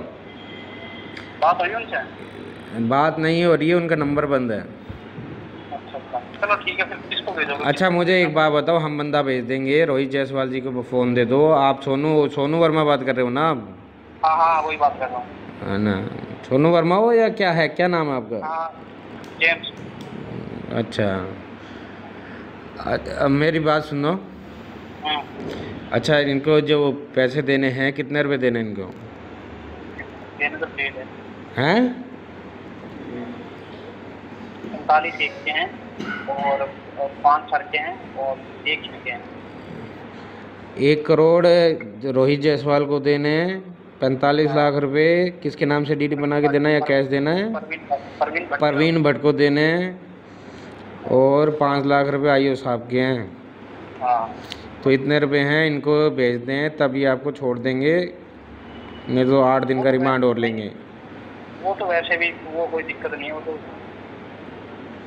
बात हुई उनसे? बात नहीं हो रही है, उनका नंबर बंद है। अच्छा, चलो ठीक है, फिर किसको भेजोगे? अच्छा, मुझे एक बात बताओ, हम बंदा भेज देंगे, रोहित जायसवाल जी को फ़ोन दे दो। आप सोनू वर्मा बात कर रहे हो ना आप? हाँ हाँ, वही बात कर रहा हूँ। है ना, सोनू वर्मा हो या क्या है, क्या नाम है आपका? हाँ, जेम्स। अच्छा, अब मेरी बात सुनो। अच्छा, इनको जो पैसे देने हैं, कितने रुपए देने हैं इनको? देने तो डेढ़ हैं 45 एक के हैं और 5 सर के हैं और 1 के हैं। 1 करोड़ रोहित जायसवाल को देने हैं, 45 लाख रुपए किसके नाम से डीडी बना के देना है या कैश देना है? परवीन भट्ट को देने हैं, और 5 लाख रुपए आईओ साहब के हैं। हाँ, तो इतने रुपए हैं, इनको भेज दें, तभी आपको छोड़ देंगे, नहीं तो 8 दिन का रिमांड और लेंगे। वो तो वैसे भी वो कोई दिक्कत नहीं है। वो तो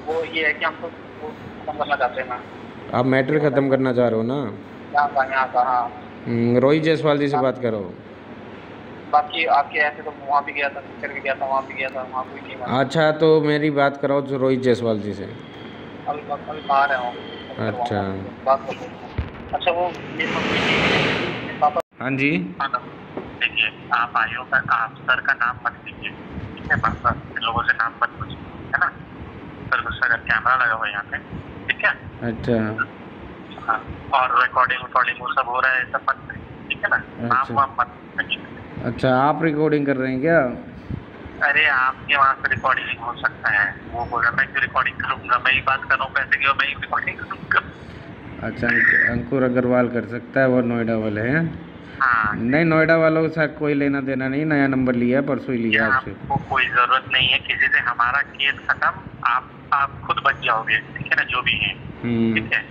वो ये है कि हम तो खत्म करना चाहते हैं ना। आप मैटर ख़त्म करना चाह रहे हो ना? यहाँ का हाँ। रोहित जायसवाल जी से बात करो। बाकी आपके ऐसे तो वहाँ भी गया था, पिक्चर भी गया था, वहाँ भी गया था, वहाँ कोई नहीं। अच्छा, तो मेरी बात कराओ जो रोहित जायसवाल जी से। अभी बाहर है वो। अच्छा, बात कर लो। अच्छा, वो पापा। हाँ जी, देखिए, आप आईओ का, आप सर का नाम मत लीजिए, ठीक है? बस इन लोगों से नाम मत पूछिए, है ना? सर गुस्सा कर, कैमरा लगा हुआ है यहाँ पे, ठीक है? अच्छा, हाँ, और रिकॉर्डिंग वो सब हो रहा है, सब मत करिए, ठीक है ना? नाम वाम मत पूछिए। अच्छा, आप रिकॉर्डिंग कर रहे हैं क्या? अरे आपके वहाँ से रिकॉर्डिंग हो सकता है, वो बोल रहा मैं क्यों रिकॉर्डिंग करूँगा, मैं ही बात कर रहा हूँ पैसे की, और मैं ही रिकॉर्डिंग करूँगा। अच्छा, अंकुर अग्रवाल कर सकता है, वो नोएडा वाले हैं? हाँ, नहीं, नोएडा वालों के साथ कोई लेना देना नहीं, नया नंबर लिया, परसों ही लिया आपसे। आपको कोई जरूरत नहीं है किसी से, हमारा केस खत्म, आप खुद बच जाओगे, ठीक है ना? जो भी है, ठीक है?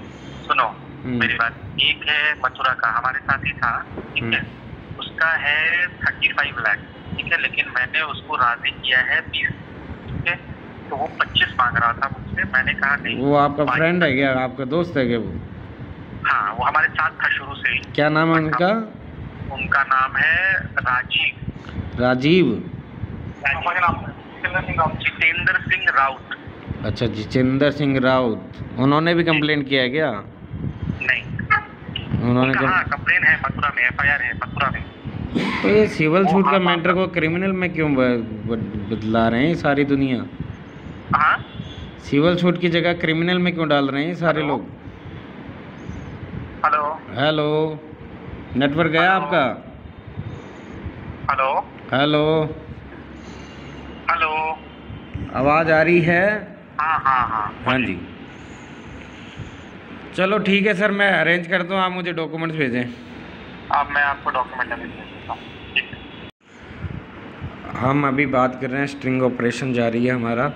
सुनो मेरी बात, एक है मथुरा का, हमारे साथ ही था, ठीक है? उसका है 35 लाख, ठीक है? लेकिन मैंने उसको राजी किया है 20, ठीक है? तो वो 25 मांग रहा था मुझसे, मैंने कहा नहीं। वो आपका फ्रेंड है क्या, आपका दोस्त है क्या वो? हाँ, वो हमारे साथ था शुरू से ही। क्या नाम है उनका? उनका नाम है राजीव। जितेंद्र सिंह राउत। अच्छा, जितेंद्र सिंह राउत, उन्होंने भी कंप्लेंट किया है क्या? नहीं, उन्होंने कंप्लेन है मथुरा में, एफआईआर है मथुरा में। तो ये सिविल सूट का मैटर को क्रिमिनल में क्यों बदला रहे हैं सारी दुनिया? हाँ, सिविल सूट की जगह क्रिमिनल में क्यों डाल रहे हैं सारे लोग? हेलो हेलो, नेटवर्क गया आपका? हेलो हेलो, हेलो, आवाज़ आ रही है? हाँ हाँ हाँ हाँ जी, चलो ठीक है सर, मैं अरेंज करता हूँ, आप मुझे डॉक्यूमेंट्स भेजें। अब मैं आपको डॉक्यूमेंट अभी भेज देता हूँ, ठीक है। हम अभी बात कर रहे हैं, स्ट्रिंग ऑपरेशन जारी है हमारा,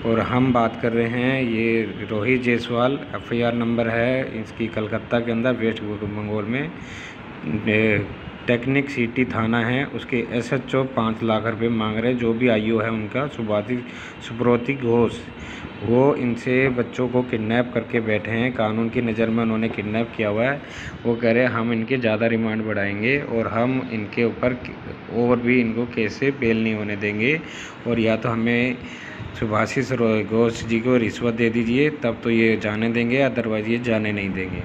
और हम बात कर रहे हैं, ये रोहित जायसवाल, एफआईआर नंबर है इसकी कलकत्ता के अंदर वेस्ट बंगाल में, टेक्निक सिटी थाना है, उसके एसएचओ 5 लाख रुपए मांग रहे हैं। जो भी आईओ है उनका सुब्रति घोष, वो इनसे बच्चों को किडनैप करके बैठे हैं, कानून की नज़र में उन्होंने किडनैप किया हुआ है। वो कह रहे हैं हम इनके ज़्यादा रिमांड बढ़ाएंगे और हम इनके ऊपर और भी इनको केस से बेल नहीं होने देंगे, और या तो हमें सुभाषिष घोष जी को रिश्वत दे दीजिए तब तो ये जाने देंगे, अदरवाइज़ ये जाने नहीं देंगे।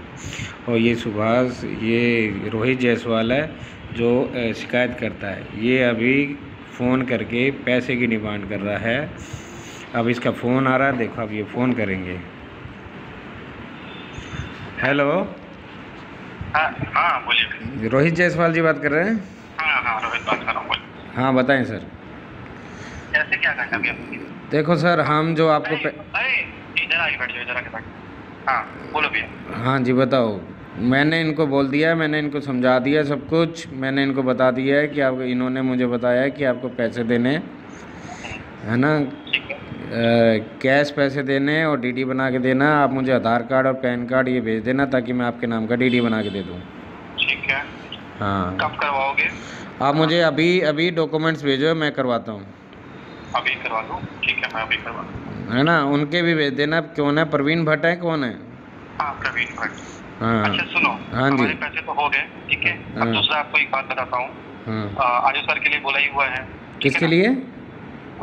और ये रोहित जायसवाल है जो शिकायत करता है, ये अभी फ़ोन करके पैसे की डिमांड कर रहा है। अब इसका फ़ोन आ रहा है, देखो अब ये फ़ोन करेंगे। हेलो, हाँ बोलिए। रोहित जायसवाल जी बात कर रहे हैं? हाँ रोहित बात कर रहा हूँ, बोलिए। हाँ बताएं सर। कैसे क्या करना है अभी? देखो सर, हम जो आपको इधर आके बैठ जाओ, इधर आके बैठ। हाँ बोलो भैया। हाँ जी बताओ। मैंने इनको बोल दिया है, मैंने इनको समझा दिया सब कुछ, मैंने इनको बता दिया है कि आप, इन्होंने मुझे बताया है कि आपको पैसे देने है ना, कैश पैसे देने और डीडी बना के देना। आप मुझे आधार कार्ड और पैन कार्ड ये भेज देना ताकि मैं आपके नाम का डीडी बना के दे दूँ। ठीक है। हाँ, कब करवाओगे? आप मुझे अभी डॉक्यूमेंट्स भेजो, मैं करवाता हूँ। अभी करवा दूँ? ठीक है, मैं अभी करवा दूँ। है ना, उनके भी भेज देना। कौन है, प्रवीण भट्ट है, कौन है? हाँ प्रवीण भट्ट। हाँ अच्छा सुनो, हाँ जी, हमारे पैसे तो हो गए, ठीक है। अब दूसरा आपको एक बात बताता हूँ। हाँ, आयु सर के लिए बोला ही हुआ है। किसके लिए?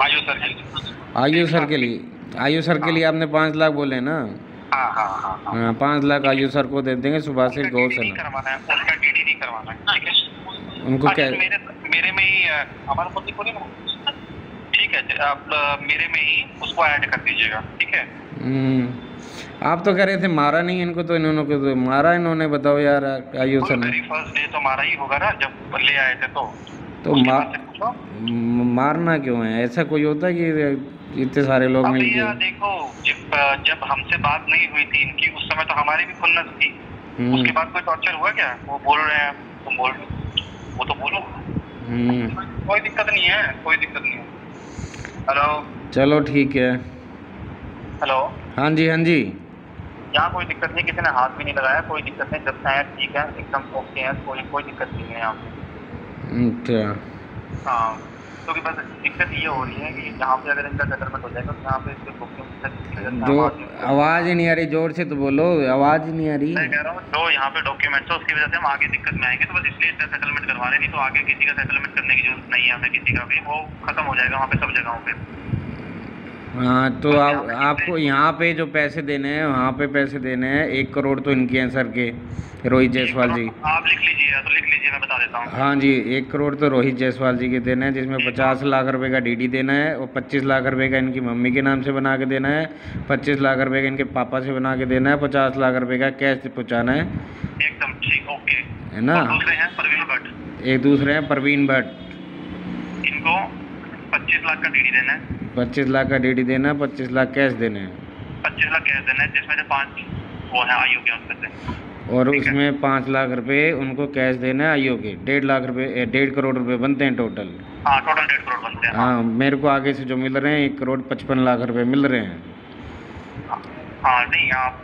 आयु सर के लिए। आयु सर के लिए? आयु सर के लिए आपने 5 लाख बोले ना? हाँ हाँ हाँ हाँ। हाँ, 5 लाख आयु सर को दे देंगे, सुभाषिष घोष है ना, करवाना है, उसका डीडी नहीं करवाना है, ठीक है। उनको क्या? मेरे में ही हमारा पति को नहीं ना, ठीक है। आप मेरे में ही उसको ऐड कर दीजिएगा, ठीक है। आप तो कह रहे थे मारा नहीं इनको, तो इन्होंने को तो मारा इन्होंने, बताओ यार आयु सर ने। फर्स्ट डे तो मारा ही होगा ना जब ले आए थे, तो मारना क्यों है? ऐसा कोई होता है कि इतने सारे लोग मिल के? देखो, जब हमसे बात नहीं हुई थी इनकी, उस समय तो हमारी भी खुन्नस थी। उसके बाद कोई टॉर्चर हुआ क्या? वो बोल रहे हैं, तुम बोल रहे हो, वो तो बोलो। कोई दिक्कत नहीं है, कोई दिक्कत नहीं है। हेलो, चलो ठीक है। हेलो, हाँ जी हाँ जी। यहाँ कोई दिक्कत नहीं, किसी ने हाथ भी नहीं लगाया, कोई दिक्कत नहीं, जब है ठीक है, एकदम ओके है, कोई दिक्कत नहीं है यहाँ पे। अच्छा, हाँ, क्योंकि बस दिक्कत ये हो रही है कि यहाँ पे अगर इनका सेटलमेंट हो जाएगा तो यहाँ पे इसके जो आवाज़ ही नहीं आ रही, जोर से तो बोलो, आवाज़ ही नहीं आ रही। मैं कह रहा हूँ जो यहाँ पे डॉक्यूमेंट्स है उसकी वजह से हम आगे दिक्कत में आएंगे, तो बस इसलिए इसका सेटलमेंट करवा रहे, नहीं तो आगे किसी का सेटलमेंट करने की जरूरत नहीं है हमें, किसी का भी, वो खत्म हो जाएगा वहाँ पे सब जगहों पे। हाँ, तो आपको यहाँ पे जो पैसे देने हैं, वहाँ पे पैसे देने हैं। 1 करोड़ तो इनके हैं सर के, रोहित जायसवाल जी। आप लिख लीजिए, तो लिख लीजिए, मैं बता देता हूँ। हाँ जी, 1 करोड़ तो रोहित जायसवाल जी के देना है, जिसमें 50 लाख रुपए का डीडी देना है, और 25 लाख रुपए का इनकी मम्मी के नाम से बना के देना है, 25 लाख रुपए का इनके पापा से बना के देना है, 50 लाख रुपए का कैश पहुँचाना है। एकदम ठीक, ओके, है ना। दूसरे हैं प्रवीण भट्ट। एक दूसरे हैं प्रवीण भट्ट, इनको 25 लाख का डीडी देना है। 25 लाख का डीडी देना है, 25 लाख कैश देने हैं। 25 लाख कैश देना है, जिसमें से 5 वो है आयु के उसमें से, और उसमें 5 लाख रुपए उनको कैश देना है आयु के। 1.5 करोड़ रुपए बनते हैं टोटल। हाँ, टोटल 1.5 करोड़ बनते हैं। हाँ, मेरे को आगे से जो मिल रहे हैं 1 करोड़ 55 लाख रुपए मिल रहे हैं। हाँ नहीं, आप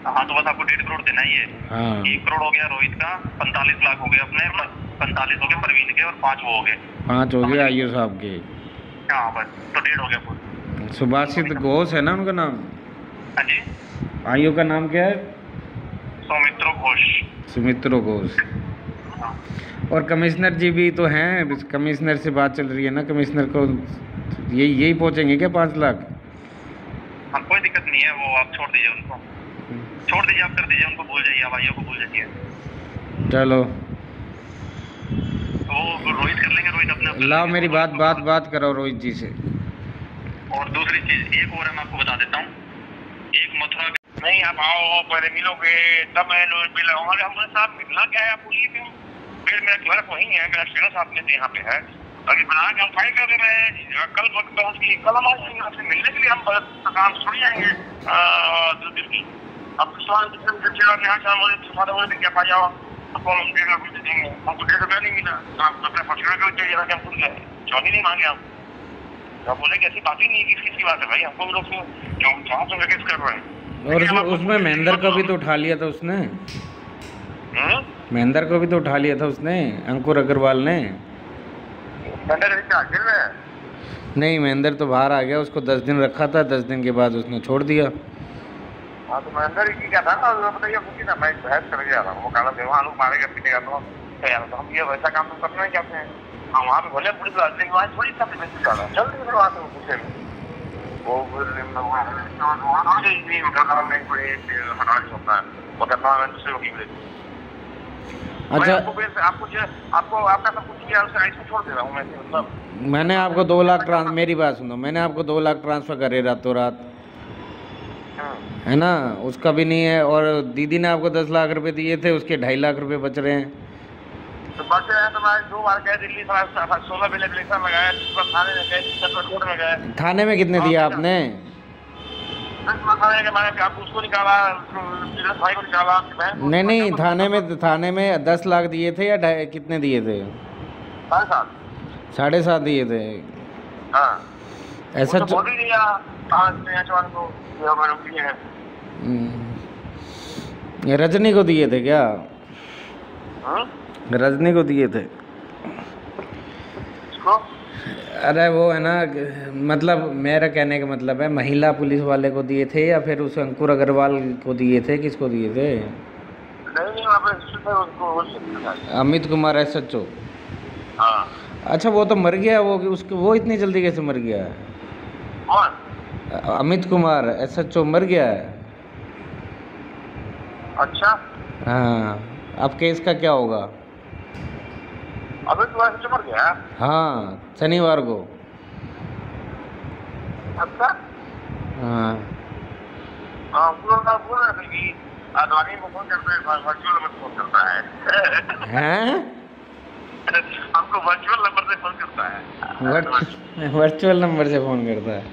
हाँ तो बस आपको 1.5 करोड़ देना ही है। हाँ, 1 करोड़ हो गया रोहित का, 45 लाख हो गए अपने, 45 हो गए प्रवीण के, और 5 वो हो गए, 5 हो गए आयु साहब के। हाँ बस, तो 1.5 हो गया पूरा। सुभाषिष घोष है ना उनका नाम? हाँ जी। आयु का नाम क्या है? सौमित्रो घोष। सुमित्रो घोष। और कमिश्नर जी भी तो हैं, कमिश्नर से बात चल रही है ना, कमिश्नर को यही पहुंचेंगे क्या 5 लाख? हाँ कोई दिक्कत नहीं है, वो आप छोड़ दीजिए उनको, छोड़ दीजिए, आप कर दीजिए उनको, भूल जाइए, आप आइयो को भूल जाइए। चलो, वो रोहित कर लेंगे, रोहित अपने लाओ मेरी बात करो रोहित जी से। और दूसरी चीज एक और है, मैं आपको बता देता हूँ, एक मथुरा नहीं, आप आओ पहले मिलोगे तब मैं मिलाऊंगा। हमारे साथ मिलना क्या है, आप बोलिए क्यों? फिर मेरा क्लर्क वही है, मेरा शेरा साहब ने यहाँ पे है, अभी बना के हम फाइल कर दे रहे हैं। कल कल हम आएंगे आपसे मिलने के लिए, हम काम छोड़ जाएंगे 2 दिन की। अब यहाँ क्या पाया आपको हम देगा कुछ देंगे, हमको 1.5 रुपया नहीं मिला, आप अपना फॉर्च्यूनर का चाहिए कि हम खुद गए, चौनी नहीं मांगे हम। तो बोले कि ऐसी बात ही नहीं है, किसकी बात है भाई, हमको लोग क्यों कहाँ से केस कर रहे हैं। और उसमें महेंद्र को भी तो उठा लिया था उसने, महेंद्र को भी तो उठा लिया था उसने, अंकुर अग्रवाल ने। नहीं, महेंद्र तो बाहर आ गया, उसको 10 दिन रखा था, 10 दिन के बाद उसने छोड़ दिया। हाँ तो महेंद्र ही क्या था ना, बताइए पूछी ना, मैं बहस कर गया था, वो काला देवा लोग मारेगा पीटेगा तो यार, तो हम ये वैसा काम तो करना ही चाहते हैं। हम वहाँ पे बोले पुलिस वाले वहाँ थोड़ी सा मैसेज आ रहा है, जल्दी से वहाँ से पूछे वो अच्छा, आपको आपका सब कुछ किया, उससे ऐसे छोड़ दे रहा हूँ मैं, मतलब मैंने आपको 2 लाख मेरी बात सुनो, मैंने आपको 2 लाख ट्रांसफ़र करे रातों रात, है ना, उसका भी नहीं है। और दीदी ने आपको 10 लाख रुपए दिए थे, उसके 2.5 लाख रुपए बच रहे हैं। तो बच रहे हैं तो मैं 2 बार गए दिल्ली, 16 बिल एप्लीकेशन लगाया, थाने में गए, कोर्ट में गए। थाने में कितने दिया आपने? उसको निकाला, भाई को निकाला। नहीं, थाने में 10 लाख दिए थे या कितने दिए थे? 7.5 दिए थे। हाँ, ऐसा बोल ही दिया को रजनी को दिए थे क्या? रजनी को दिए थे। अरे वो है ना, मतलब मेरा कहने का मतलब है, महिला पुलिस वाले को दिए थे या फिर उस अंकुर अग्रवाल को दिए थे, किसको दिए थे? नहीं, अमित कुमार SHO। हाँ। अच्छा, वो तो मर गया, वो इतनी जल्दी कैसे मर गया? कौन? अमित कुमार SHO मर गया है। अच्छा। हाँ, अब केस का क्या होगा? अभी तो SHO मर गया? हाँ, शनिवार को। अच्छा। हाँ, बोल रहे थे कि आदवानी को फोन करता है, वर्चुअल नंबर से फोन करता है। हैं? हमको वर्चुअल नंबर से फोन करता है। वर्चुअल नंबर से फोन करता है।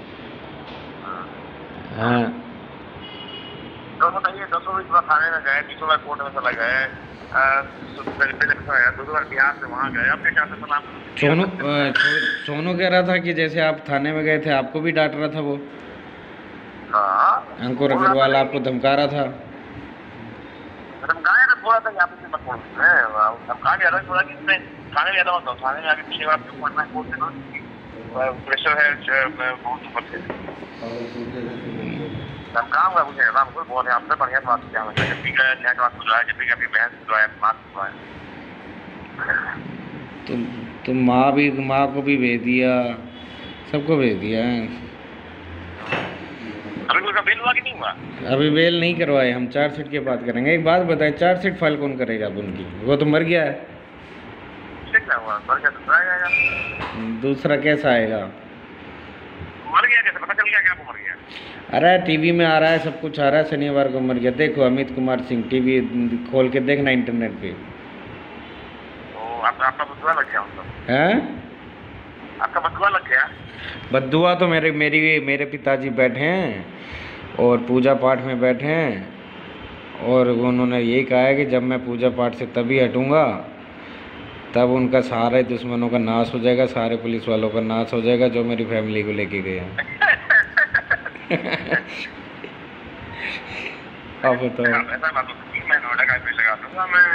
हाँ, तो बताइए, 10 बार थाने में गए, 20 बार कोर्ट में चला गए, पहले 2 बार बिहार से वहाँ गए, अब क्या सोनू कह रहा था कि जैसे आप थाने में गए थे, आपको भी डांट रहा था वो। हाँ, अंकुर अग्रवाल आपको धमका रहा था। धमकाया तो बोला था कि आप इसे मत बोलिए, धमका दिया था, बोला कि इसमें थाने में आता हूँ, थाने में आके पिछले बार क्यों पढ़ना है, कोर्ट से प्रेशर है बहुत ऊपर से। काम हुआ मुझे बहुत है, आपसे बढ़िया बात क्या है, जब भी गया न्याय बात बुलाया, जब भी कभी बहस बुलाया, बात बुलाया। तो माँ को भी भेज दिया, सबको भेज दिया। अभी उनका बेल हुआ कि नहीं हुआ? अभी बेल नहीं करवाए, हम चार्जशीट के बात करेंगे। एक बात बताएं, चार्जशीट फाइल कौन करेगा अब उनकी? वो तो मर गया है। क्या हुआ? मर गया दूसरा आएगा। दूसरा कैसा आएगा? मर गया कैसे पता चल गया? क्या वो मर गया? अरे टीवी में आ रहा है, सब कुछ आ रहा है, शनिवार को मर गया। देखो अमित कुमार सिंह, टीवी खोल के देखना इंटरनेट पे। आपका बदुआ लग गया मतलब? हैं? आपका बदुआ लग गया? बदुआ तो मेरे पिताजी बैठे हैं और पूजा पाठ में बैठे हैं, और उन्होंने यही कहा है कि जब मैं पूजा पाठ से तभी हटूँगा तब उनका सारे दुश्मनों का नाश हो जाएगा, सारे पुलिस वालों का नाश हो जाएगा जो मेरी फैमिली को लेके गए हैं। अब बताओ। ऐसा बात मैं नोएडा का बिल लगा दूंगा, मैं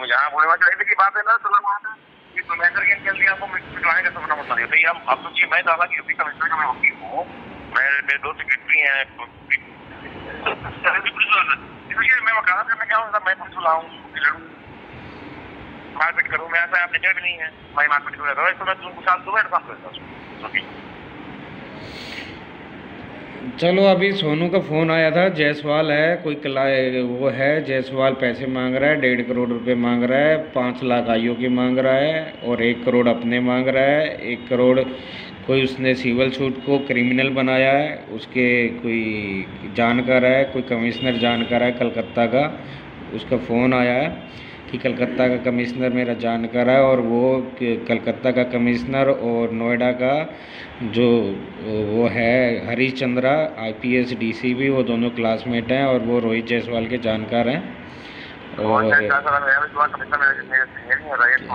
जहाँ बोले की बात है ना, तो मैनेजर के जल्दी आपको मिटवाने का सपना मत मानिए। भैया अब तो ये मैं दादा की यूपी कमिश्नर का मैं वकील हूँ, मेरे 2 सेक्रेटरी हैं, मैं वकालत करने क्या हूँ, मैं पुलिस लाऊँ, मारपीट करूँ, मैं ऐसा आप नेचर भी नहीं है, मैं मारपीट कर रहा हूँ, तो मैं तुमको साल 2 बार काम करता हूँ। चलो, अभी सोनू का फ़ोन आया था, जायसवाल है कोई वो है, जायसवाल पैसे मांग रहा है, 1.5 करोड़ रुपए मांग रहा है, 5 लाख आयु की मांग रहा है और 1 करोड़ अपने मांग रहा है। 1 करोड़ कोई उसने सिविल सूट को क्रिमिनल बनाया है, उसके कोई जानकार है, कोई कमिश्नर जानकार है कलकत्ता का, उसका फ़ोन आया है कि कलकत्ता का कमिश्नर मेरा जानकार है, और वो कलकत्ता का कमिश्नर और नोएडा का जो वो है हरीश चंद्रा IPS DCP, वो दोनों क्लासमेट हैं और वो रोहित जायसवाल के जानकार हैं। और है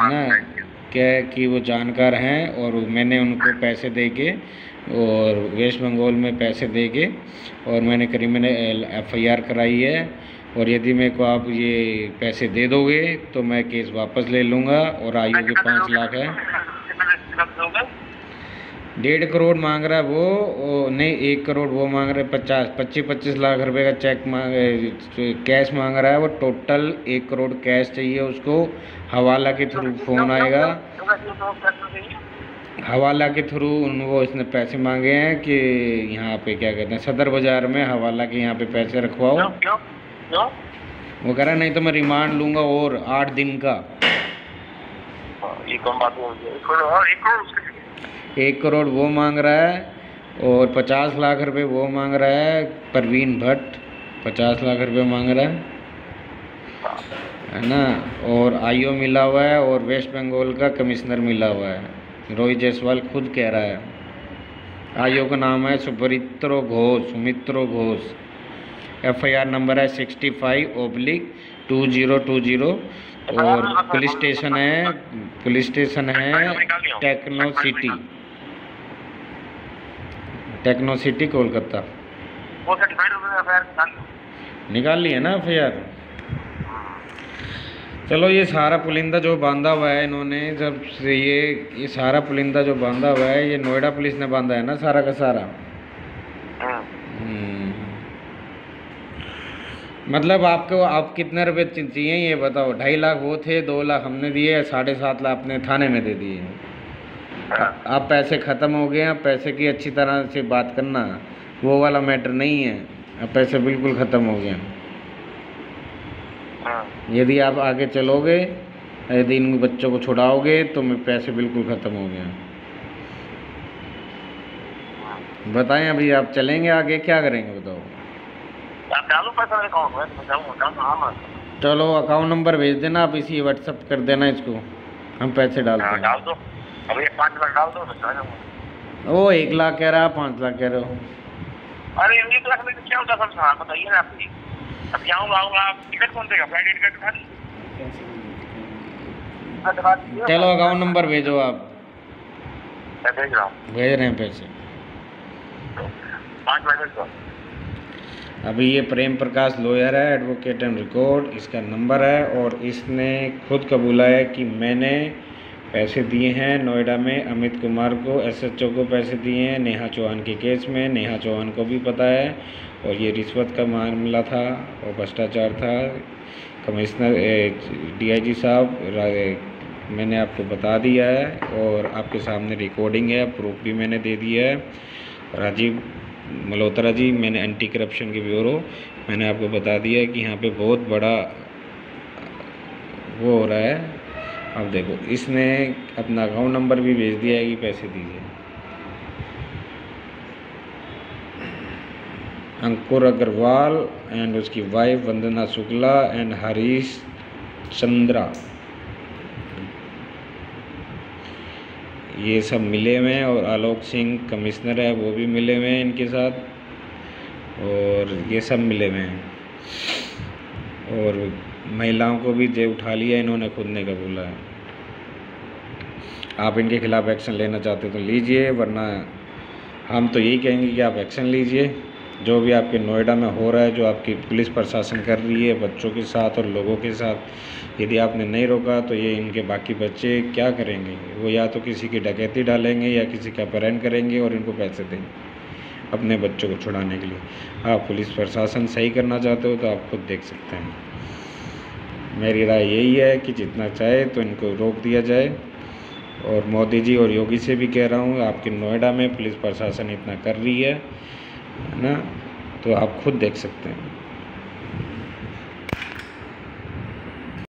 ना क्या है कि वो जानकार हैं और मैंने उनको पैसे दे के और वेस्ट बंगाल में पैसे दे के और मैंने क्रिमिनल FIR कराई है, और यदि मेरे को आप ये पैसे दे दोगे तो मैं केस वापस ले लूँगा। और आयु के 5 लाख है, 1.5 करोड़ मांग रहा है वो नहीं 1 करोड़ वो मांग रहा है, 25 लाख रुपए का चेक कैश मांग रहा है वो। टोटल 1 करोड़ कैश चाहिए उसको। हवाला के थ्रू फ़ोन आएगा, हवाला के थ्रू वो इसने पैसे मांगे हैं कि यहाँ पे क्या कहते हैं सदर बाज़ार में हवाला के यहाँ पे पैसे रखवाओ। वो कह रहा नहीं तो मैं रिमांड लूँगा और 8 दिन का। ये कौन बात हो गई? 1 करोड़ वो मांग रहा है और 50 लाख रुपए वो मांग रहा है। परवीन भट्ट 50 लाख रुपए मांग रहा है ना। और आईओ मिला हुआ है और वेस्ट बंगाल का कमिश्नर मिला हुआ है। रोहित जायसवाल खुद कह रहा है। आईओ का नाम है सुमित्रो घोष। FIR नंबर है 65/2020 और पुलिस स्टेशन है टेक्नो सिटी कोलकाता। वो सर्टिफाइड हो गया निकाल ली है ना FIR। चलो ये सारा पुलिंदा जो बांधा हुआ है इन्होंने, जब से ये सारा पुलिंदा जो बांधा हुआ है ये नोएडा पुलिस ने बांधा है ना सारा का सारा। मतलब आपको आप कितने रुपए चाहिए ये बताओ? 2.5 लाख वो थे, 2 लाख हमने दिए, 7.5 लाख अपने थाने में दे दिए। अब पैसे ख़त्म हो गए। अब पैसे की अच्छी तरह से बात करना, वो वाला मैटर नहीं है। अब पैसे बिल्कुल ख़त्म हो गए। यदि आप आगे चलोगे, यदि इन बच्चों को छुड़ाओगे तो मैं पैसे बिल्कुल ख़त्म हो गए। बताएं अभी आप चलेंगे आगे, क्या करेंगे बताओ? आप डालो पैसा मेरे अकाउंट में, मैं जाऊंगा। चलो अकाउंट नंबर भेज देना, आप इसी व्हाट्सअप कर देना इसको, हम पैसे डालते हैं। डाल दो अभी 5 लाख डाल दो, बता जाऊंगा। वो 1 लाख कह रहा है, 5 लाख कह रहे हो। अरे 1 लाख में क्या होता सब सामान बताइए ना आप। अब जाऊंगा आऊँगा, आप टिकट कौन देगा? फ्लाइट टिकट दिखा दीजिए। चलो अकाउंट नंबर भेजो आप। मैं भेज रहा हूँ, भेज रहे हैं पैसे। 5 मिनट का। अभी ये प्रेम प्रकाश लॉयर है, एडवोकेट एंड रिकॉर्ड इसका नंबर है, और इसने खुद कबूला है कि मैंने पैसे दिए हैं नोएडा में अमित कुमार को, SHO को पैसे दिए हैं नेहा चौहान के केस में। नेहा चौहान को भी पता है, और ये रिश्वत का मामला था और भ्रष्टाचार था। कमिश्नर DIG साहब मैंने आपको बता दिया है, और आपके सामने रिकॉर्डिंग है, प्रूफ भी मैंने दे दिया है। राजीव मल्होत्रा जी, मैंने एंटी करप्शन के ब्यूरो मैंने आपको बता दिया है कि यहाँ पे बहुत बड़ा वो हो रहा है। अब देखो इसने अपना अकाउंट नंबर भी भेज दिया है कि पैसे दीजिए। अंकुर अग्रवाल एंड उसकी wife Vandana Shukla and Harish Chandra, ये सब मिले हुए हैं, और आलोक सिंह कमिश्नर है वो भी मिले हुए हैं इनके साथ, और ये सब मिले हुए हैं। और महिलाओं को भी जेल उठा लिया इन्होंने, खुद ने कबूला है। आप इनके खिलाफ़ एक्शन लेना चाहते हो तो लीजिए, वरना हम तो यही कहेंगे कि आप एक्शन लीजिए। जो भी आपके नोएडा में हो रहा है, जो आपकी पुलिस प्रशासन कर रही है बच्चों के साथ और लोगों के साथ, यदि आपने नहीं रोका तो ये इनके बाकी बच्चे क्या करेंगे? वो या तो किसी की डकैती डालेंगे या किसी का अपहरण करेंगे और इनको पैसे देंगे अपने बच्चों को छुड़ाने के लिए। आप पुलिस प्रशासन सही करना चाहते हो तो आप खुद देख सकते हैं। मेरी राय यही है कि जितना चाहे तो इनको रोक दिया जाए, और मोदी जी और योगी से भी कह रहा हूँ, आपके नोएडा में पुलिस प्रशासन इतना कर रही है ना, तो आप खुद देख सकते हैं।